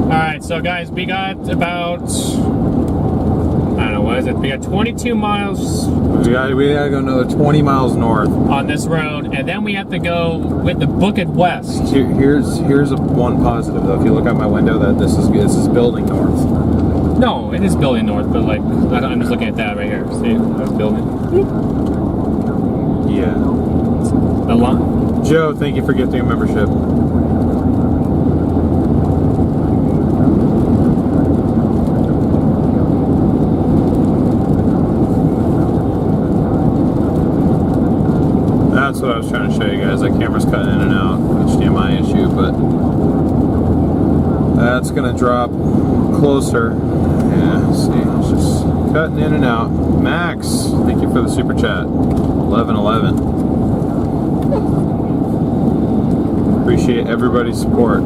Alright, so guys, we got about, I don't know, what is it? We got 22 miles. We gotta go another 20 miles north on this road, and then we have to go with the book it west. Here's one positive though. If you look out my window, that this is building north. No, it is building north, but like I'm just looking at that right here. See, that's building. Yeah. The line. Joe, thank you for gifting a membership. That's what I was trying to show you guys. That camera's cutting in and out. HDMI issue, but that's gonna drop closer. Yeah, see, it's just cutting in and out. Max, thank you for the super chat. 1111. Appreciate everybody's support.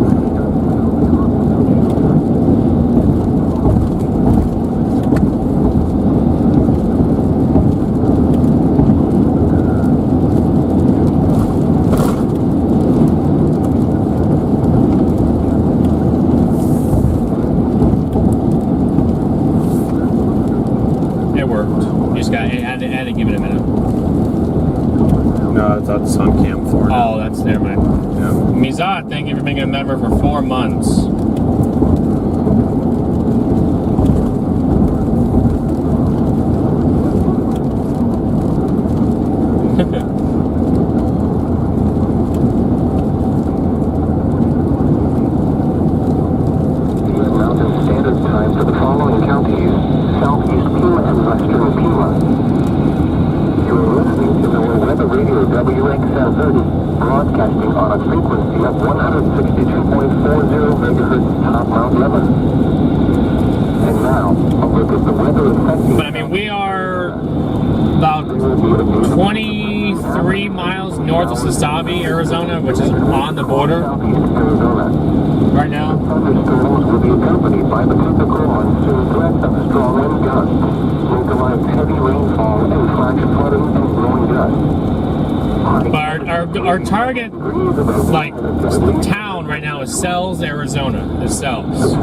That's on cam 4 now. Oh, that's there, man. Yeah. Mizat, thank you for being a member for 4 months. Mountain Standard Time for the following counties: Southeast Pima and Western Pima. You're listening to the Weather Radio WXL30, broadcasting on a frequency of 162.40 megahertz top Mount Lebanon. And now, a look at the weather affecting... But I mean, we are about 23 miles north of Sasabi, Arizona, which is on the border right now. Thunderstorms will be accompanied by the typical monsoon threat of strong wind gusts, localized heavy rainfall, and flash flooding and blowing gusts. But our target, like, town right now is Sells, Arizona. Is Sells.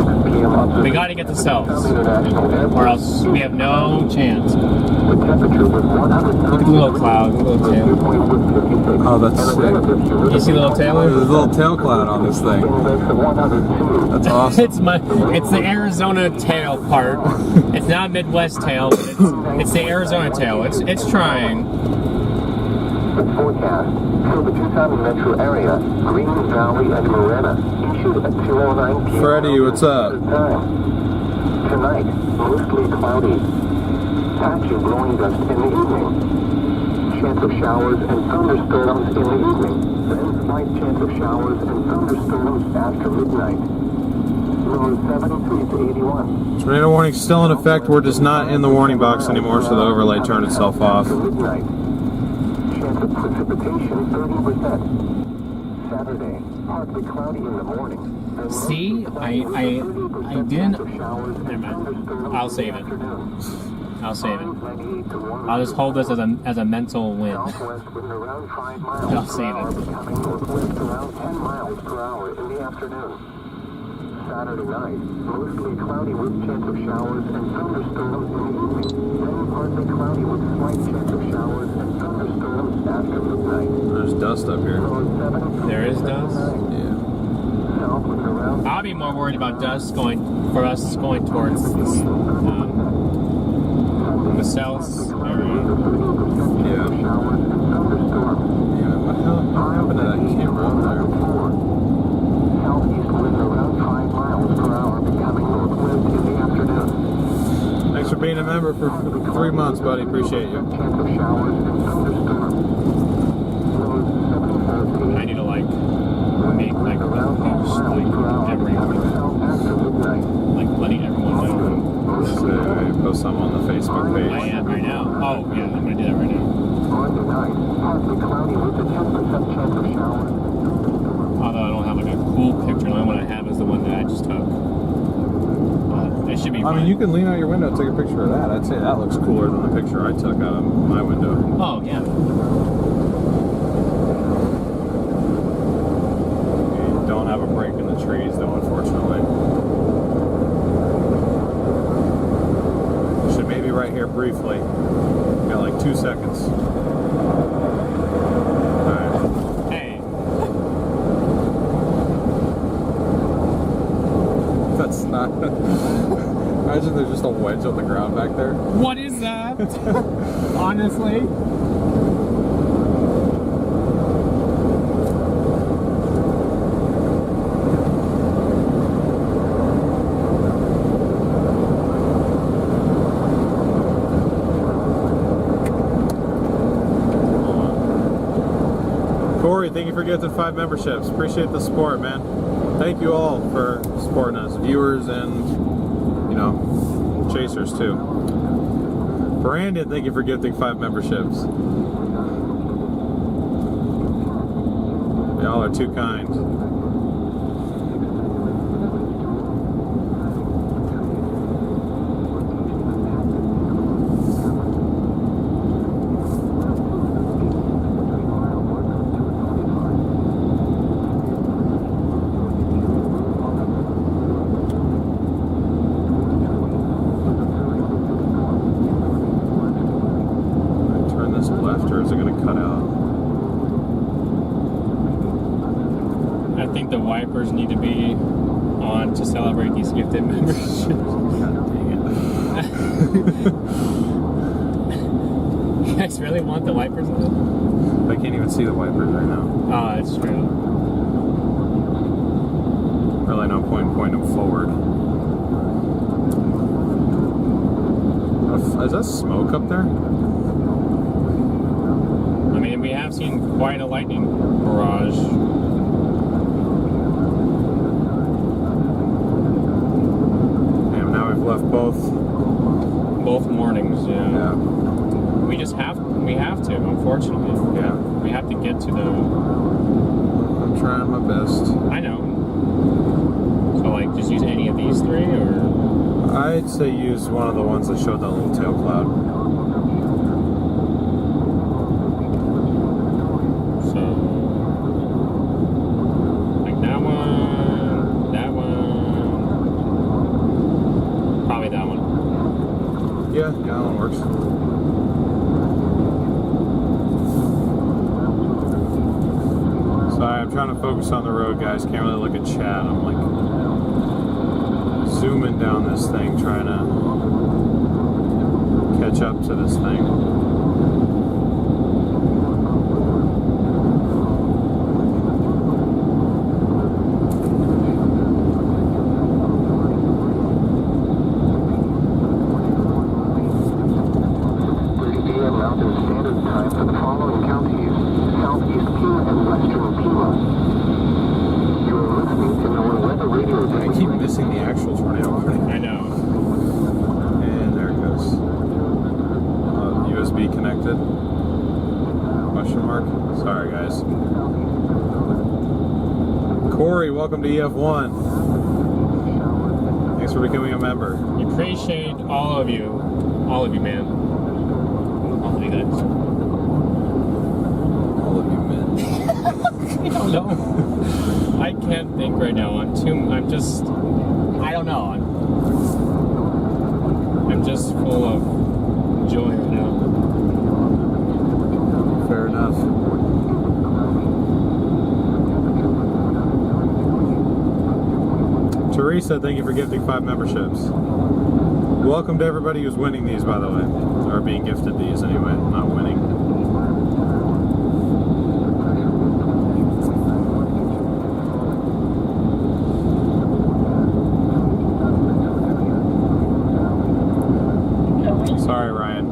We got to get to Sells, or else we have no chance. Look at the little cloud, the little tail. Oh, that's sick. You see the little tail? There's a little tail cloud on this thing. That's awesome. It's the Arizona tail part. It's not Midwest tail, but it's the Arizona tail. It's trying. Forecast for the Tucson metro area, Green Valley and Marana, issued at 2:09 p.m. Freddie, what's up? Tonight, mostly cloudy. Patchy blowing dust in the evening. Chance of showers and thunderstorms in the evening. Then slight chance of showers and thunderstorms after midnight. Low 73 to 81. Tornado warning still in effect. We're just not in the warning box anymore, so the overlay turned itself off. Midnight. Chance of precipitation 30%. Saturday, partly cloudy in the morning. See, I didn't. Never mind. I'll save it. I'll save it. I'll just hold this as a mental win. I'll save it. Saturday night, mostly cloudy with chance of showers and thunderstorms in the evening. Then partly cloudy with slight chance of showers and thunderstorms after midnight. There's dust up here. There is dust? Yeah. I'll be more worried about dust going towards the south area. Yeah. Yeah, what happened to that camera over there? Southeast wind around 5 miles per hour, becoming northwest in the afternoon. Thanks for being a member for 3 months, buddy. Appreciate you. Chance of showers and thunderstorms. Lows 74 I need to make a post like letting everyone know. So, post some on the Facebook page. I am right now. Oh yeah, I'm gonna do that right now. Monday night, partly cloudy with a 10% chance of showers. Although I don't have like a cool picture, the only one I have is the one that I just took. It should be fine. I mean, you can lean out your window and take a picture of that. I'd say that looks cooler than the picture I took out of my window. Oh yeah. You don't have a break in the trees, though, unfortunately. Should maybe right here briefly. Got like 2 seconds. That's not. Imagine there's just a wedge on the ground back there. What is that? Honestly. Corey, thank you for gifting 5 memberships. Appreciate the support, man. Thank you all for supporting us, viewers and, you know, chasers too. Brandon, thank you for gifting 5 memberships. Y'all are too kind. I think the wipers need to be on to celebrate these gifted memberships. You guys really want the wipers on? I can't even see the wipers right now. Oh, that's true. Really no point pointing them forward. Is that smoke up there? I mean, we have seen quite a lightning barrage. Left both mornings, yeah. We have to, unfortunately. Yeah. We have to get to the... I'm trying my best. I know. So, like, just use any of these 3, or...? I'd say use one of the ones that showed that little tail cloud. So... like that one, that one... probably that one. Yeah, that one works. Sorry, I'm trying to focus on the road, guys. Can't really look at chat. I'm like zooming down this thing, trying to catch up to this thing. Welcome to EF1. Thanks for becoming a member. We appreciate all of you, man. All of you guys. All of you men. I don't know. I can't think right now. I don't know. I'm just full of joy right now. Fair enough. Teresa, thank you for gifting 5 memberships. Welcome to everybody who's winning these, by the way. Or being gifted these, anyway. Not winning. Sorry, Ryan.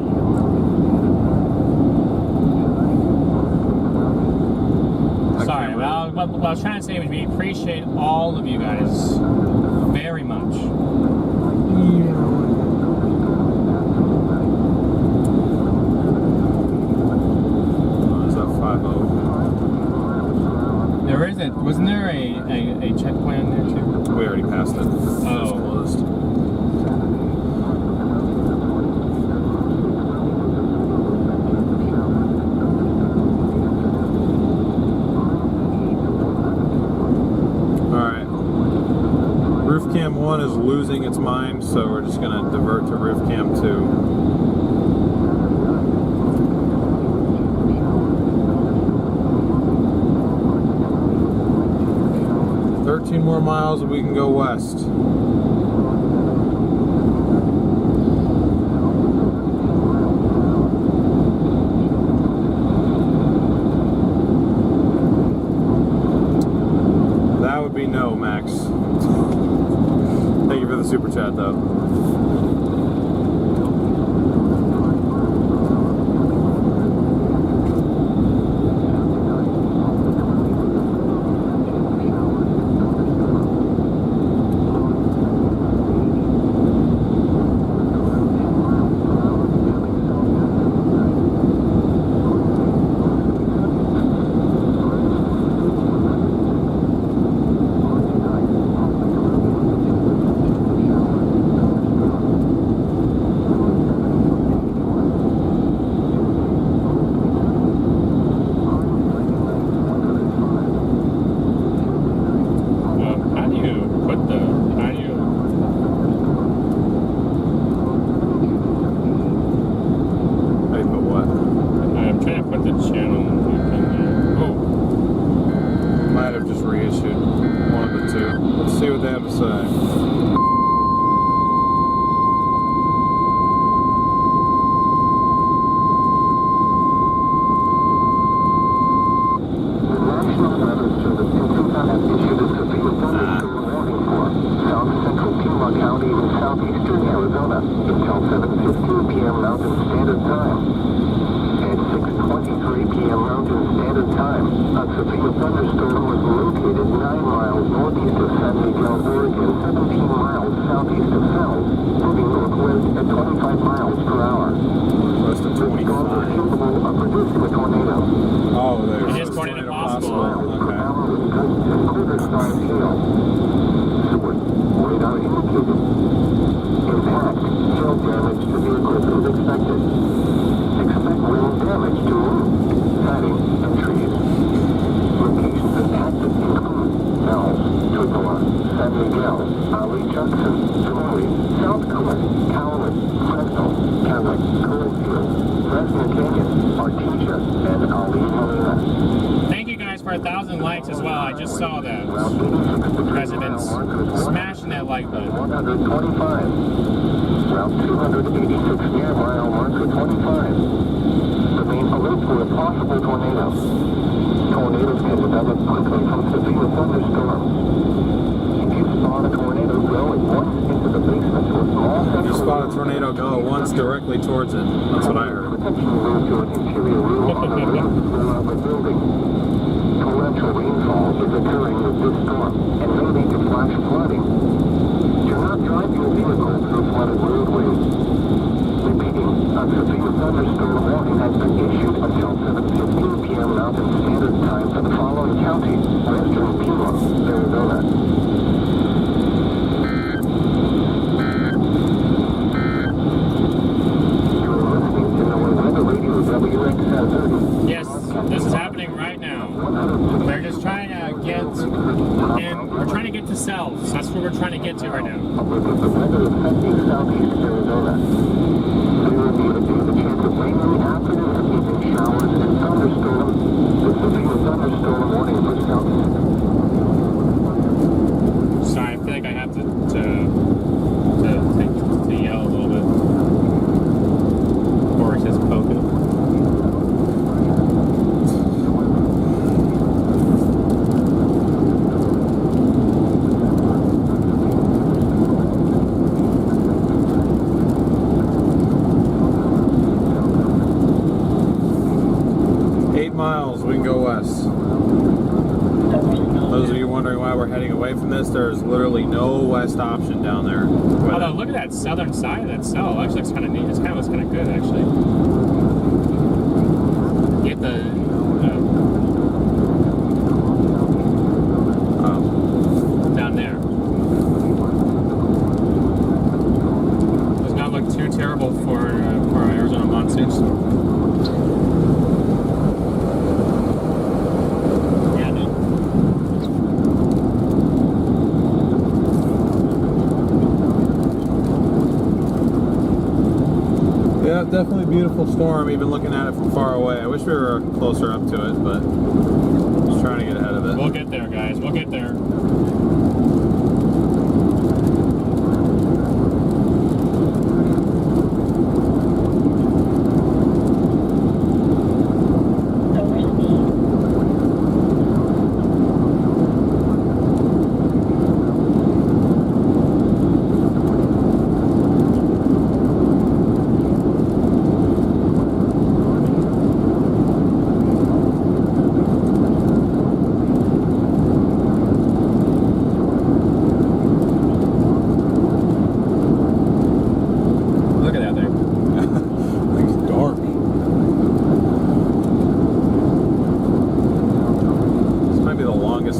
Sorry, well, what I was trying to say was we appreciate all of you guys very much. Is that 5-0? There is wasn't there a checkpoint in there too? We already passed it. Oh. It's closed. Cam 1 is losing its mind, so we're just going to divert to roof cam 2. More miles and we can go west. That would be no, Max. Thank you for the super chat, though. channel. Oh. Might have just reissued one of the two. Let's see what they have to say. Thank you guys for 1,000 likes as well. I just saw that. You guys have been smashing that like button. 125. Route 286 near mile marker 25. Remain alert for a possible tornado. Tornadoes can develop quickly from severe thunderstorms. If you spot a tornado going once into the basement or small section, You spot a tornado go once directly towards it. That's what I heard. protection room to an interior room on the roof floor of a building. Torrential rainfall is occurring with this storm and may lead to flash flooding. Do not drive your vehicle through flooded roadways. Repeating, a severe thunderstorm warning has been issued until 7:15 p.m. Mountain Standard Time for the following counties: Western Pima, Arizona. You're listening to NOAA Weather Radio WXS30. Yes, this is happening right now. We're just trying to get in. We're trying to get to cells. That's what we're trying to get to right now. A look at the weather affecting southeast Arizona. There will be a chance of rain in the afternoon, evening showers and thunderstorms. This will be a thunderstorm warning for southeast. Sorry, I feel like I have to yell a little bit. Or it's just poking. 8 miles, we can go west. Those of you wondering why we're heading away from this, there's literally no west option down there. Although, look at that southern side of that cell. Actually, looks kind of neat. It kind of looks kind of good, actually. Get the down there. Does not look too terrible for our Arizona monsoon storm. Yeah, definitely a beautiful storm, even looking at it from far away. I wish we were closer up to it, but just trying to get ahead of it. We'll get there, guys. We'll get there.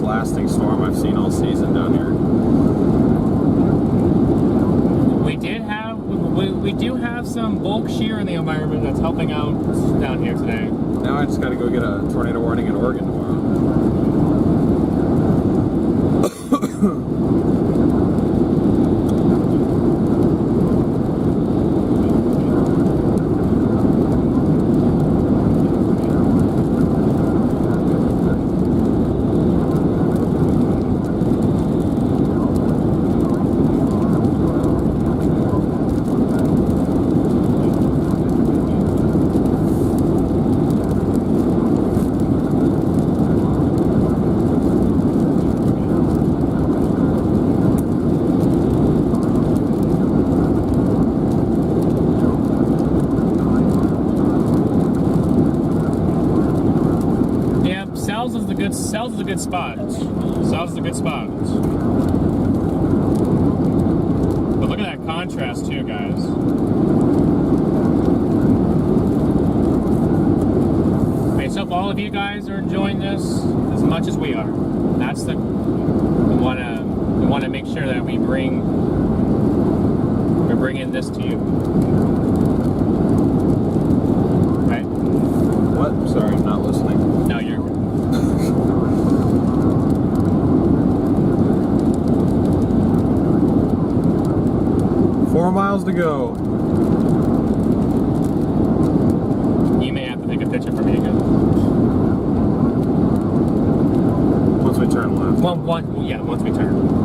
lasting storm I've seen all season down here. We do have some bulk shear in the environment that's helping out down here today. Now I just got to go get a tornado warning in Oregon tomorrow. a good spot. South is a good spot. But look at that contrast too, guys. Okay, so if all of you guys are enjoying this as much as we are, that's the we want to make sure that we're bringing this to you. Right? What? Sorry, I'm not listening. No, you're good. 4 miles to go. You may have to take a picture for me again. Once we turn left. Once we turn.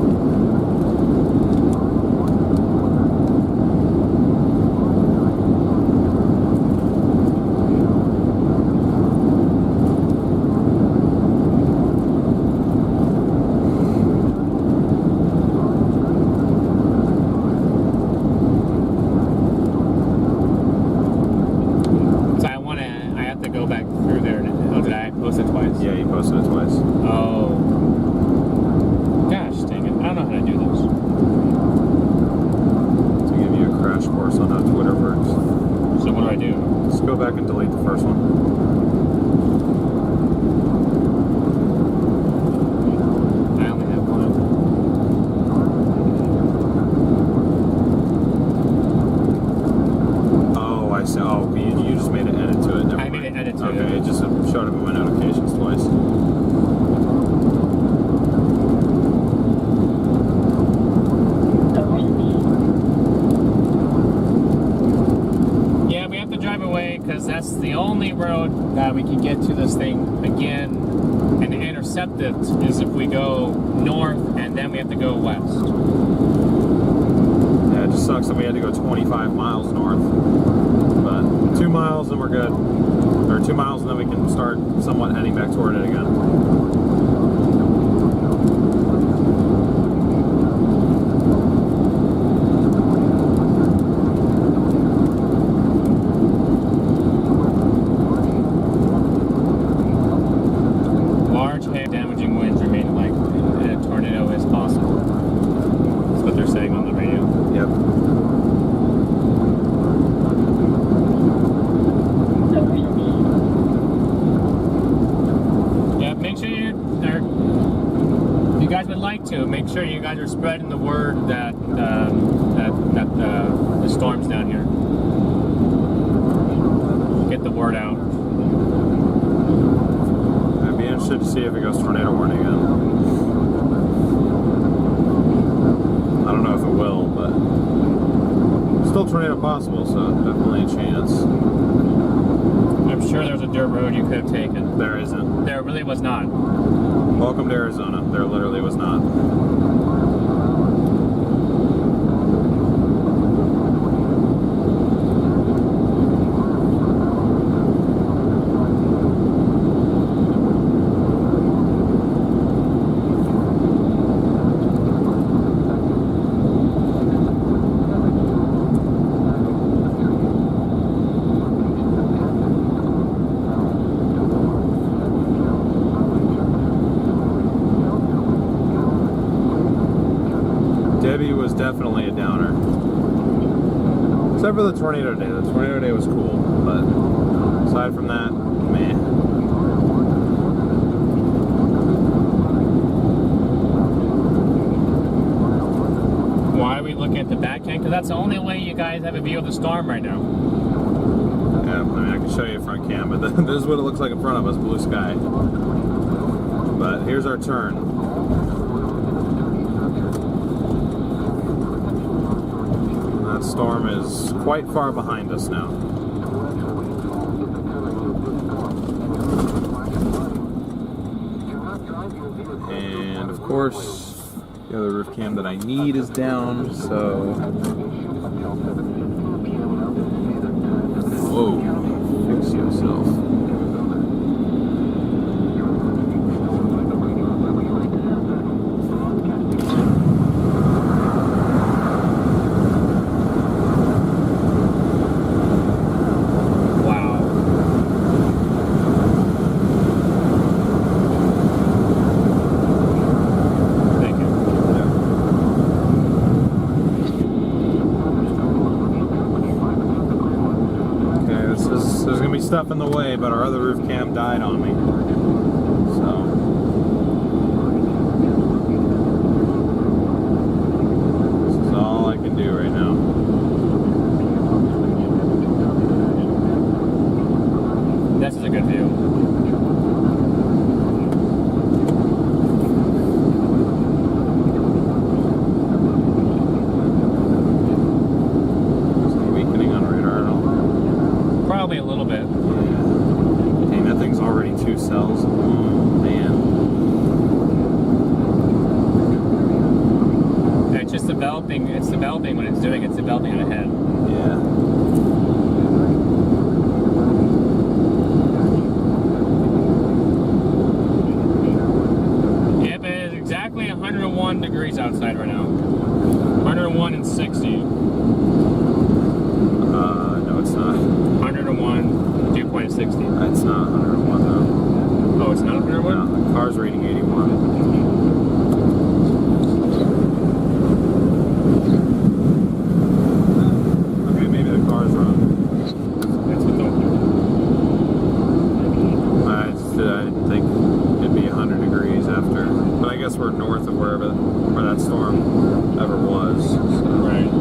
Yeah, you posted it twice. Oh. Gosh, dang it. I don't know how to do this. To give you a crash course on how Twitter works. So what do I do? Just go back and delete the first one. I only have one. Oh, I see. Oh, you just made an edit to it. Never I made an edit to it. Okay, it just showed up in my notifications twice. Yeah, we have to drive away because that's the only road that we can get to this thing again and intercept it is if we go north and then we have to go west. Yeah, it just sucks that we had to go 25 miles north. But 2 miles and we're good. Or 2 miles and then we can start somewhat heading back toward it again. Large hail damaging winds remain like a tornado is possible. That's what they're saying on the radio. Yep. You guys would like to make sure you guys are spreading the word that the storm's down here. Get the word out. I'd be interested to see if it goes tornado warning again. I don't know if it will, but still tornado possible, so definitely a chance. I'm sure there's a dirt road you could have taken. There isn't. There really was not. Welcome to Arizona. There literally was not. Debbie was definitely a downer. Except for the tornado day. The tornado day was cool, but aside from that, meh. Why are we looking at the back end? Because that's the only way you guys have a view of the storm right now. Yeah, I mean, I can show you a front cam, but this is what it looks like in front of us, blue sky. But here's our turn. That storm is quite far behind us now. And of course, the other roof cam that I need is down, so... Whoa, fix yourself. stuff in the way, but our other roof cam died on me. So this is all I can do right now. This is a good view. Probably a little bit. Yeah. Dang, that thing's already 2 cells. Oh, man. Yeah, it's just developing. It's developing when it's doing. It's developing in ahead. Yeah. Yep, it is exactly 101 degrees outside right now. 101 and 60. No, it's not. 101, dew point 60. It's not 101 though. Oh, it's not 101? No, the car's rating 81. Okay, maybe the car's wrong. That's what I didn't think it'd be 100 degrees after. But I guess we're north of where that storm ever was. So. Right.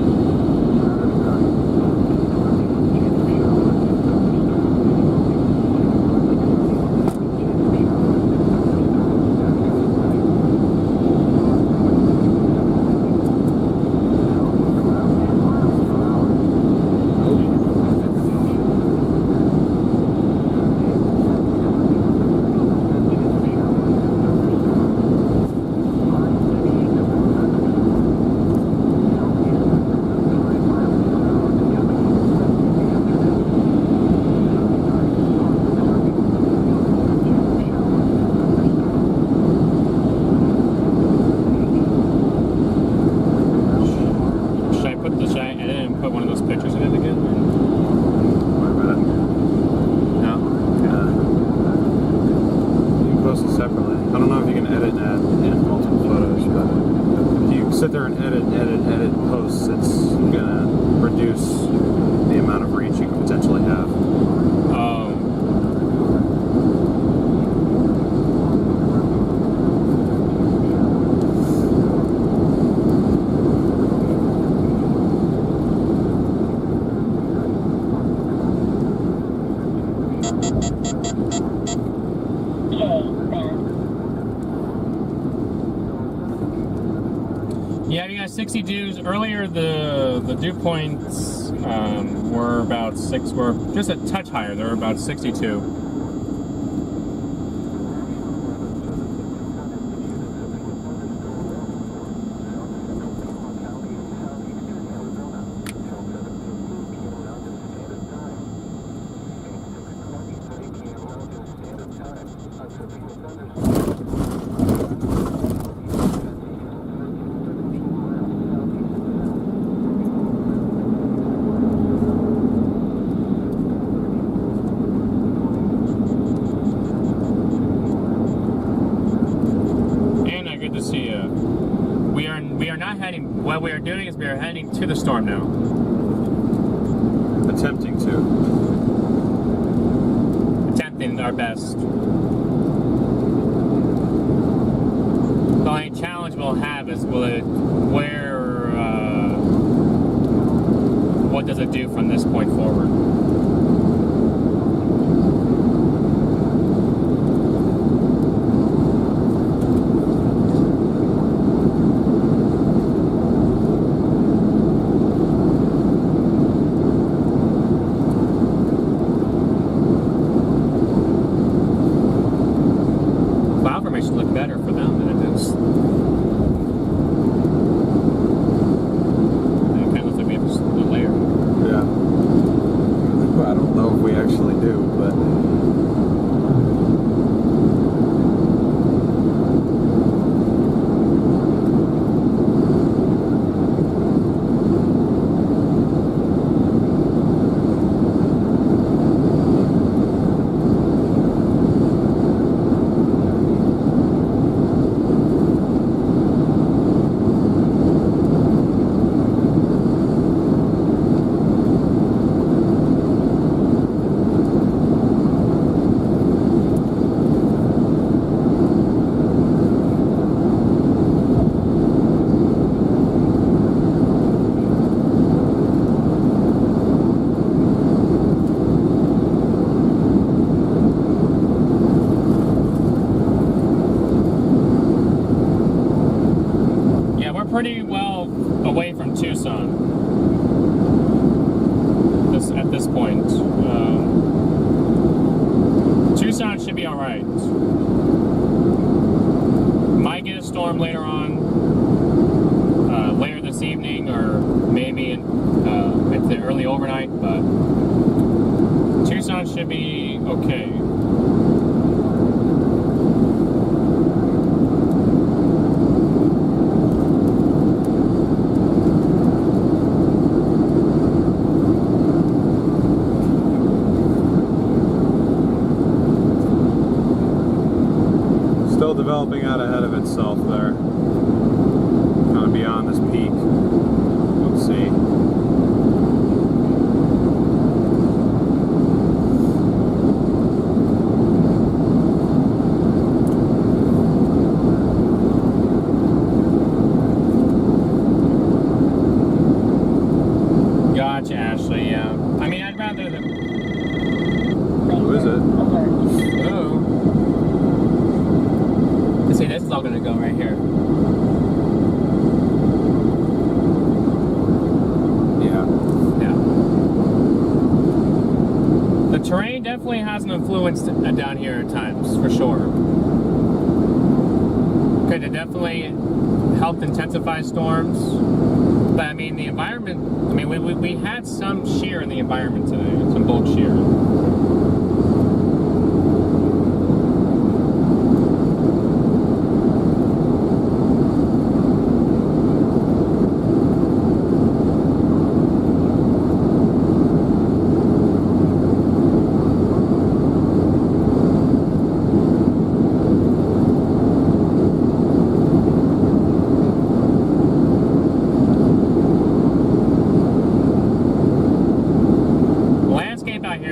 Sit there and edit posts, it's gonna reduce the amount of reach you can potentially have. Yeah, you got 60 dews. Earlier, the dew points were about 6, were just a touch higher. They were about 62. What we are doing is we are heading to the storm now. Attempting to. Attempting our best. The only challenge we'll have is what does it do from this point forward? Look better for them than it does. It kind of looks like we have a layer. Yeah. Well, I don't know if we actually do, but pretty well away from Tucson at this point. Tucson should be alright. Might get a storm later on, later this evening, or maybe at the early overnight, but Tucson should be okay. Still developing out ahead of itself there. Kind of beyond this peak. Let's see. Gotcha, Ashley, yeah. I mean, I'd rather than... Who is it? Oh. See, this is all gonna go right here. Yeah. The terrain definitely has an influence down here at times, for sure. Could have definitely helped intensify storms. But I mean, the environment, I mean, we had some shear in the environment today, some bulk shear.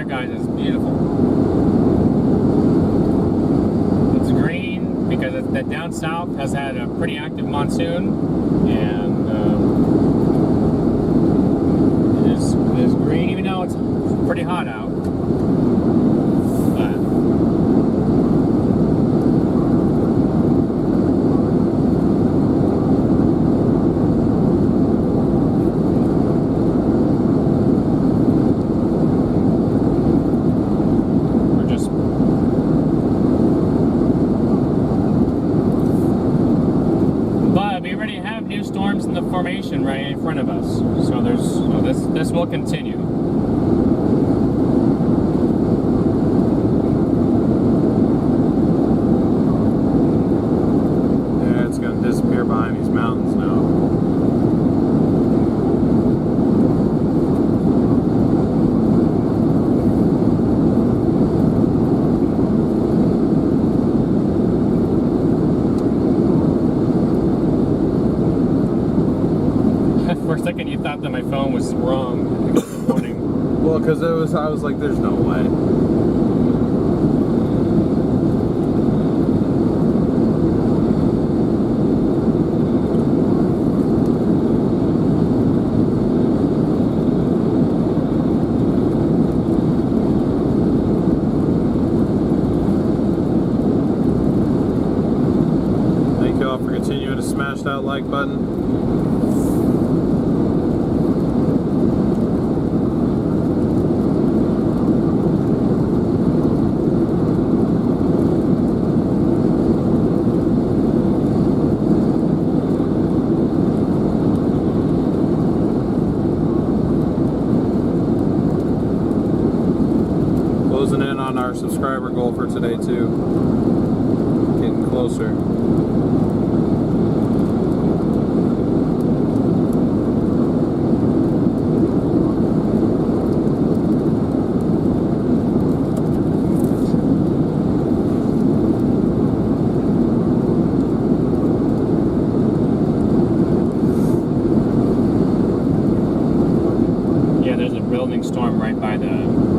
Guys, it's beautiful. It's green because the down south has had a pretty active monsoon, and it is green, even though it's pretty hot out. But storms in the formation right in front of us, so this will continue. Yeah, it's gonna disappear behind these mountains now. For a second, you thought that my phone was wrong this morning. Well, because I was like, there's no way. Thank you all for continuing to smash that like button. Closing in on our subscriber goal for today too. Getting closer. Yeah, there's a building storm right by the...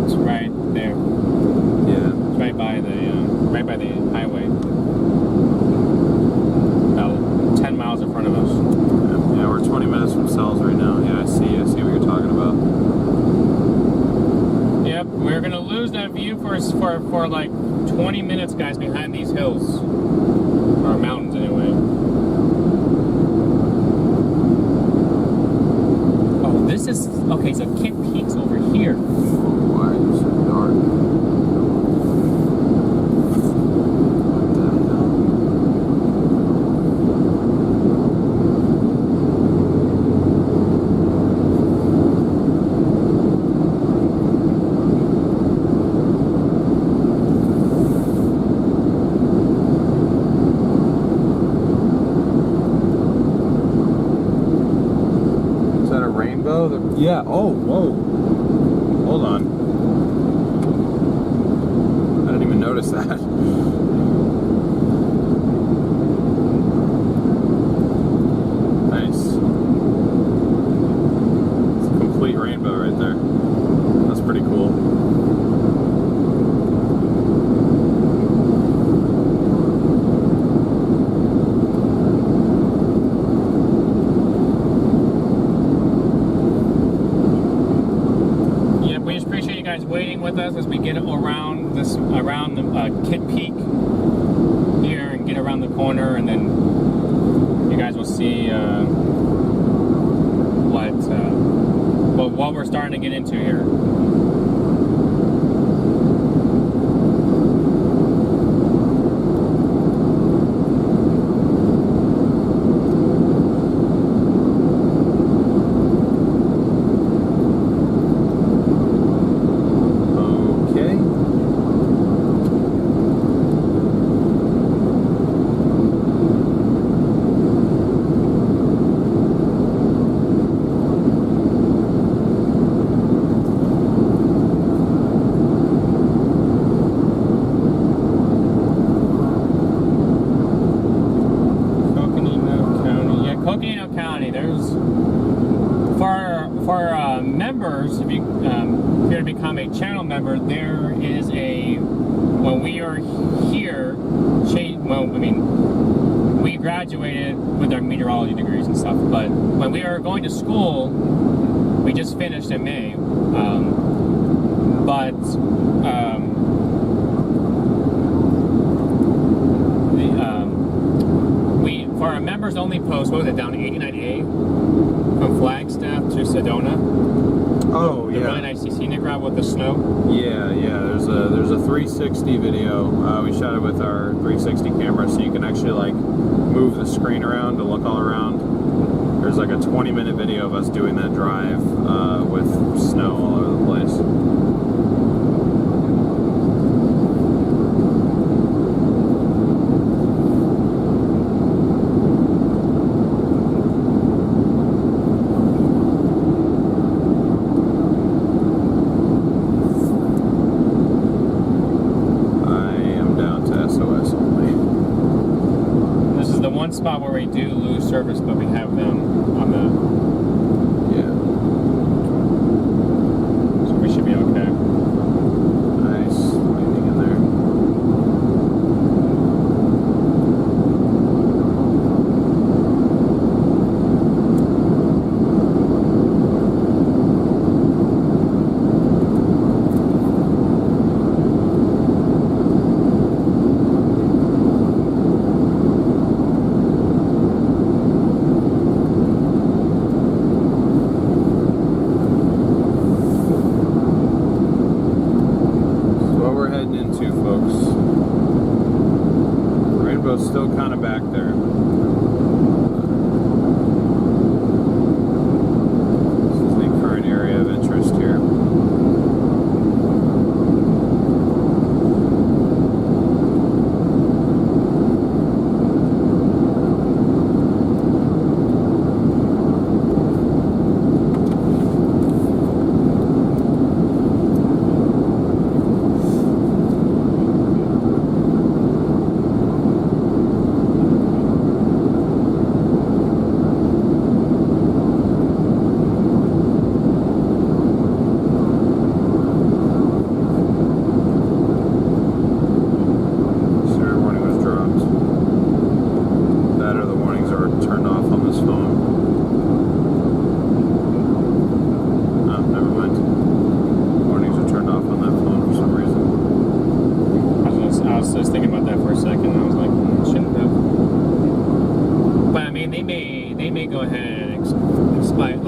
It's right there. Yeah. It's right by the highway. About 10 miles in front of us. Yeah, we're 20 minutes from Cells right now. Yeah, I see what you're talking about. Yep, we're gonna lose that view for like 20 minutes, guys, behind these hills. Or mountains, anyway. is okay. So Kit Peak's over here. Why is it so dark? Yeah, oh, whoa. Hold on. I didn't even notice that. Nice. It's a complete rainbow right there. That's pretty cool. Waiting with us as we get around the Kit Peak here and get around the corner, and then you guys will see what we're starting to get into here. Members, if you here to become a channel member, there is when we are here, we graduated with our meteorology degrees and stuff, but when we are going to school, we just finished in May, for our members only post, what was it, down to 89A from Flagstaff to Sedona. Oh, the yeah. really nice scenic route with the snow. Yeah. There's a 360 video. We shot it with our 360 camera, so you can actually like move the screen around to look all around. There's like a 20-minute video of us doing that drive with snow all over the place. Spot where we do lose service, but we have them on the so we should be okay. Nice landing in there. Still kind of back there. This is the current area of interest here.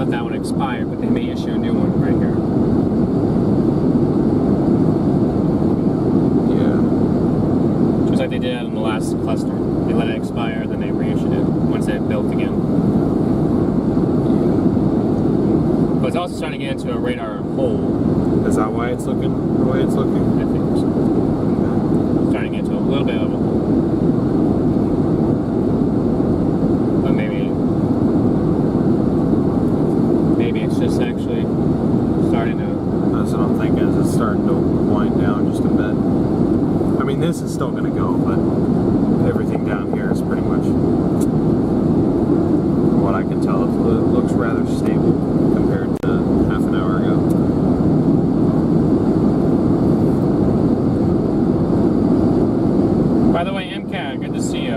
let that one expire, but they may issue a new one right here. Yeah. Just like they did on the last cluster. They let it expire, then they reissued it once it built again. But it's also starting to get into a radar hole. Is that why it's looking the way it's looking? I think so. Starting to get into a little bit of a hole. But maybe it's just actually starting to... That's what I'm thinking, is it's starting to wind down just a bit. I mean, this is still going to go, but everything down here is pretty much, from what I can tell, it looks rather stable compared to half an hour ago. By the way, MCAT, good to see you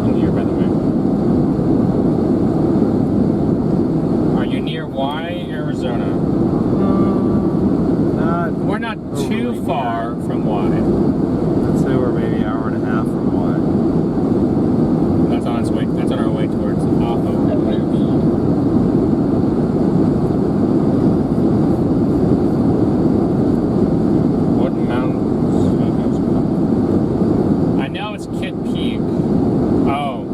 in here, by the way. Are you near Y, Arizona? We're not too far from Y. I'd say we're maybe an hour and a half from Y. That's on its way. That's on our way towards Aho. What mountains? I know it's Kid Peak. Oh.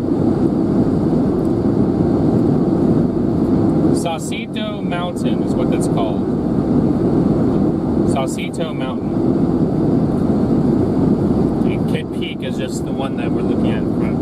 Saucito Mountain is what that's called. Saucito Mountain. And Kid Peak is just the one that we're looking at in front.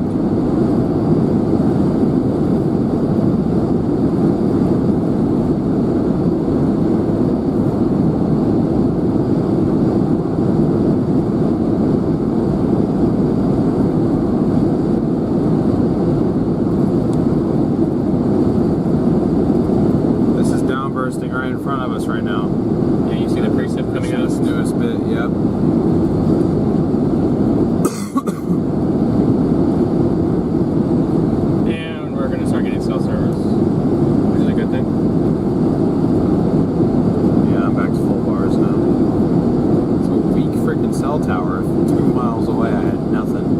This is downbursting right in front of us right now. Yeah, you see the precip coming out? This newest bit, yep. And we're going to start getting cell service, which is a good thing. Yeah, I'm back to full bars now. It's a weak freaking cell tower. 2 miles away, I had nothing.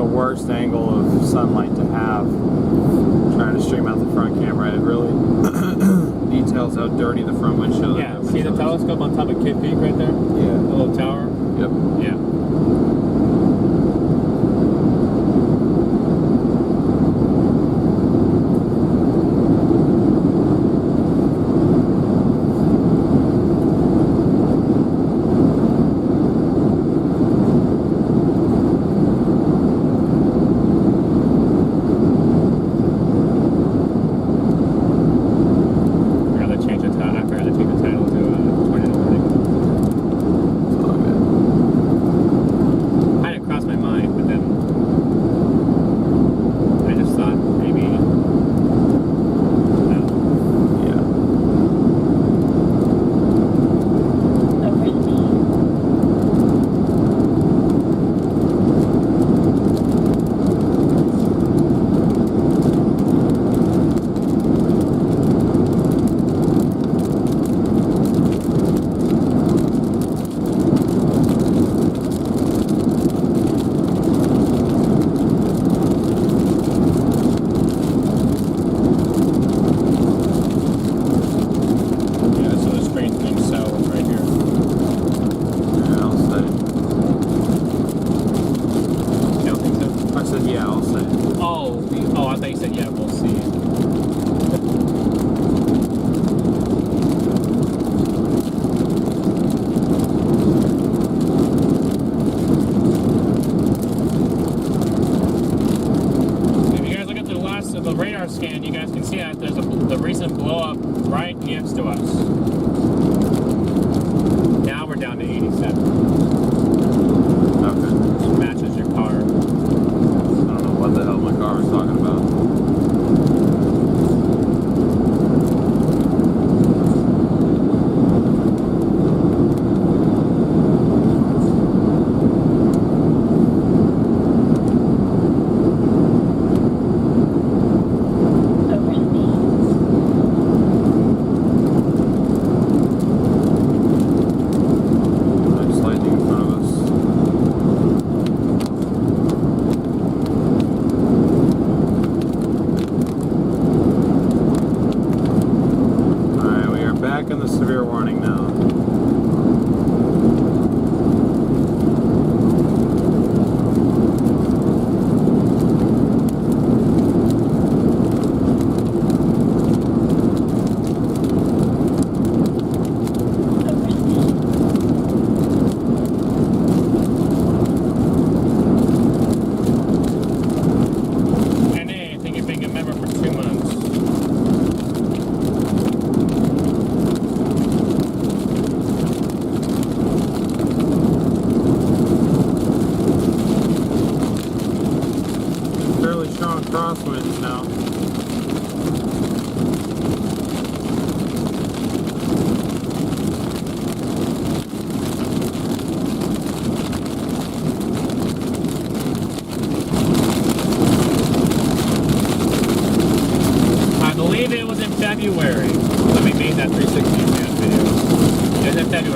Worst angle of sunlight to have trying to stream out the front camera. It really details how dirty the front windshield is. Yeah, see the telescope on top of Kid Peak right there? Yeah. The little tower? Yep. Yeah.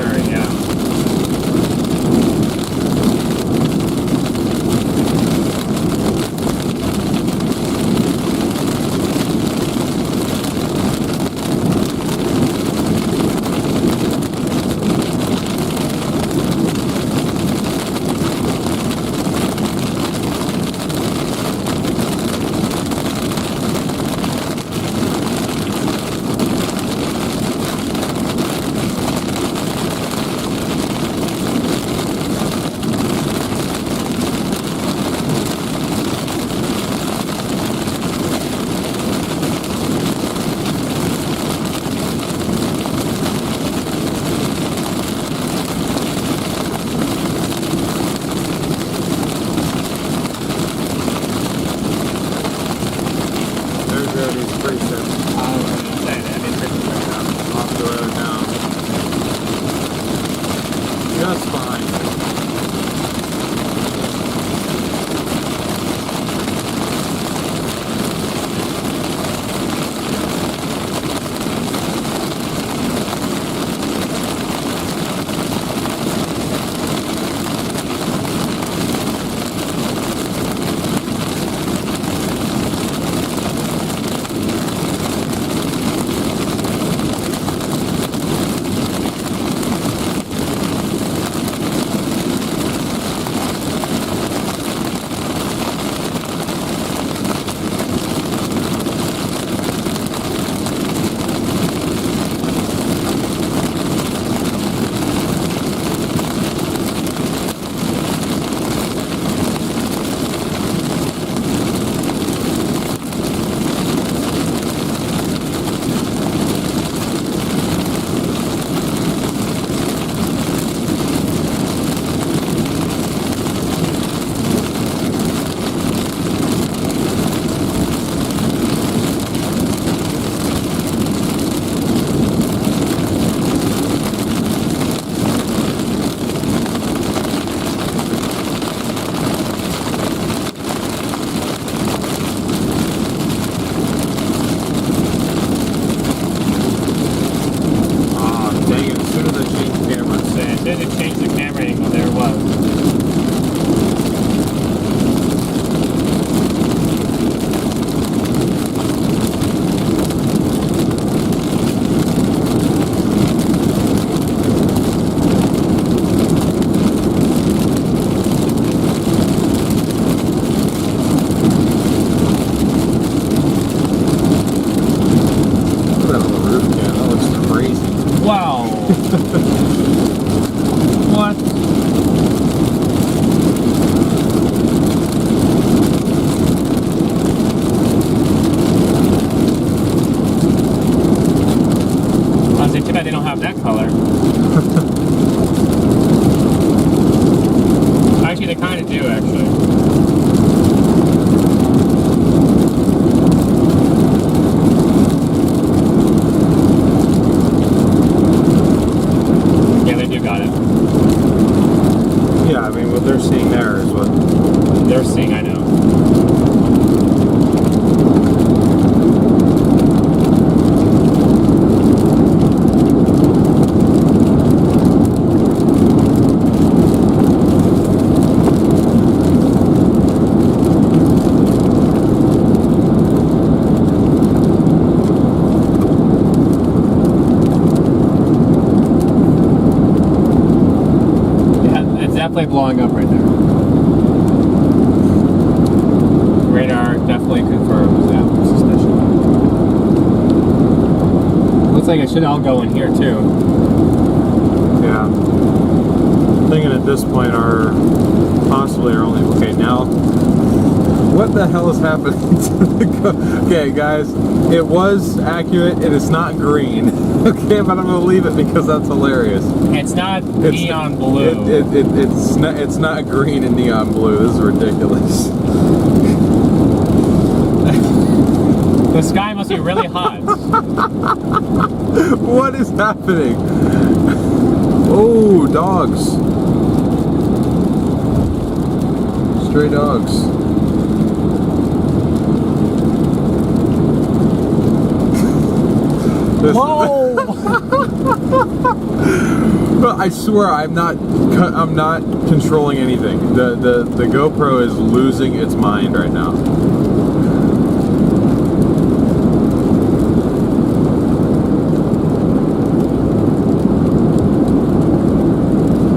blurry, yeah. Just fine. What? I say too bad they don't have that color. Actually, they kind of do, actually. What they're seeing there is what they're seeing, I know. Definitely blowing up right there. Radar definitely confirms that suspicion. Looks like it should all go in here too. Yeah. I'm thinking at this point possibly our only. Okay, now what the hell is happening to the okay, guys, it was accurate and it's not green. Okay, but I'm gonna leave it because that's hilarious. It's not neon blue. It's not green and neon blue. This is ridiculous. The sky must be really hot. What is happening? Oh, dogs. Stray dogs. Whoa! But I swear I'm not controlling anything. The GoPro is losing its mind right now.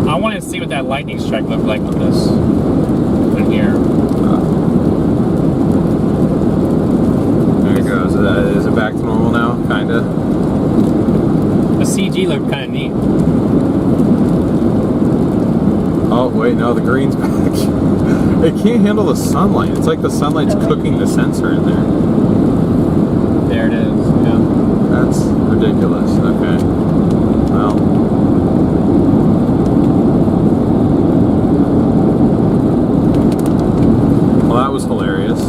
I want to see what that lightning strike looked like on this in here. There it goes. Is it back to normal now? Kinda. The CG looked kind of neat. Oh wait, no, the green's back. It can't handle the sunlight. It's like the sunlight's cooking the sensor in there. There it is. Yeah. That's ridiculous. Okay. Well. Well, that was hilarious.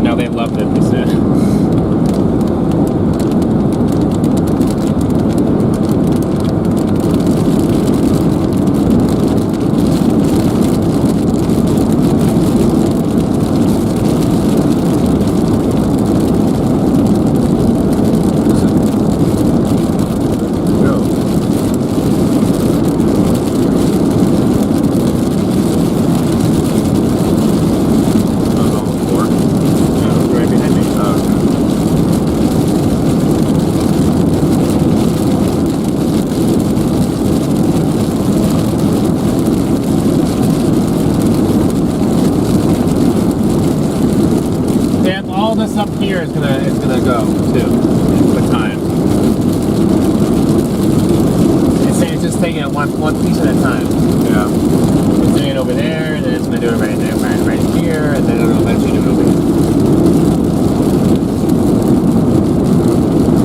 Now they loved it. He said. Up here is gonna go too with time. It's just taking it one piece at a time. Yeah. It's doing it over there, and then it's gonna do it right there, right here, and then it'll eventually do it over here.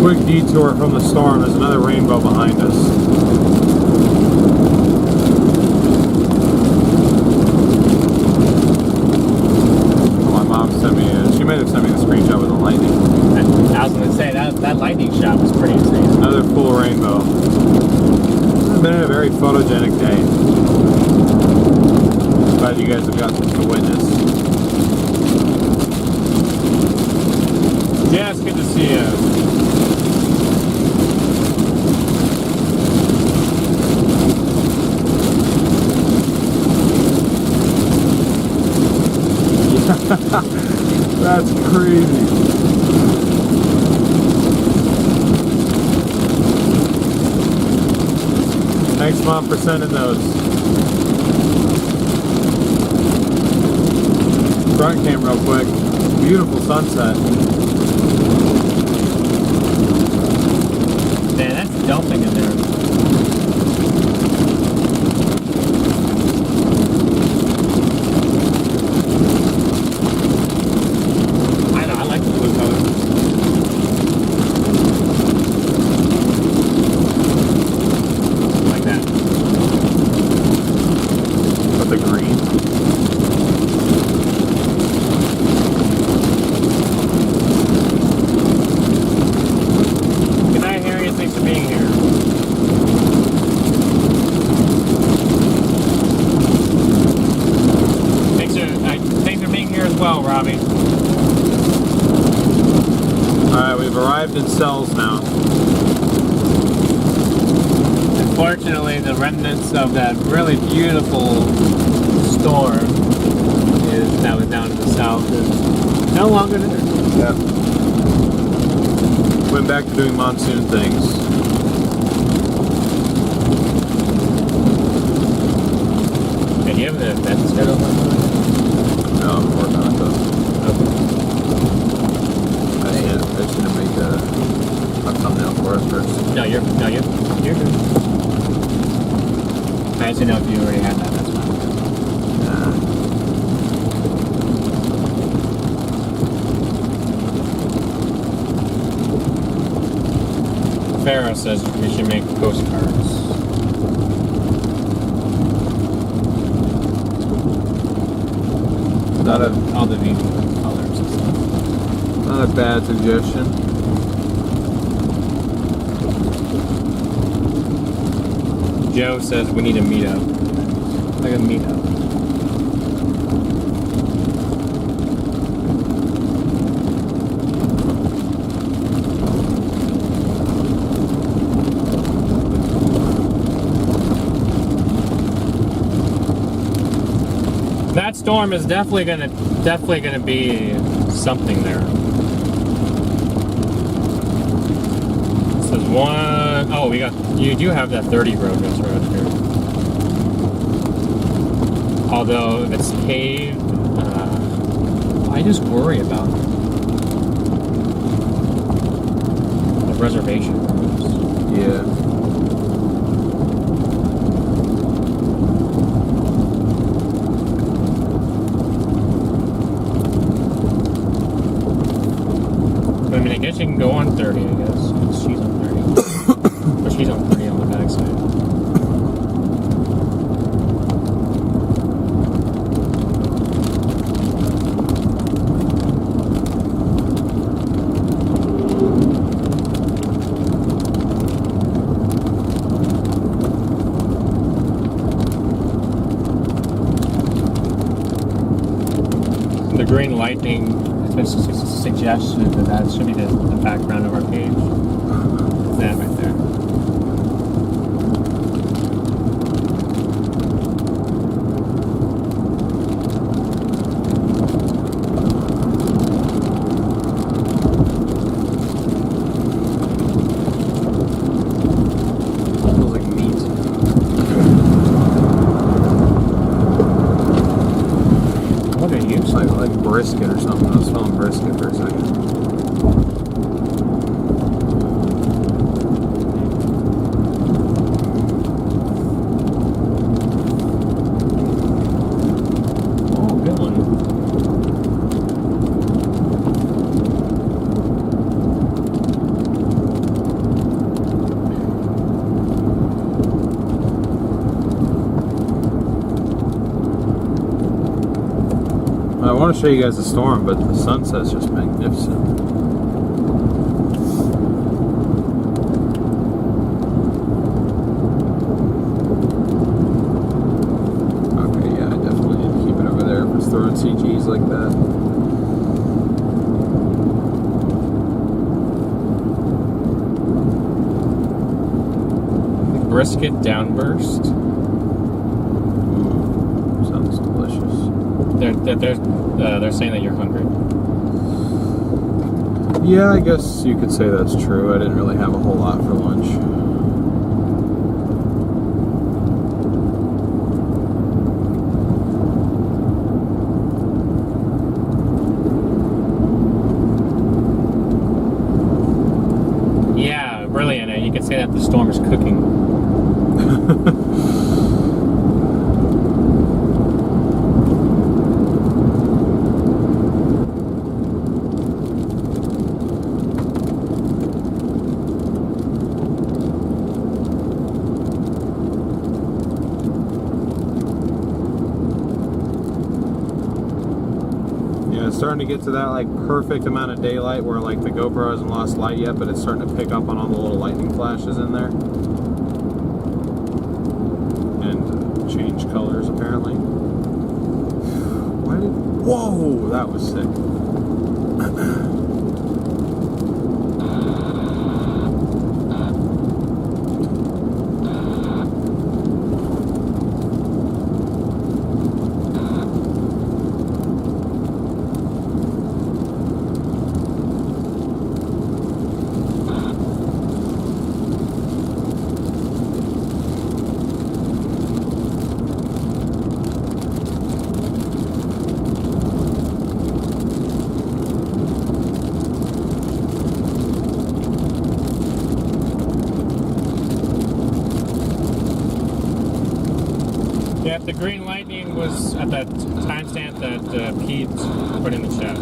Quick detour from the storm. There's another rainbow behind us. She might have sent me the screenshot with the lightning. I was going to say, that lightning shot was pretty insane. Another full rainbow. It's been a very photogenic day. Glad you guys have got this to witness. Yeah, it's good to see you. That's crazy. Thanks, Mom, for sending those. Front cam real quick. Beautiful sunset. Man, that's dumping in there. In cells now. Unfortunately, the remnants of that really beautiful storm that was down to the south is no longer there. Yeah. Went back to doing monsoon things. Can you have an event schedule? No, I'm working on it though. I should have made a thumbnail for us first. No, you're good. I just didn't know if you already had that. That's fine. Farrah says we should make postcards. Not a all the colors and stuff. Not a bad suggestion. Joe says we need a meetup. Like a meetup. storm is definitely gonna be something there. This is one. Oh, you do have that 30 road just right here. Although if it's paved, I just worry about the reservation roads. Yeah. I mean, I guess you can go on 30, I guess. She's on 30. But she's on 30 on the backside. The green lightning has been suggested that should be the background of our page. That right there. Smells like meat. What are you? It's like brisket or something. I was smelling brisket for a second. Oh, good one. I want to show you guys the storm, but the sunset's just magnificent. Okay, yeah, I definitely need to keep it over there if it's throwing CGs like that. Brisket downburst. Sounds delicious. They're saying that you're hungry. Yeah, I guess you could say that's true. I didn't really have a whole lot for lunch. Yeah, brilliant. You could say that the storm is cooking. Yeah, it's starting to get to that like perfect amount of daylight where like the GoPro hasn't lost light yet, but it's starting to pick up on all the little lightning flashes in there. And change colors apparently. Why did... Whoa! That was sick. Yeah, the green lightning was at that timestamp that Pete put in the chat.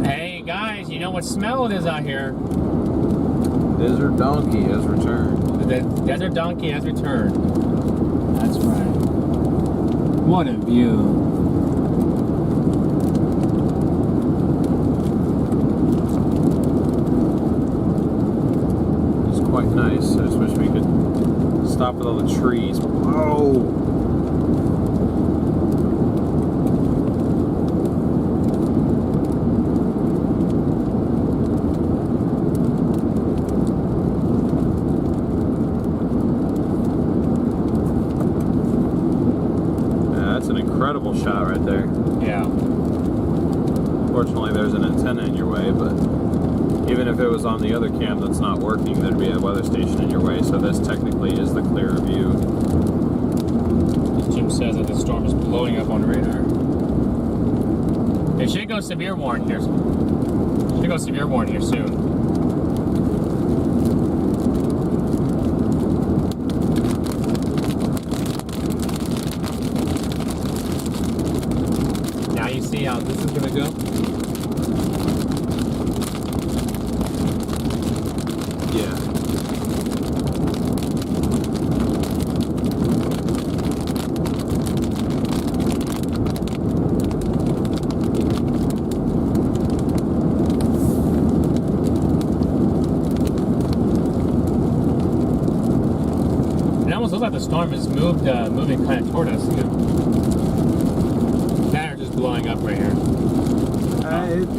Hey guys, you know what smell it is out here? Desert Donkey has returned. The desert donkey has returned. That's right. What a view. It's quite nice. I just wish we could stop with all the trees. Whoa! Incredible shot right there. Yeah. Fortunately, there's an antenna in your way, but even if it was on the other cam that's not working, there'd be a weather station in your way, so this technically is the clearer view. Jim says that the storm is blowing up on radar. It should go severe warning here. Should go severe warning here soon. You see how this is gonna go? Yeah. It almost looks like the storm is moving kind of toward us, you know. Blowing up right here.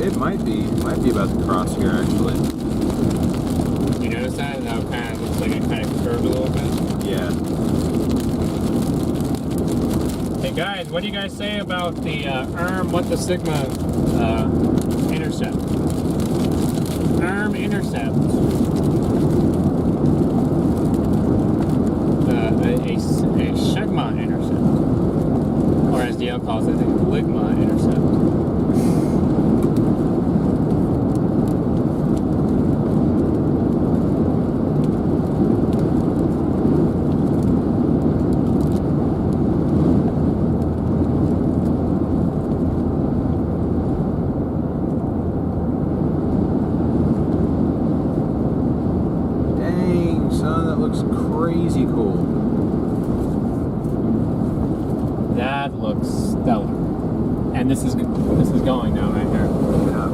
It might be. It might be about to cross here, actually. You notice that? How it kind of looks like it kind of curved a little bit? Yeah. Hey guys, what do you guys say about the what the Sigma intercept? Intercept. A Sigma intercept. Or as DL calls it, a Ligma intercept. Dang, son, that looks crazy cool. That looks stellar. And this is going now right here. Yeah.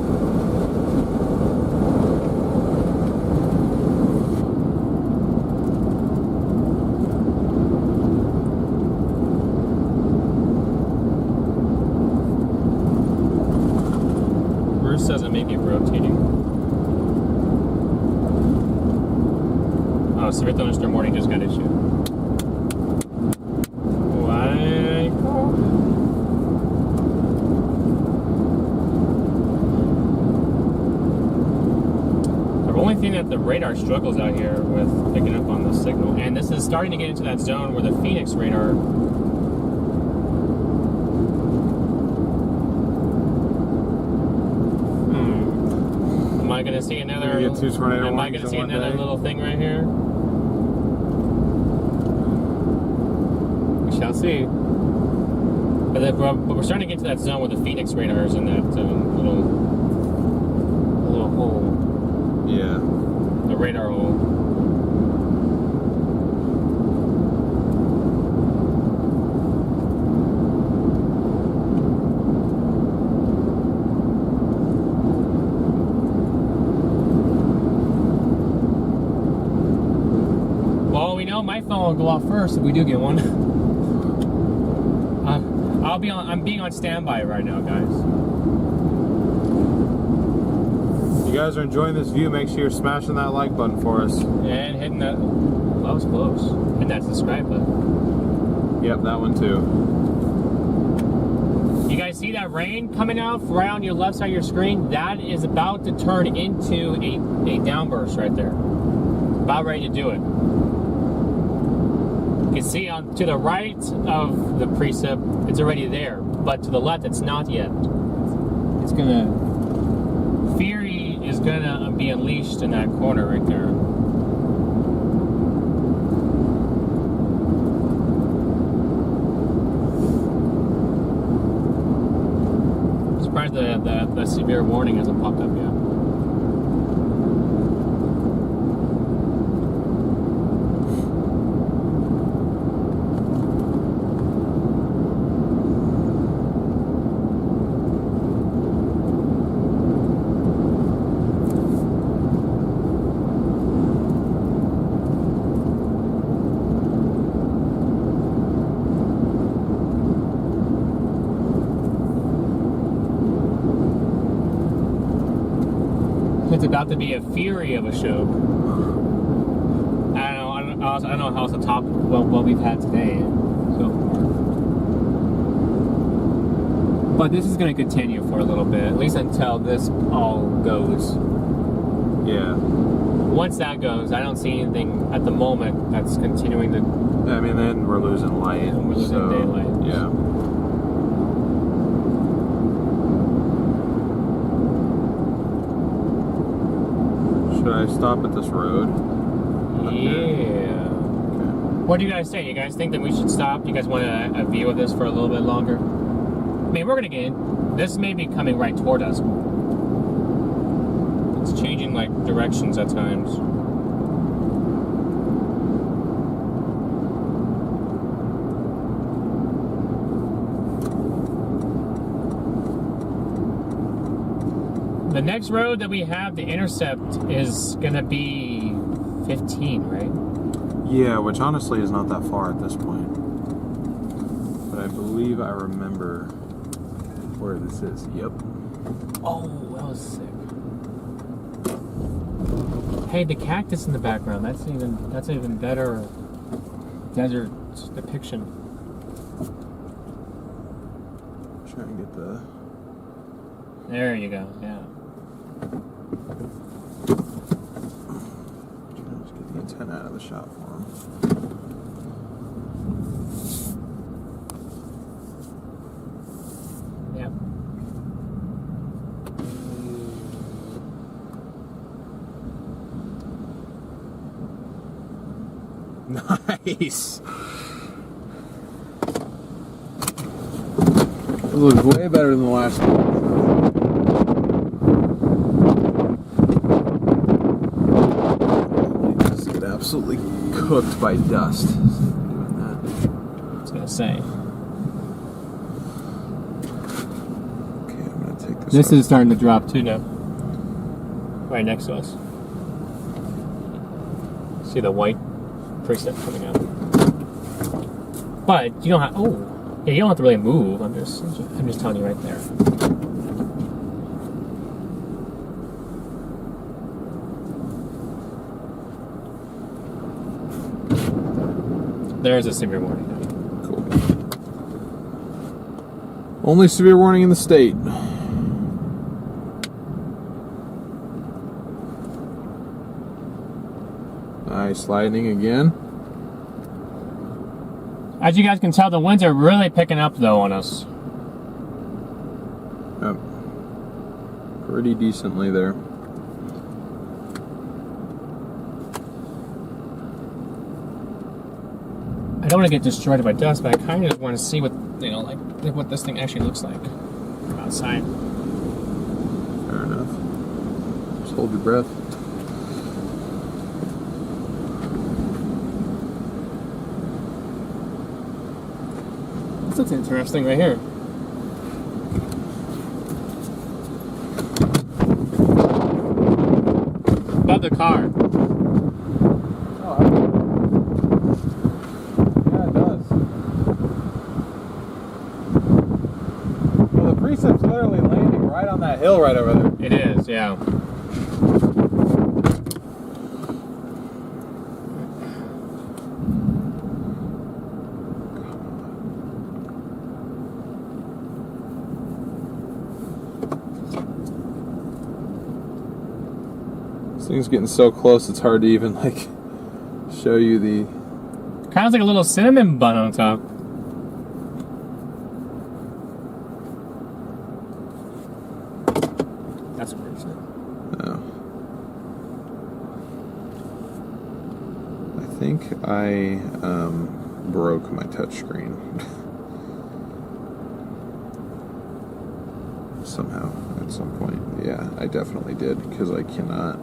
Bruce says it may be rotating. Oh, severe thunderstorm warning just got issued. That the radar struggles out here with picking up on the signal, and this is starting to get into that zone where the Phoenix radar am I gonna see another little thing right here? We shall see. But we're starting to get to that zone where the Phoenix radar is in that little hole. Yeah. The radar hole. Well, we know my phone will go off first if we do get one. I'm being on standby right now, guys. If you guys are enjoying this view, make sure you're smashing that like button for us. And hitting that, that was close. And that subscribe button. Yep, that one too. You guys see that rain coming out right on your left side of your screen? That is about to turn into a downburst right there. About ready to do it. You can see to the right of the precip, it's already there. But to the left, it's not yet. It's gonna... Fury is gonna be unleashed in that corner right there. I'm surprised the severe warning hasn't popped up yet. about to be a fury of a show. I don't know how it's the top what we've had today so far. But this is going to continue for a little bit, at least until this all goes. Yeah. Once that goes, I don't see anything at the moment that's continuing to. I mean, then we're losing light. And we're losing daylight. Yeah. Should I stop at this road? Yeah. What do you guys say? You guys think that we should stop? Do you guys want a view of this for a little bit longer? I mean, we're gonna get in. This may be coming right toward us. It's changing like directions at times. The next road that we have to intercept is gonna be 15, right? Yeah, which honestly is not that far at this point. But I believe I remember where this is. Yep. Oh, that was sick. Hey, the cactus in the background. That's an even better desert depiction. Try and get the. There you go. Yeah. Let's get the antenna out of the shot for him. Yeah. Nice. It looks way better than the last one. Just get absolutely cooked by dust. Doing that. I was gonna say. Okay, I'm gonna take this. This off. is starting to drop too now. Right next to us. See the white preset coming out. But you don't have. Oh, yeah, you don't have to really move. I'm just telling you right there. There's a severe warning. Cool. Only severe warning in the state. Nice lightning again. As you guys can tell, the winds are really picking up though on us. Yep. Pretty decently there. I don't want to get destroyed by dust, but I kind of want to see what like what this thing actually looks like outside. Fair enough. Just hold your breath. This looks interesting right here. Above the car. Oh, yeah, it does. Well, the precept's literally landing right on that hill right over there. It is, yeah. This thing's getting so close it's hard to even like show you the. Kind of like a little cinnamon bun on top. That's what it is. Oh. I think I broke my touchscreen somehow at some point. Yeah, I definitely did because I cannot.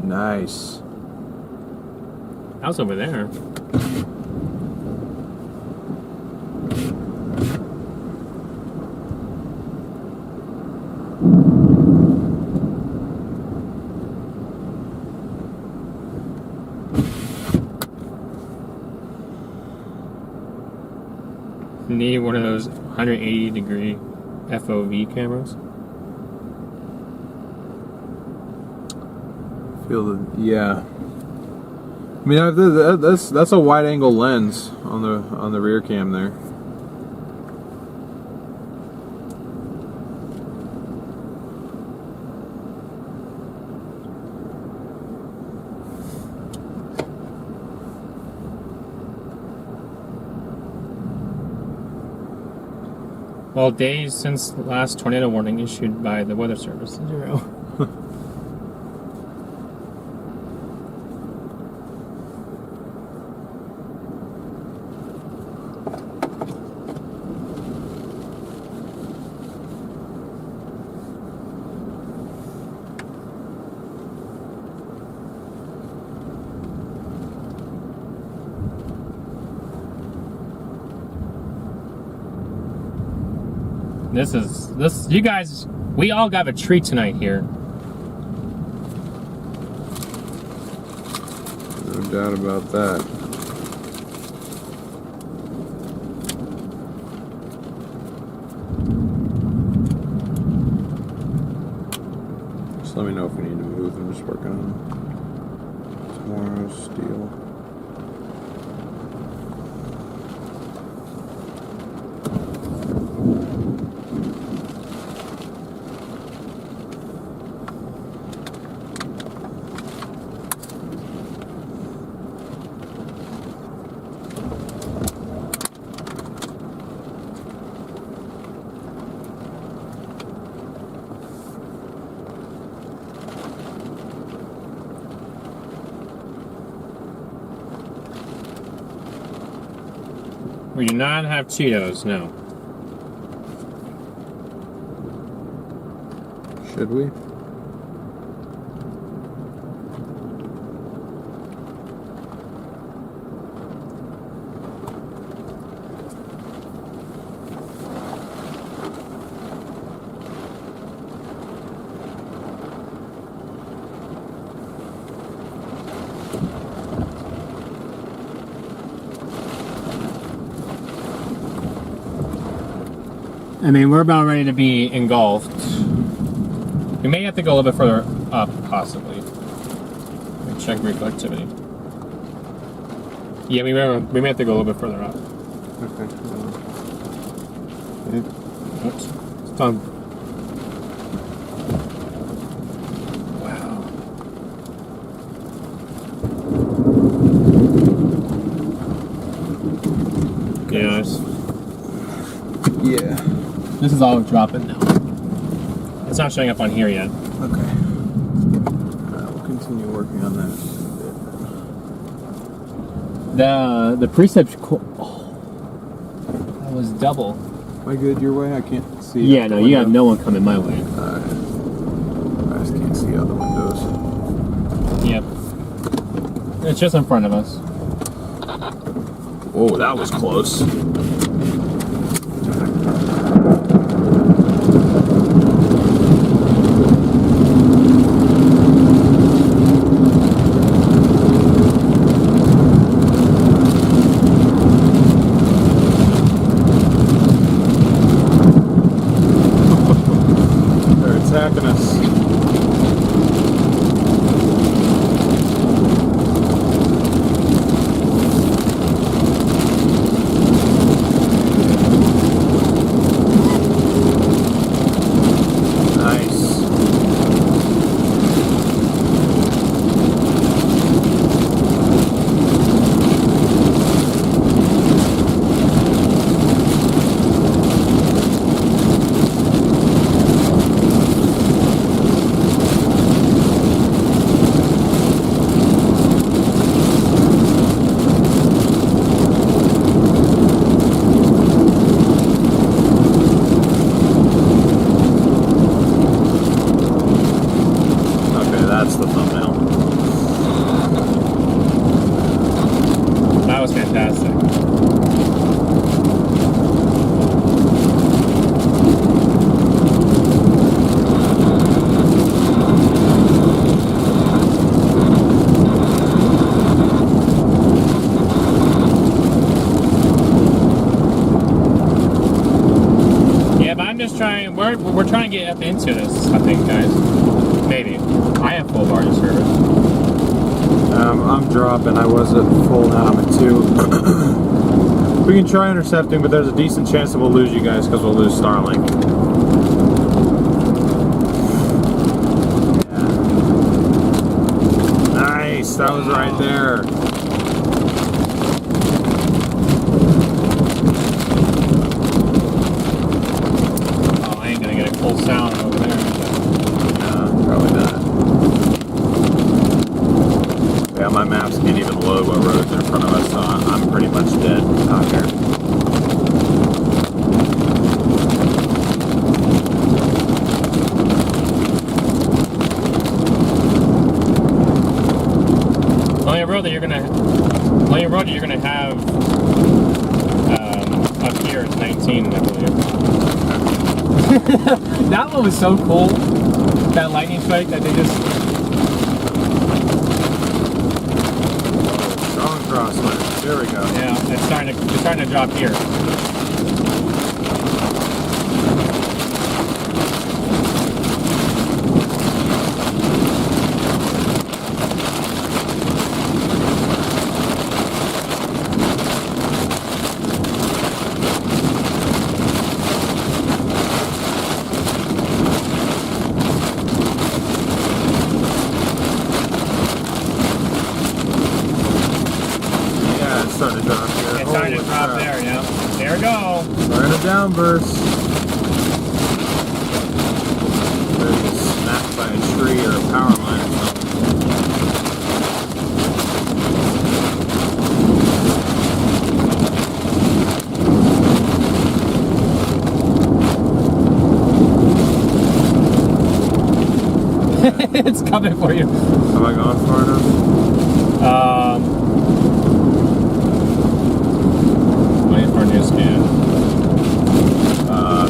Nice. House over there. Need one of those 180-degree FOV cameras. Feel the yeah. I mean, that's a wide-angle lens on the rear cam there. Well, days since the last tornado warning issued by the Weather Service. 0. You guys, we all got a treat tonight here. No doubt about that. Just let me know if we need to move. I'm just working on tomorrow's steel. We do not have Cheetos, no. Should we? I mean, we're about ready to be engulfed. We may have to go a little bit further up, possibly. Check reflectivity. Yeah, we may have to go a little bit further up. Okay. Oops. It's done. Wow. Yes. Yeah. This is all dropping now. It's not showing up on here yet. Okay. We'll continue working on that. The precept. Oh, that was double. Am I good your way? I can't see. Yeah, no, you got no one coming my way. I just can't see out the windows. Yep. It's just in front of us. Whoa, that was close. Attacking us. we're trying to get up into this, I think, guys. Maybe. I have full barge service. I'm dropping. I was at full, now I'm at 2. We can try intercepting, but there's a decent chance that we'll lose you guys because we'll lose Starlink. Yeah. Nice, that was right there. Oh, I ain't gonna get a full sound over there. No, probably not. Yeah, my maps can't even load what roads are in front of us, so I'm pretty much dead out here. Only road that you're gonna have up here is 19, I believe. That one was so cool. That lightning strike that they just. Strong crosswind. There we go. Yeah, it's starting to drop here. Starting to drop here. It's starting to drop there, yeah. There we go. Starting a downburst. There's a smacked by a tree or a power line or something. It's coming for you. Have I gone far enough? Waiting for a new scan.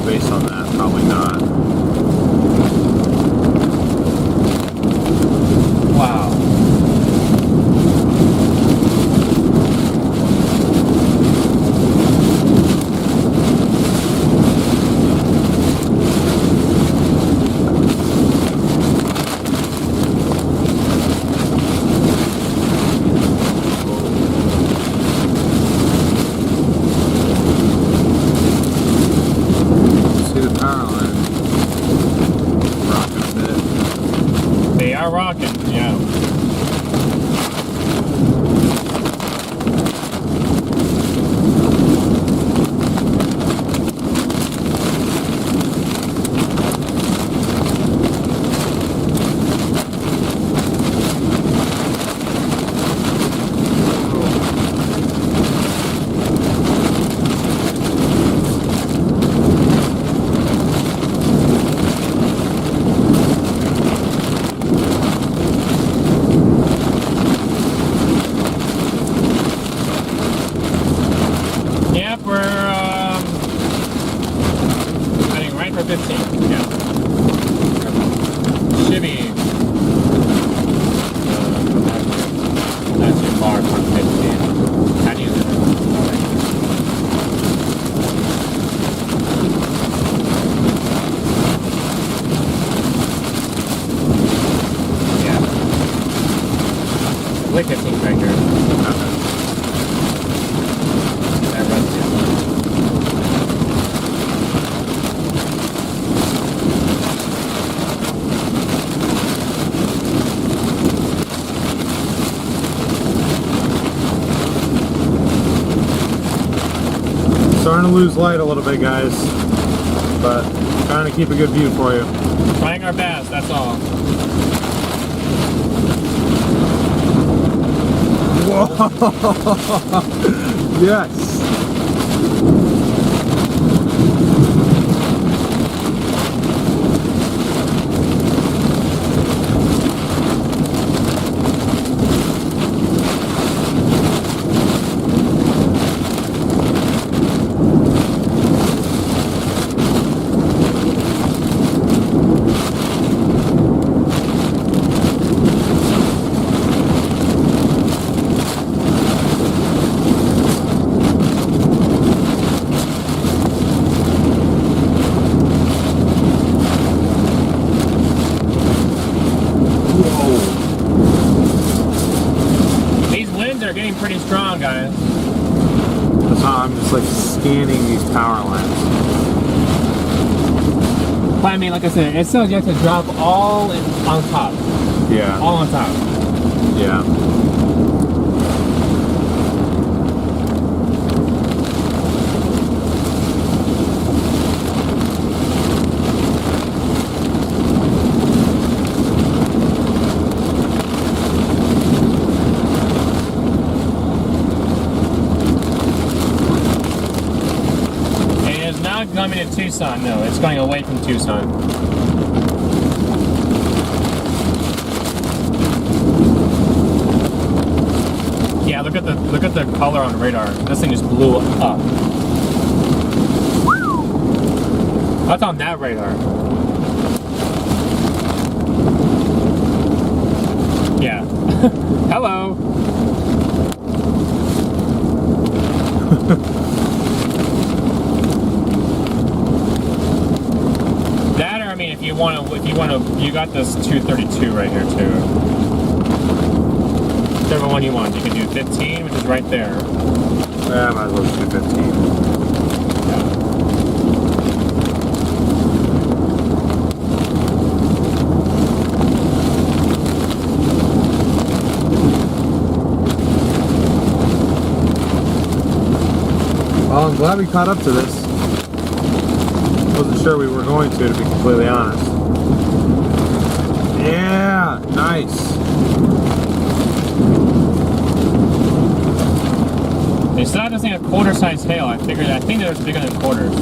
Based on that, probably not. Wow. Rocking, yeah. Yep, we're heading right for 15. Yeah. Shibby. That's your bar for 15. How do you do it? Yeah. Wait 15 right here. That runs you. Starting to lose light a little bit, guys, but trying to keep a good view for you. Trying our best, that's all. Whoa! Yes! pretty strong, guys. That's how I'm just like scanning these power lines. But I mean, like I said, it says you have to drop all on top. Yeah. All on top. Yeah. Coming to Tucson, no, it's going away from Tucson. Yeah, look at the color on the radar. This thing just blew up. That's on that radar. Yeah. Hello. If you want to, you got this 232 right here too. Whichever one you want. You can do 15, which is right there. Yeah, I might as well just do 15. Yeah. Well, I'm glad we caught up to this. Wasn't sure we were going to be completely honest. Yeah, nice. They still have this thing a quarter-size tail. I think they're bigger than quarters.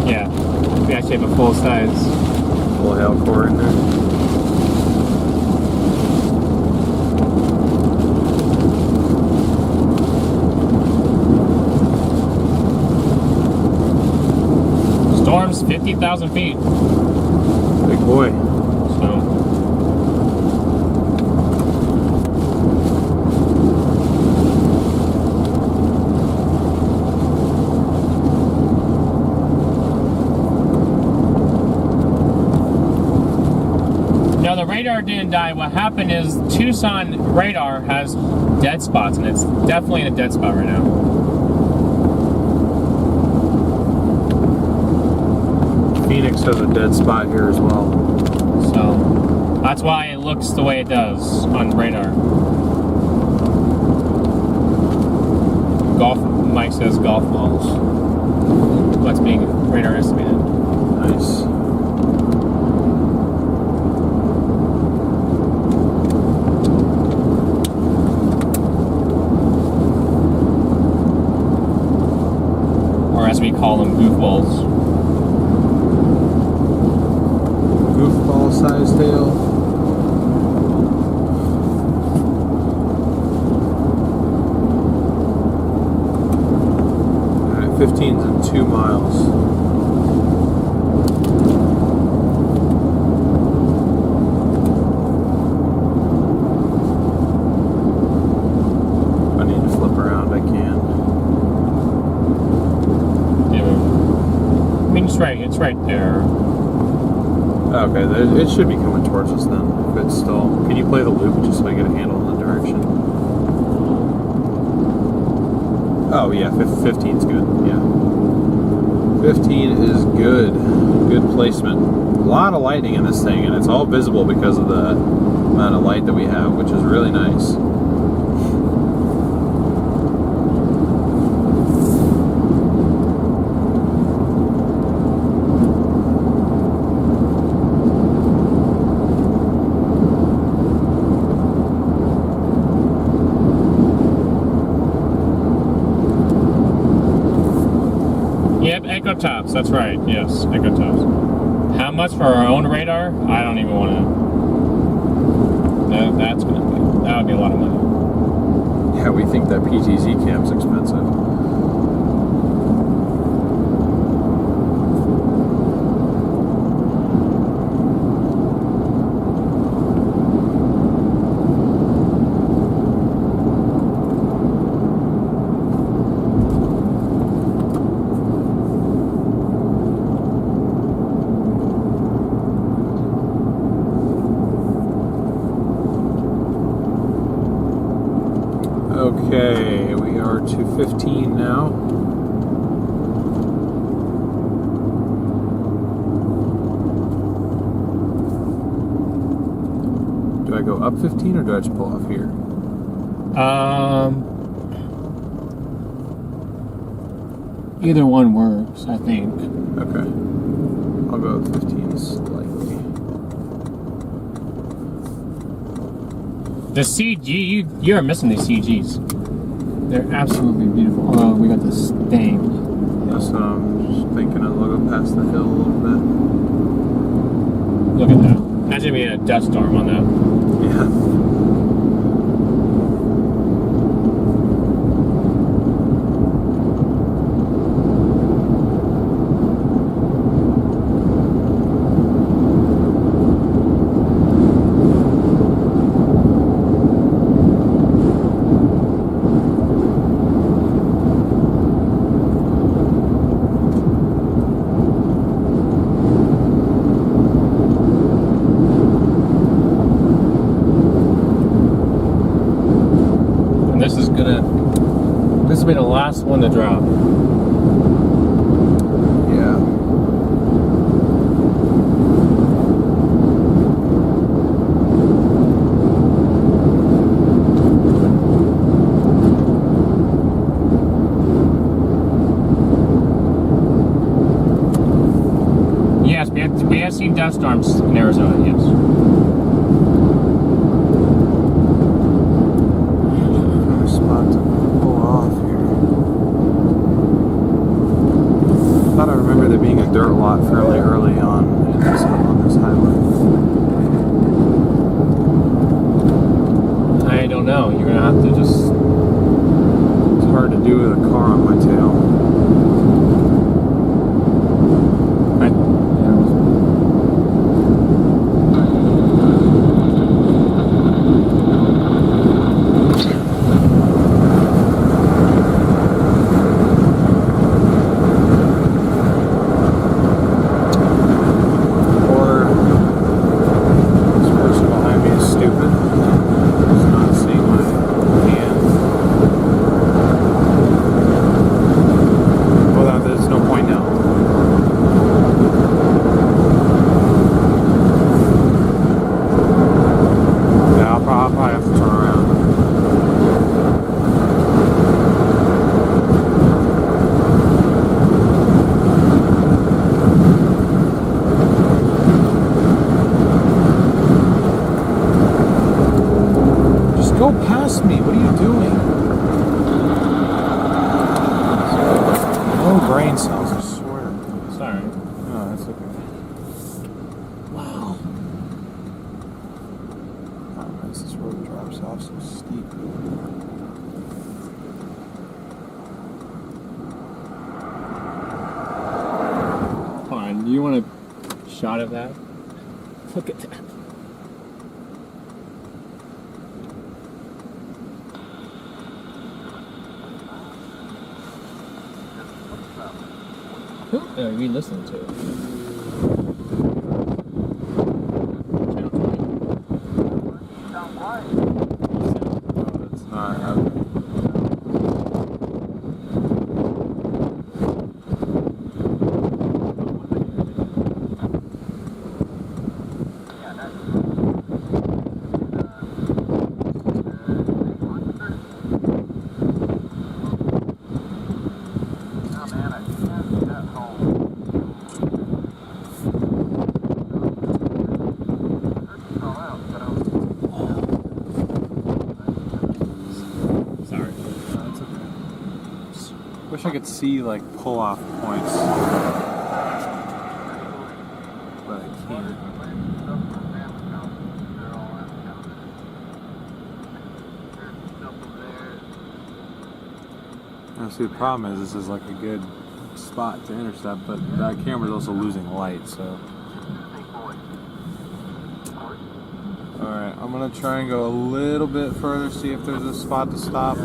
Yeah, we actually have a full size. Full hail core in there. Storm's 50,000 feet. Big boy. So. Now the radar didn't die. What happened is Tucson radar has dead spots, and it's definitely in a dead spot right now. Phoenix has a dead spot here as well. So that's why it looks the way it does on radar. Mike says golf balls. What's being radar estimated. Nice. Or as we call them, goofballs. Goofball size tail. Alright, 15's in 2 miles. If I need to flip around, I can. Yeah. I mean, it's right there. Okay, it should be coming towards us then. If it's still, can you play the loop just so I get a handle on the direction? Oh yeah, 15's good. Yeah, 15 is good. Good placement. A lot of lightning in this thing, and it's all visible because of the amount of light that we have, which is really nice. Echo tops, that's right. Yes, echo tops. How much for our own radar? I don't even want to. That would be a lot of money. Yeah, we think that PTZ cam's expensive. Okay, we are to 15 now. Do I go up 15 or do I just pull off here? Either one works, I think. Okay. I'll go up 15 slightly. The CG, you're missing these CGs. They're absolutely beautiful. Although we got this thing. That's what I'm just thinking of. I'll go past the hill a little bit. Look at that. Imagine being a dust storm on that. Yeah. This will be the last one to drop. Yeah. Yes, we have seen dust storms in Arizona, yes. Spot to pull off here. I thought I remember there being a dirt lot fairly early on this highway. I don't know. You're gonna have to just. It's hard to do with a car on my tail. Go past me. What are you doing? No brain cells, I swear. Sorry. No, that's okay. Wow. Oh, man, this road drops off so steep. Hold on. Do you want a shot of that? Look at that. Who are we listening to? Channel 20. Oh, it's not. Wish I could see like pull off points, but I can't. Now, see, the problem is this is like a good spot to intercept, but that camera's also losing light, so. Alright, I'm gonna try and go a little bit further, see if there's a spot to stop.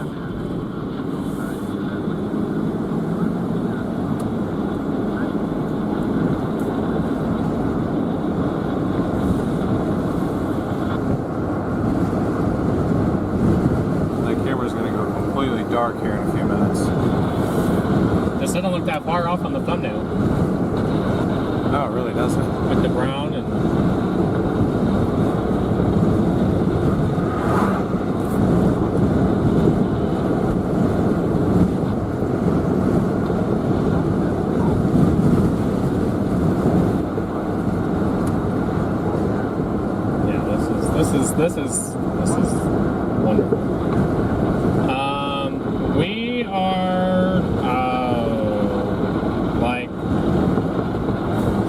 No, it really doesn't. With the brown and. This is wonderful. We are like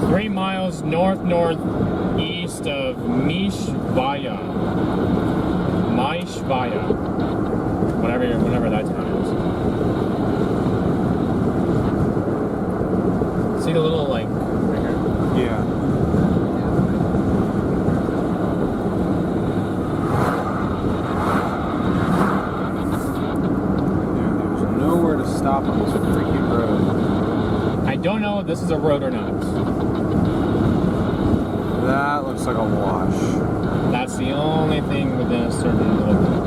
3 miles northeast of Mishvaya, whatever that town is. See the little like right here? Yeah. Stop on this freaking road. I don't know if this is a road or not. That looks like a wash. That's the only thing within a certain little bit.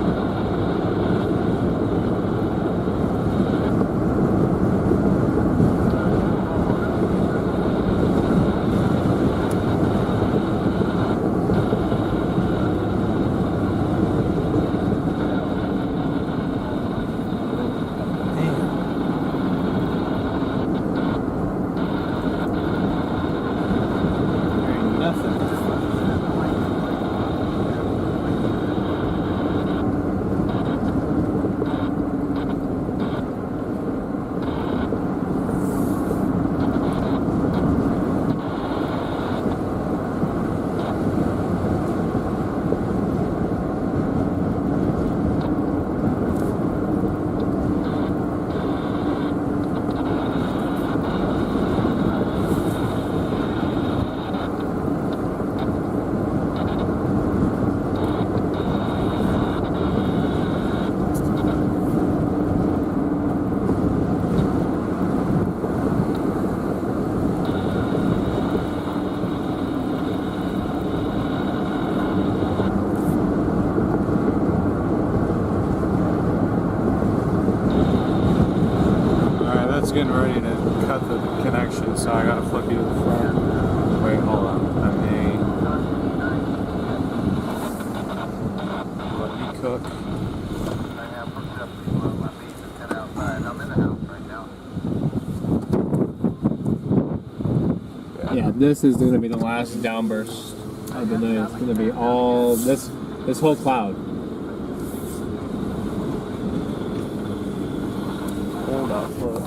Getting ready to cut the connection, so I gotta flip you to the front. Wait, hold on. I may let me cook. Yeah, this is going to be the last downburst of the day. It's going to be all this whole cloud. Hold up, look.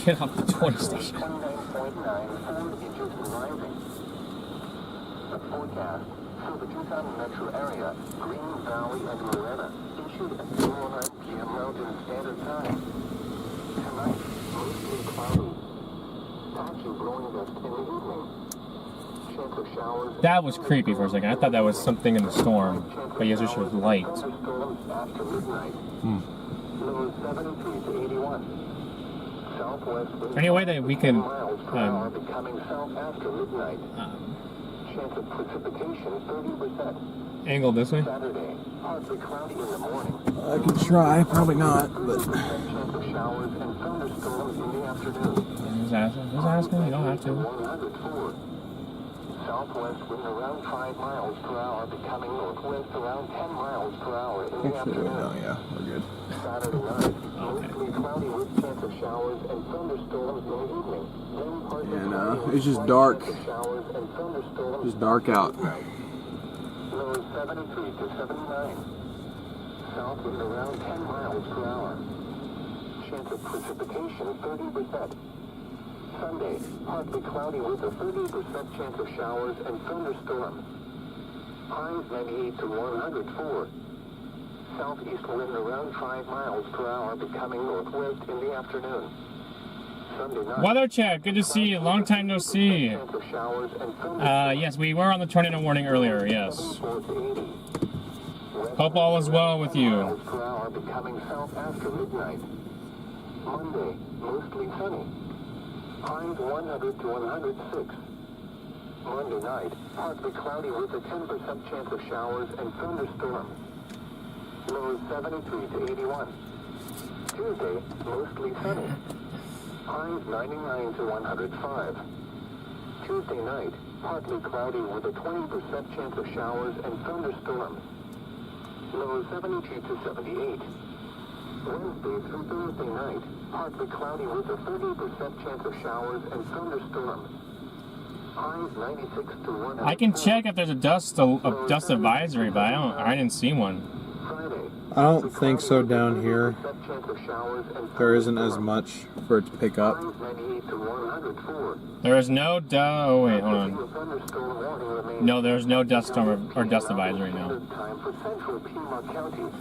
Get off the 20 station. 29.94 inches rising. The forecast for the Tucson metro area, Green Valley and Loretta, issued at 4:09 p.m. Mountain Standard Time. Tonight, mostly cloudy. Patchy blowing dust in the evening. Chance of showers. That was creepy for a second. I thought that was something in the storm, but yes, it was light. Thunderstorms after midnight. Lows 73 to 81. Any way that we can becoming south after midnight. Chance of precipitation 30%. Angle this way? Saturday, partly cloudy in the morning. I can try, probably not, but Chance of showers and thunderstorms in the afternoon. Who's asking? You don't have to. 104. Southwest wind around 5 miles per hour, becoming northwest around 10 miles per hour in the afternoon. Oh yeah, we're good. Saturday night, mostly cloudy with chance of showers and thunderstorms in the evening. Then partly cloudy it's just dark. showers and thunderstorms. Just dark out. Lows 73 to 79. South wind around 10 miles per hour. Chance of precipitation 30%. Sunday, partly cloudy with a 30% chance of showers and thunderstorms. Highs 98 to 104. Southeast wind around 5 miles per hour, becoming northwest in the afternoon. Sunday night. Weather check. Good to see you. Long time no see. Chance of showers and thunderstorms. Yes, we were on the tornado warning earlier. Yes. 74 to 80. Hope all is well with you. Miles per hour, becoming south after midnight. Monday, mostly sunny. Highs 100 to 106. Monday night, partly cloudy with a 10% chance of showers and thunderstorms. Lows 73 to 81. Tuesday, mostly sunny. Highs 99 to 105. Tuesday night, partly cloudy with a 20% chance of showers and thunderstorms. Lows 72 to 78. Wednesday through Thursday night, partly cloudy with a 30% chance of showers and thunderstorms. Highs 96 to 104. I can check if there's a dust advisory, but I didn't see one. Friday, I don't think so down here. There isn't as much for it to pick up. highs 98 to 104. There is no oh wait, hold on. No, there's no dust storm or dust advisory now. Time for central Pima County.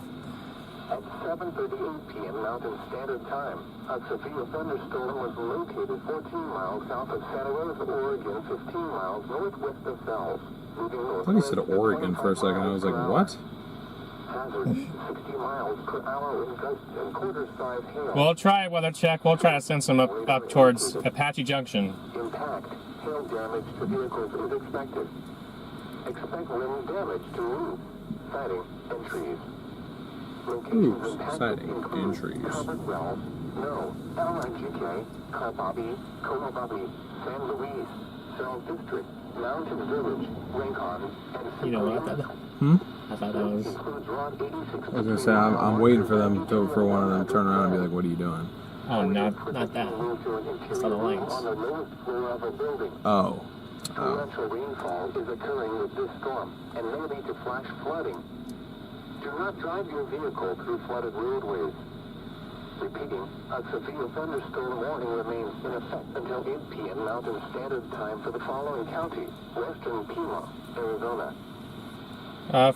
At 7:38 p.m. Mountain Standard Time, a severe thunderstorm was located 14 miles south of Santa Rosa, Oregon, 15 miles northwest of Fells. Moving I thought he said Oregon for a second. I was like, what? Hazard 60 miles per hour in gusts and quarter-size hail. We'll try weather check. We'll try to send some up towards Apache Junction. Impact. Hail damage to vehicles is expected. Expect wind damage to roofs, siding, and trees. Locations Roofs, impacted siding, include and trees. Covered Wells, No, LNGK, Carbobi, Comobobi, San Luis, Cell District, Mountain Village, Rincon, and You know what? I thought that was. includes Rod 86. I was gonna say I'm waiting for for one of them to turn around and be like, "What are you doing?" Oh, not that. I saw the lights. On the lowest floor of a building. Oh. Torrential rainfall is occurring with this storm and may lead to flash flooding. Do not drive your vehicle through flooded roadways. Repeating, a severe thunderstorm warning remains in effect until 8 p.m. Mountain Standard Time for the following counties: Western Pima, Arizona.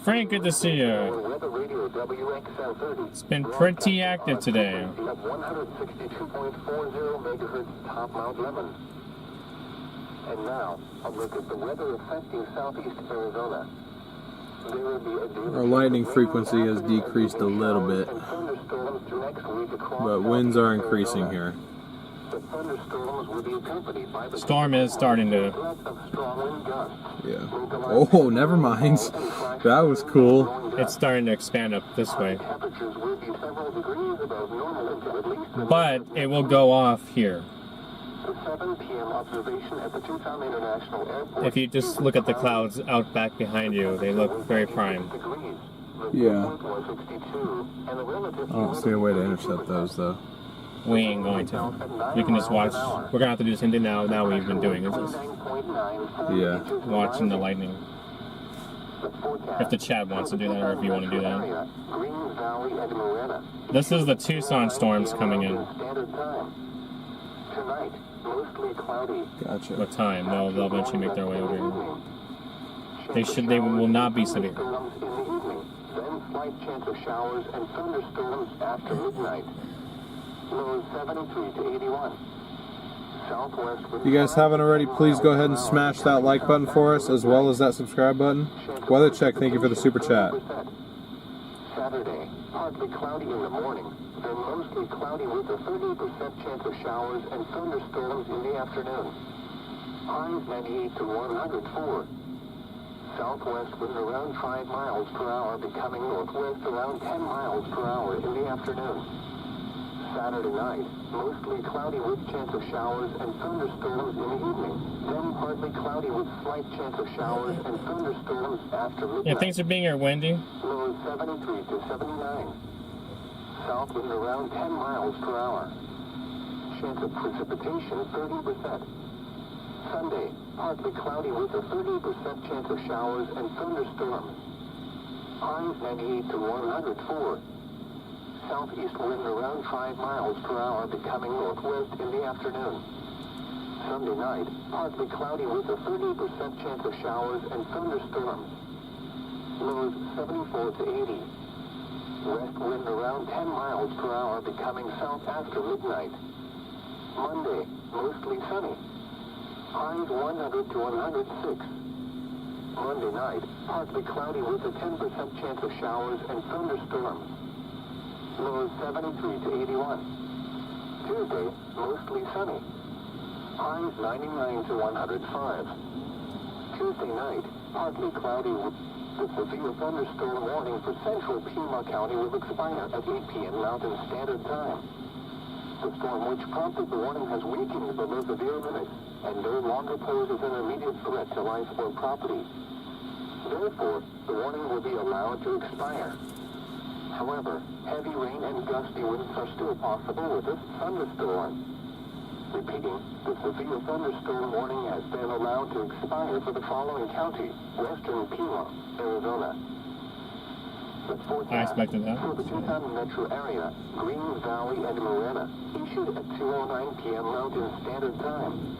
Frank, good to see you. Weather Radio WXL30. It's been pretty active today. Of 162.40 megahertz top Mount Lemmon. And now, a look at the weather affecting southeast Arizona. There will be a Our lightning frequency has decreased a little bit, but winds are increasing here. The thunderstorms will be accompanied by the Storm is starting to. threat of strong wind gusts. Yeah. Oh, never mind. That was cool. It's starting to expand up this way. Temperatures will be several degrees above normal until at least the But it will go off here. The 7 p.m. observation at the Tucson International Airport. If you just look at the clouds out back behind you, they look very prime. Yeah. I don't see a way to intercept those though. We ain't going to. We can just watch. We're gonna have to do the same thing now we've been doing. It's just Yeah. watching the lightning. If the chat wants to do that, or if you want to do that. Green Valley and Morena. This is the Tucson storms coming in. Standard time. Tonight, mostly cloudy. Gotcha. What time? They'll eventually make their way over here. They will not be severe. Storms in the evening. Then slight chance of showers and thunderstorms after midnight. Lows 73 to 81. Southwest If you guys haven't already, please go ahead and smash that like button for us, as well as that subscribe button. Weather Check, thank you for the super chat. Saturday, partly cloudy in the morning, then mostly cloudy with a 30% chance of showers and thunderstorms in the afternoon. Highs 98 to 104. Southwest wind around 5 miles per hour, becoming northwest around 10 miles per hour in the afternoon. Saturday night, mostly cloudy with chance of showers and thunderstorms in the evening. Then partly cloudy with slight chance of showers and thunderstorms after midnight. Yeah, thanks for being here, Wendy. Lows 73 to 79. South wind around 10 miles per hour. Chance of precipitation 30%. Sunday, partly cloudy with a 30% chance of showers and thunderstorms. Highs 98 to 104. Southeast wind around 5 miles per hour, becoming northwest in the afternoon. Sunday night, partly cloudy with a 30% chance of showers and thunderstorms. Lows 74 to 80. West wind around 10 miles per hour, becoming south after midnight. Monday, mostly sunny. Highs 100 to 106. Monday night, partly cloudy with a 10% chance of showers and thunderstorms. Lows 73 to 81. Tuesday, mostly sunny. Highs 99 to 105. Tuesday night, partly cloudy with the severe thunderstorm warning for central Pima County will expire at 8 p.m. Mountain Standard Time. The storm which prompted the warning has weakened below severe limits and no longer poses an immediate threat to life or property. Therefore, the warning will be allowed to expire. However, heavy rain and gusty winds are still possible with this thunderstorm. Repeating, the severe thunderstorm warning has been allowed to expire for the following county: Western Pima, Arizona. The forecast I expected that. for the Tucson metro area, Green Valley and Morena, issued at 2:09 p.m. Mountain Standard Time.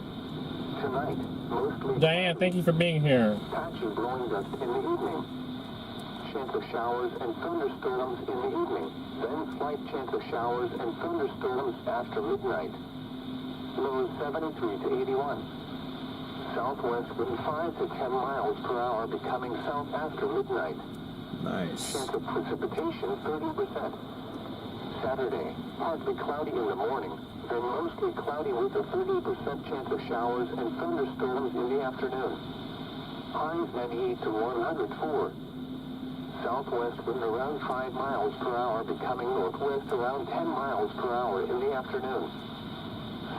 Tonight, mostly Diane, thank you for being here. patchy blowing dust in the evening. Chance of showers and thunderstorms in the evening. Then slight chance of showers and thunderstorms after midnight. Lows 73 to 81. Southwest wind 5 to 10 miles per hour, becoming south after midnight. Nice. Chance of precipitation 30%. Saturday, partly cloudy in the morning, then mostly cloudy with a 30% chance of showers and thunderstorms in the afternoon. Highs 98 to 104. Southwest wind around 5 miles per hour, becoming northwest around 10 miles per hour in the afternoon.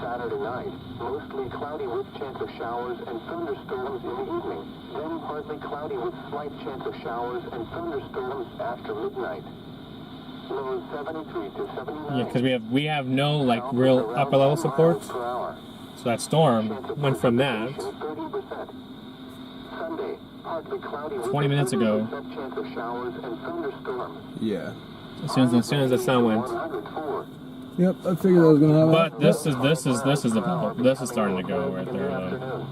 Saturday night, mostly cloudy with chance of showers and thunderstorms in the evening, then partly cloudy with slight chance of showers and thunderstorms after midnight. Lows 73 to 79. Yeah, because we have no like real upper level support. So that storm went from that 30%. Sunday, partly cloudy with 20 minutes ago. 30% chance of showers and thunderstorms. Yeah. as soon as the sun went. 104. Yep, I figured that was gonna happen. But this is the problem. This is starting to go right there though.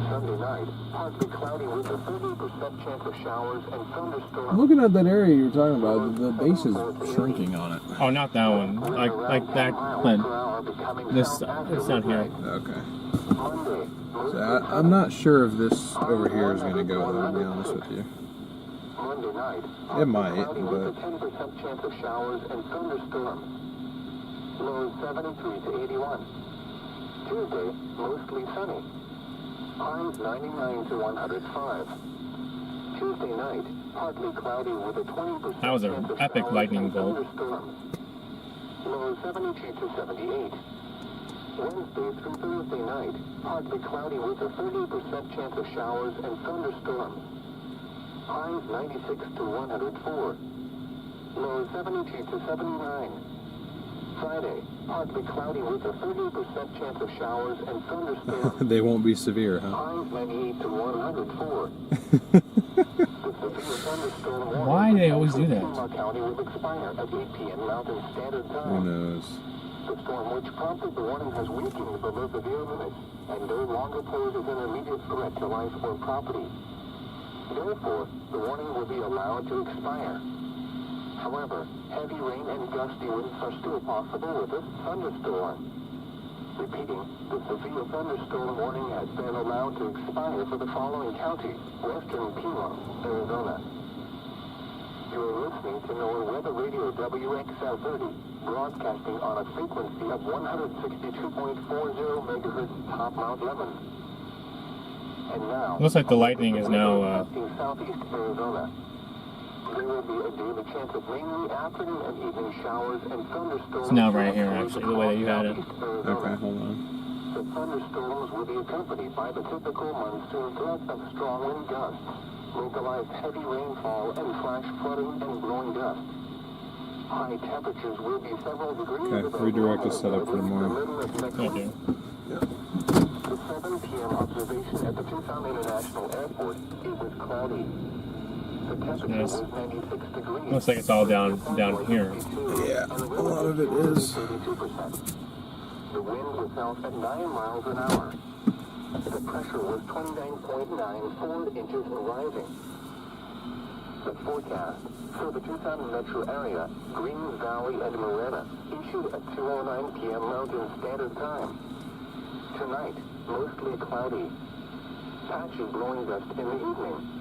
Sunday night, partly cloudy with a 30% chance of showers and thunderstorms. I'm looking at that area you were talking about. The base is shrinking on it. Oh, not that one. Like that. This it's down here. Okay. So I'm not sure if this over here is gonna go, though, to be honest with you. Monday night, It might, cloudy with a but 10% chance of showers and thunderstorms. Lows 73 to 81. Tuesday, mostly sunny. Highs 99 to 105. Tuesday night, partly cloudy with a 20% That was an chance of epic showers lightning and bolt. thunderstorms. Lows 72 to 78. Wednesday through Thursday night, partly cloudy with a 30% chance of showers and thunderstorms. Highs 96 to 104. Lows 72 to 79. Friday, partly cloudy with a 30% chance of showers and thunderstorms. they won't be severe, huh? Highs 98 to 104. Why do they always do that? Pima County will expire at 8 p.m. Mountain Standard Time. Who knows? The storm which prompted the warning has weakened below severe limits and no longer poses an immediate threat to life or property. Therefore, the warning will be allowed to expire. However, heavy rain and gusty winds are still possible with this thunderstorm. Repeating, the severe thunderstorm warning has been allowed to expire for the following county: Western Pima, Arizona. You are listening to NOAA Weather Radio WXL30, broadcasting on a frequency of 162.40 megahertz, top Mount Lemmon. And now, Looks like the lightning is now. affecting southeast Arizona. There will be a daily chance of mainly afternoon and evening showers and thunderstorms. It's now right here, actually, the way that you had it. Okay, hold on. The thunderstorms will be accompanied by the typical monsoon threat of strong wind gusts, localized heavy rainfall, and flash flooding and blowing dust. High temperatures will be several degrees Okay, above redirect the normal setup for tomorrow. in the middle of next Thank week. you. The 7 p.m. observation at the Tucson International Airport, it was cloudy. The temperature Nice. was 96 degrees. Looks like it's all down here. Yeah, a lot of it is. 32%. The wind was south at 9 miles an hour. The pressure was 29.94 inches and rising. The forecast for the Tucson metro area, Green Valley and Morena, issued at 2:09 p.m. Mountain Standard Time. Tonight, mostly cloudy. Patchy blowing dust in the evening.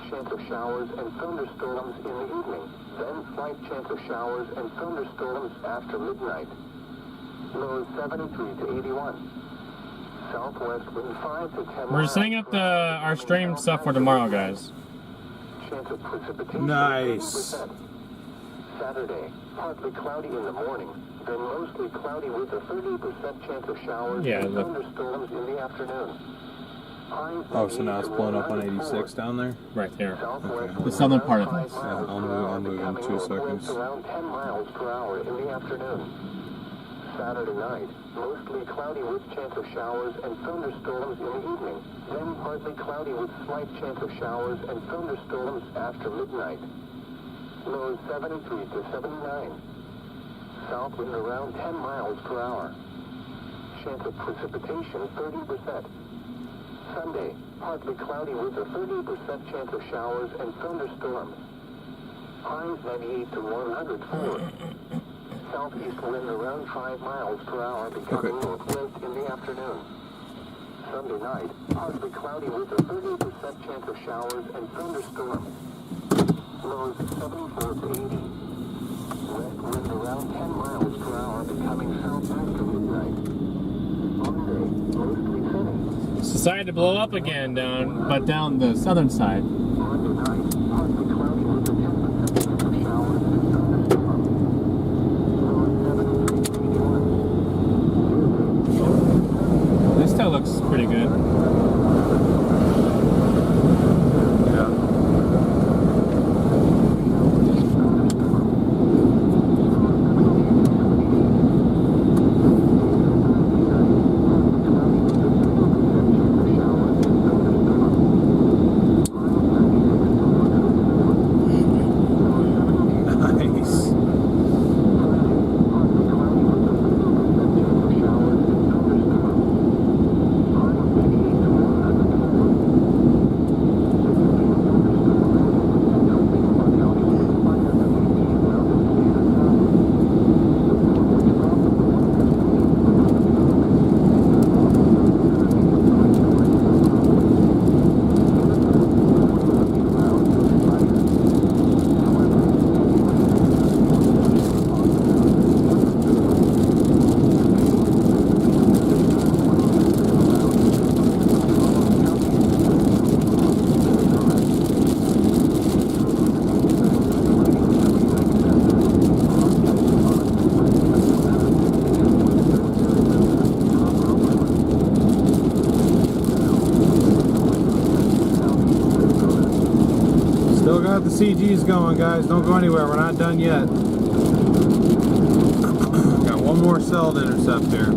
Chance of showers and thunderstorms in the evening. Then slight chance of showers and thunderstorms after midnight. Lows 73 to 81. Southwest wind 5 to 10 We're setting up our stream stuff for tomorrow, guys. Chance of precipitation. Nice. 30%. Saturday, partly cloudy in the morning, then mostly cloudy with a 30% chance of showers and thunderstorms in the afternoon. Oh, so now it's blowing up on 86 down there? Right there. Okay. The southern part of it. Yeah, I'll move in 2 seconds. Around 10 miles per hour in the afternoon. Saturday night, mostly cloudy with chance of showers and thunderstorms in the evening. Then partly cloudy with slight chance of showers and thunderstorms after midnight. Lows 73 to 79. South wind around 10 miles per hour. Chance of precipitation 30%. Sunday, partly cloudy with a 30% chance of showers and thunderstorms. Highs 98 to 104. Southeast wind around 5 miles per hour, becoming northwest in the afternoon. Sunday night, partly cloudy with a 30% chance of showers and thunderstorms. Lows 74 to 80. West wind around 10 miles per hour, becoming south after midnight. Monday, mostly sunny. It's decided to blow up again down the southern side. Monday night, partly cloudy with a 10% chance of showers and thunderstorms. Lows 73 to 81. This still looks pretty good. The CG's going, guys. Don't go anywhere. We're not done yet. Got one more cell to intercept here.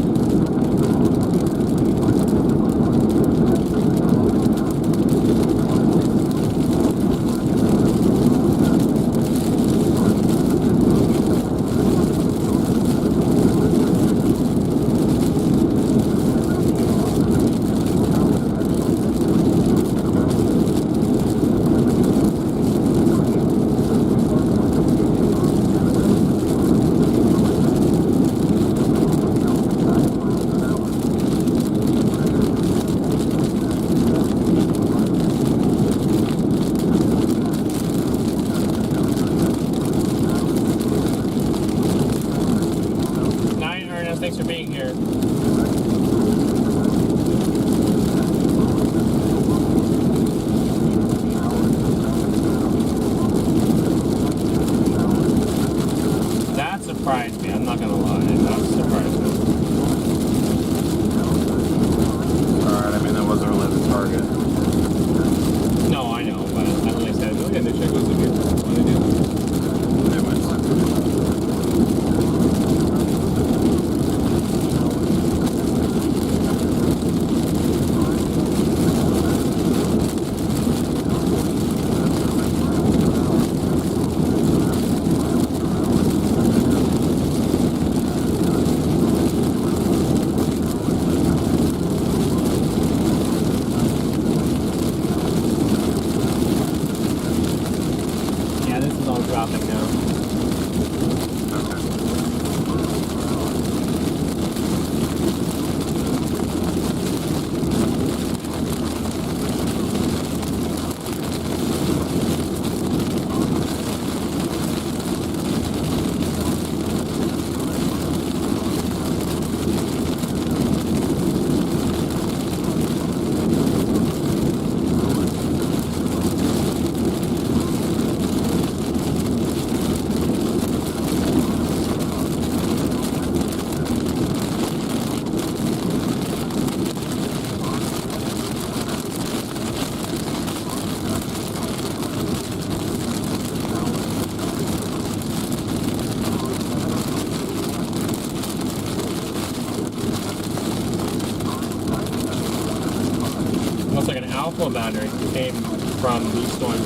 alpha battery came from these storms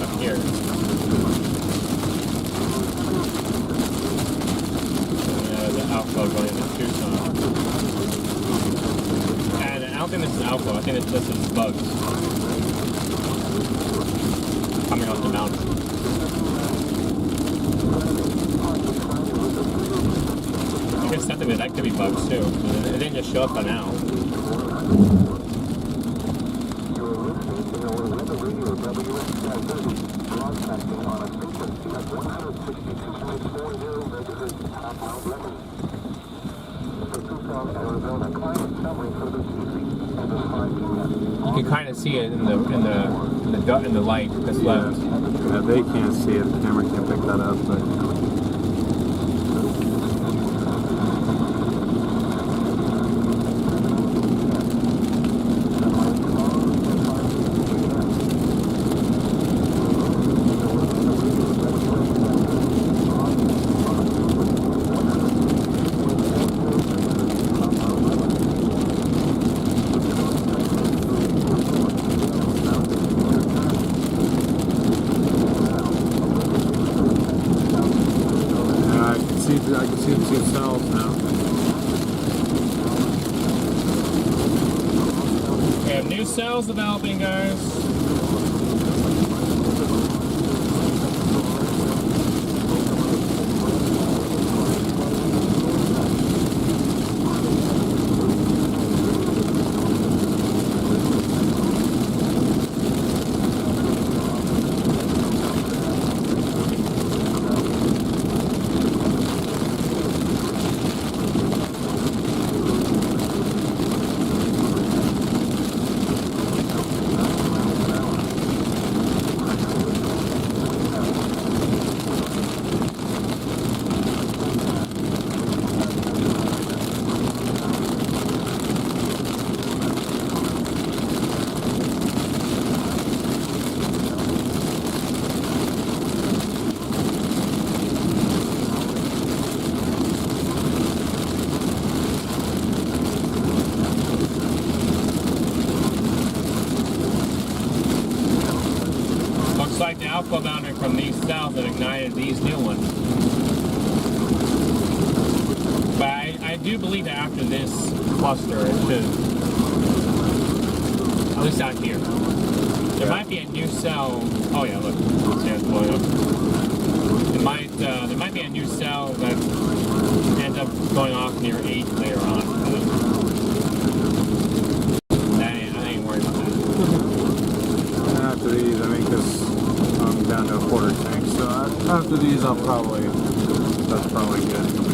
up here. The alpha going into Tucson. And I don't think this is alpha, I think it's just these bugs coming off the mountain. I guess that could be bugs too. It didn't just show up by now. You can kind of see it in the light that's left. Yeah, they can't see it. The camera can't pick that up, but. I can see the two cells now. We have new cells developing, guys. Like the alpha boundary from these cells that ignited these new ones. But I do believe that after this cluster, it should, at least out here, there might be a new cell. Oh yeah, look, it's blowing up. There might be a new cell that ends up going off near 8 later on. I ain't worried about that. After these, I mean, because I'm down to a quarter tank, so after these, that's probably good for me.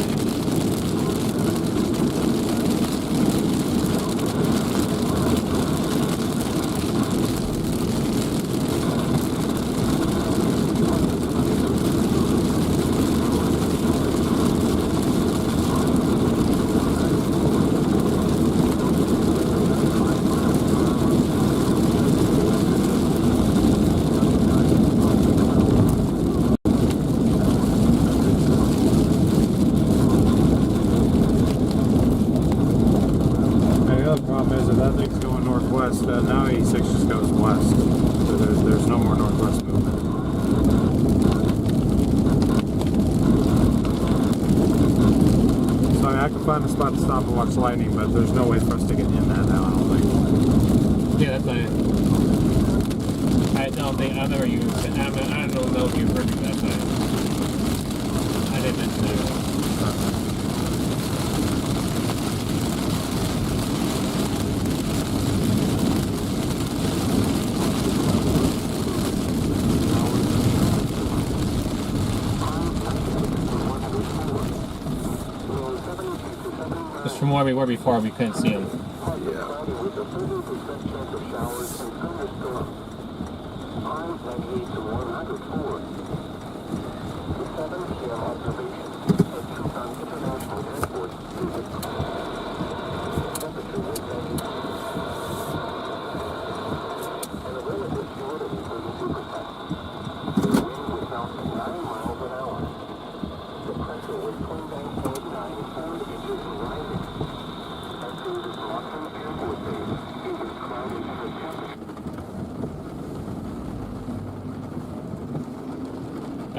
Now 86 just goes west, so there's no more northwest movement. So I mean, I can find a spot to stop and watch lightning, but there's no way for us to get in that now, I don't think. Yeah, that's fine. I don't know if you heard me that time. I didn't mention that. From where we were before, we couldn't see them.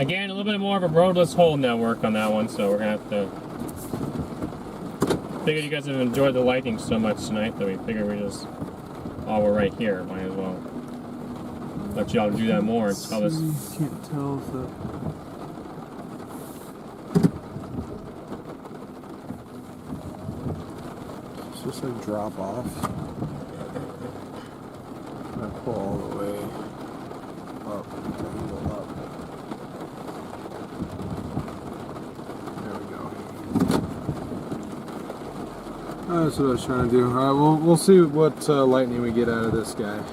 Again, a little bit more of a roadless hole network on that one, so we're gonna have to. Figured you guys have enjoyed the lightning so much tonight that we figured we just. Oh, we're right here. Might as well let y'all do that more. It's how this. Can't tell if that. It's just like drop off. I pull all the way up to handle up. There we go. That's what I was trying to do. Alright, we'll see what lightning we get out of this guy.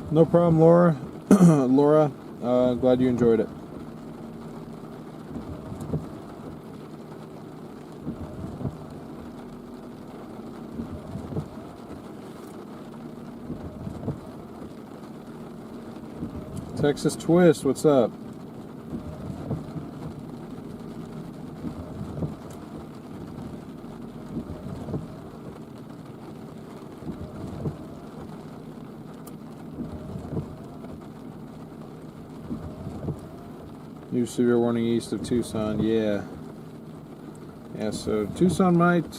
No problem, Laura. Laura, glad you enjoyed it. Texas Twist, what's up? New severe warning east of Tucson, yeah. Yeah, so Tucson might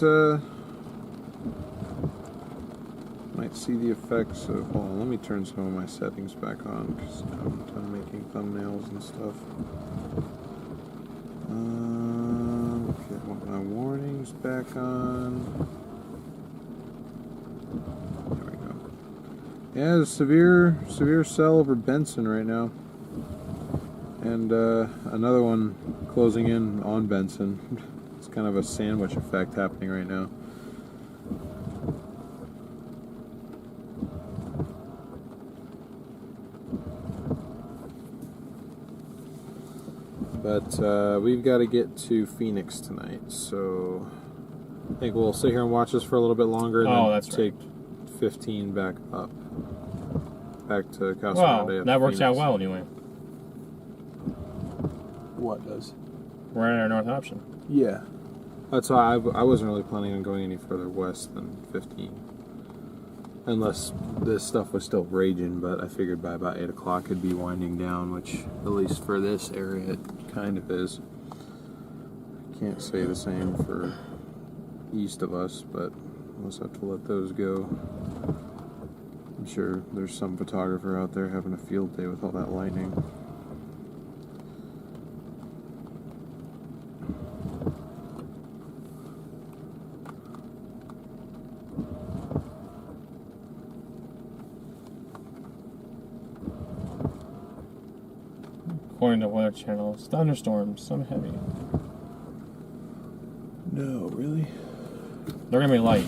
see the effects of, hold on, let me turn some of my settings back on because I'm done making thumbnails and stuff. Okay, I want my warnings back on. There we go. Yeah, there's severe cell over Benson right now. And another one closing in on Benson. It's kind of a sandwich effect happening right now. But we've got to get to Phoenix tonight, so I think we'll sit here and watch this for a little bit longer and then take 15 back up. Back to Casa Grande. Well, that works out well anyway. What does? We're in our north option. Yeah. That's why I wasn't really planning on going any further west than 15. Unless this stuff was still raging, but I figured by about 8 o'clock it'd be winding down, which, at least for this area, it kind of is. Can't say the same for east of us, but we'll just have to let those go. I'm sure there's some photographer out there having a field day with all that lightning. According to Weather Channel, thunderstorms, some heavy. No, really? They're gonna be light.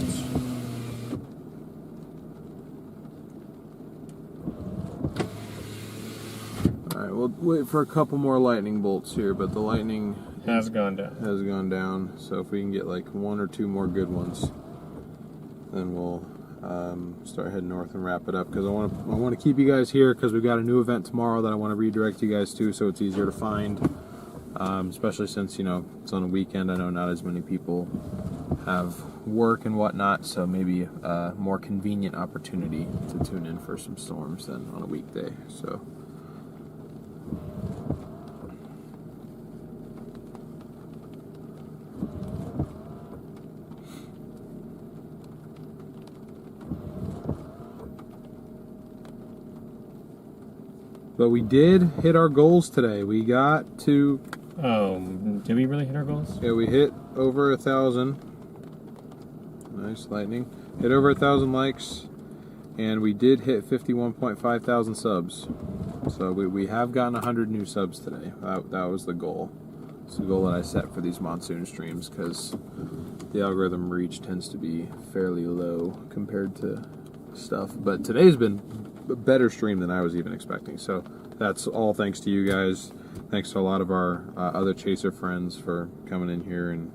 Alright, we'll wait for a couple more lightning bolts here, but the lightning has gone down. So if we can get like 1 or 2 more good ones, then we'll start heading north and wrap it up, because I want to keep you guys here because we've got a new event tomorrow that I want to redirect you guys to, so it's easier to find especially since, you know, it's on a weekend. I know not as many people have work and whatnot, so maybe a more convenient opportunity to tune in for some storms than on a weekday. So but we did hit our goals today. We got to... Oh, did we really hit our goals? Yeah, we hit over 1,000. Nice lightning. Hit over 1,000 likes. And we did hit 51.5 thousand subs. So we have gotten 100 new subs today. That was the goal. It's the goal that I set for these monsoon streams, because the algorithm reach tends to be fairly low compared to stuff. But today's been a better stream than I was even expecting. So that's all thanks to you guys. Thanks to a lot of our other chaser friends for coming in here and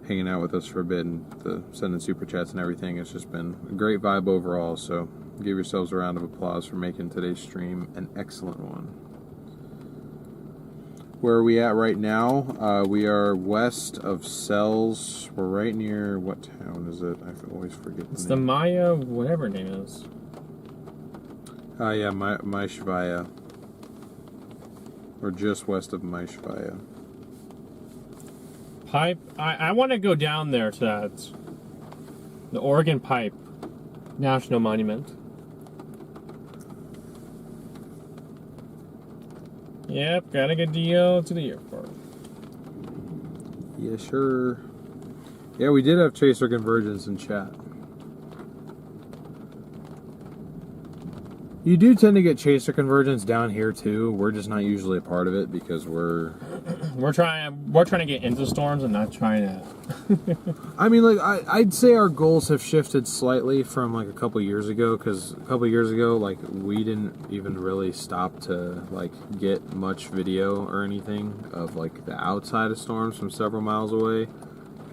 hanging out with us for a bit and sending super chats and everything. It's just been a great vibe overall. So give yourselves a round of applause for making today's stream an excellent one. Where are we at right now? We are west of Cells. We're right near, what town is it? I always forget the name. It's the Maya, whatever her name is. Yeah, Maishvaya. We're just west of Maishvaya. Pipe. I want to go down there to that. The Oregon Pipe National Monument. Yep, gotta get DL to the airport. Yeah, sure. Yeah, we did have Chaser Convergence in chat. You do tend to get Chaser Convergence down here too. We're just not usually a part of it because we're trying to get into storms and not trying to. I mean, like I'd say our goals have shifted slightly from like a couple years ago, because a couple years ago, like, we didn't even really stop to like get much video or anything of like the outside of storms from several miles away.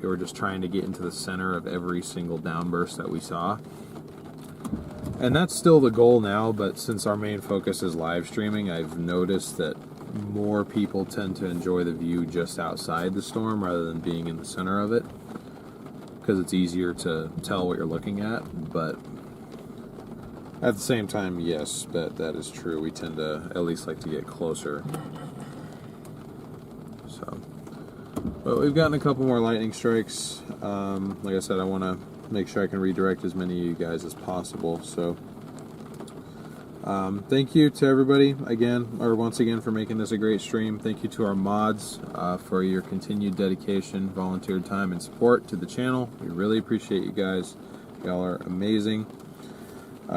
We were just trying to get into the center of every single downburst that we saw. And that's still the goal now, but since our main focus is live streaming, I've noticed that more people tend to enjoy the view just outside the storm rather than being in the center of it, because it's easier to tell what you're looking at. But at the same time, yes, that is true. We tend to at least like to get closer. So, but we've gotten a couple more lightning strikes. Like I said, I want to make sure I can redirect as many of you guys as possible. So thank you to everybody once again for making this a great stream. Thank you to our mods for your continued dedication, volunteer time, and support to the channel. We really appreciate you guys. Y'all are amazing.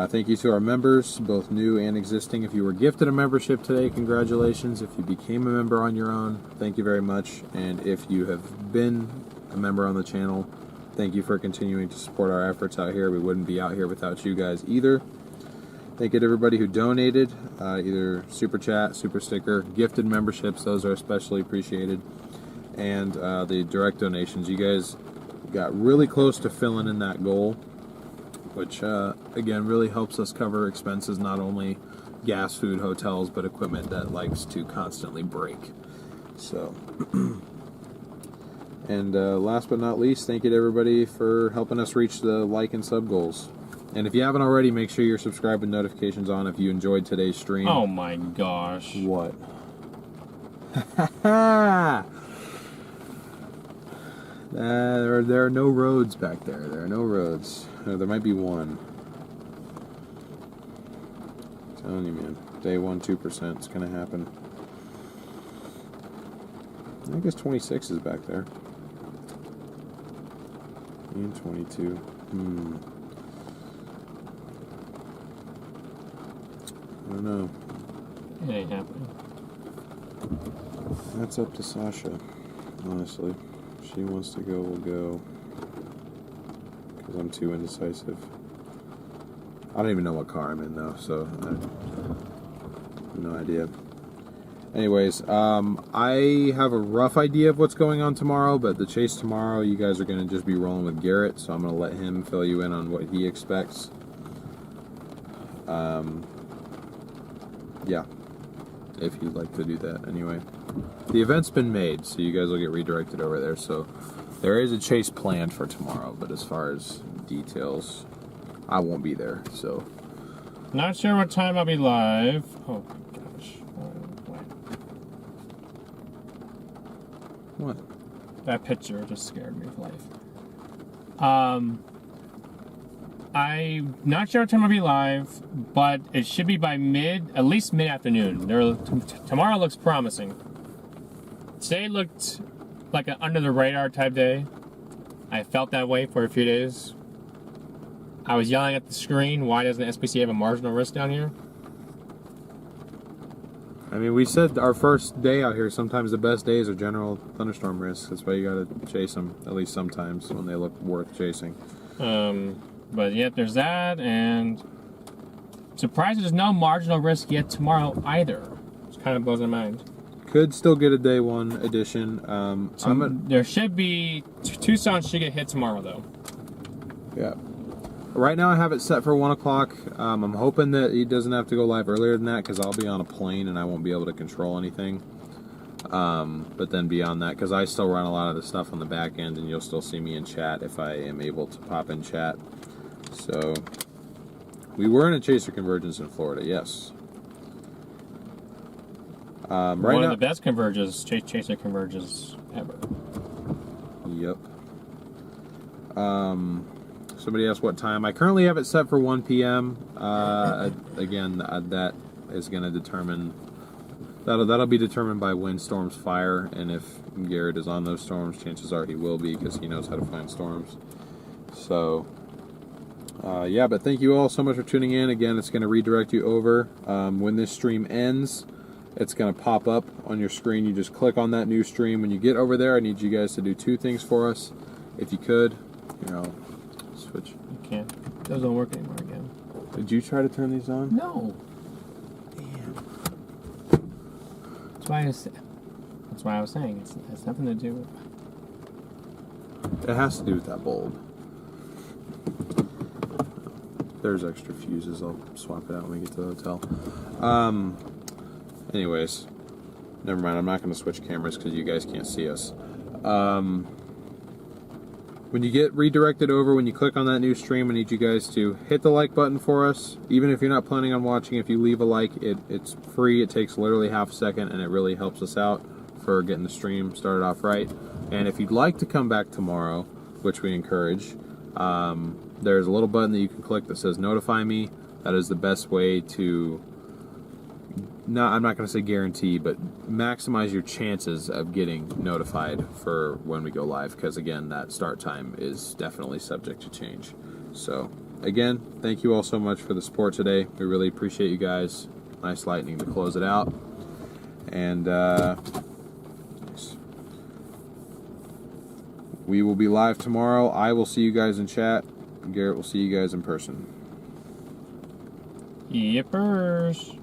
Thank you to our members, both new and existing. If you were gifted a membership today, congratulations. If you became a member on your own, thank you very much. And if you have been a member on the channel, thank you for continuing to support our efforts out here. We wouldn't be out here without you guys either. Thank you to everybody who donated, either super chat, super sticker, gifted memberships. Those are especially appreciated. And the direct donations. You guys got really close to filling in that goal, which again really helps us cover expenses, not only gas, food, hotels, but equipment that likes to constantly break. So and last but not least, thank you to everybody for helping us reach the like and sub goals. And if you haven't already, make sure you're subscribed with notifications on if you enjoyed today's stream. Oh my gosh. What? There are no roads back there. There are no roads. There might be one. I'm telling you, man. Day 1, 2%. It's going to happen. I guess 26 is back there. And 22. I don't know. It ain't happening. That's up to Sasha, honestly. If she wants to go, we'll go. Because I'm too indecisive. I don't even know what car I'm in, though, so I have no idea. Anyways, I have a rough idea of what's going on tomorrow, but the chase tomorrow, you guys are going to just be rolling with Garrett, so I'm going to let him fill you in on what he expects. Yeah. if you'd like to do that anyway. The event's been made, so you guys will get redirected over there. So there is a chase planned for tomorrow, but as far as details, I won't be there. So not sure what time I'll be live. Oh my gosh. what? That picture just scared me of life. I'm not sure what time I'll be live, but it should be by at least mid-afternoon. Tomorrow looks promising. Today looked like an under-the-radar type day. I felt that way for a few days. I was yelling at the screen, why doesn't SPC have a marginal risk down here? I mean, we said our first day out here, sometimes the best days are general thunderstorm risks. That's why you gotta chase them, at least sometimes, when they look worth chasing. But yet there's that, and surprised there's no marginal risk yet tomorrow either. Which kind of blows my mind. Could still get a day one edition. There should be, Tucson should get hit tomorrow though. Yeah. Right now I have it set for 1 o'clock. I'm hoping that he doesn't have to go live earlier than that because I'll be on a plane and I won't be able to control anything. But then beyond that, because I still run a lot of the stuff on the back end and you'll still see me in chat if I am able to pop in chat. So, we were in a chaser convergence in Florida, yes. One of the best chaser converges ever. Yep. Somebody asked what time. I currently have it set for 1 p.m. Again, that is going to determine. That'll be determined by when storms fire, and if Garrett is on those storms, chances are he will be because he knows how to find storms. So, yeah. But thank you all so much for tuning in. Again, it's going to redirect you over. When this stream ends, it's going to pop up on your screen. You just click on that new stream. When you get over there, I need you guys to do 2 things for us, if you could. Switch. You can't. Those don't work anymore again. Did you try to turn these on? No. Damn. That's why I was saying it has nothing to do with. It has to do with that bulb. There's extra fuses. I'll swap it out when we get to the hotel. Anyways, never mind. I'm not going to switch cameras because you guys can't see us. When you get redirected over, when you click on that new stream, I need you guys to hit the like button for us. Even if you're not planning on watching, if you leave a like, it's free. It takes literally half a second, and it really helps us out for getting the stream started off right. And if you'd like to come back tomorrow, which we encourage, there's a little button that you can click that says notify me. That is the best way to, I'm not going to say guarantee, but maximize your chances of getting notified for when we go live, because again, that start time is definitely subject to change. So again, thank you all so much for the support today. We really appreciate you guys. Nice lightning to close it out. And we will be live tomorrow. I will see you guys in chat. Garrett will see you guys in person. Yippers.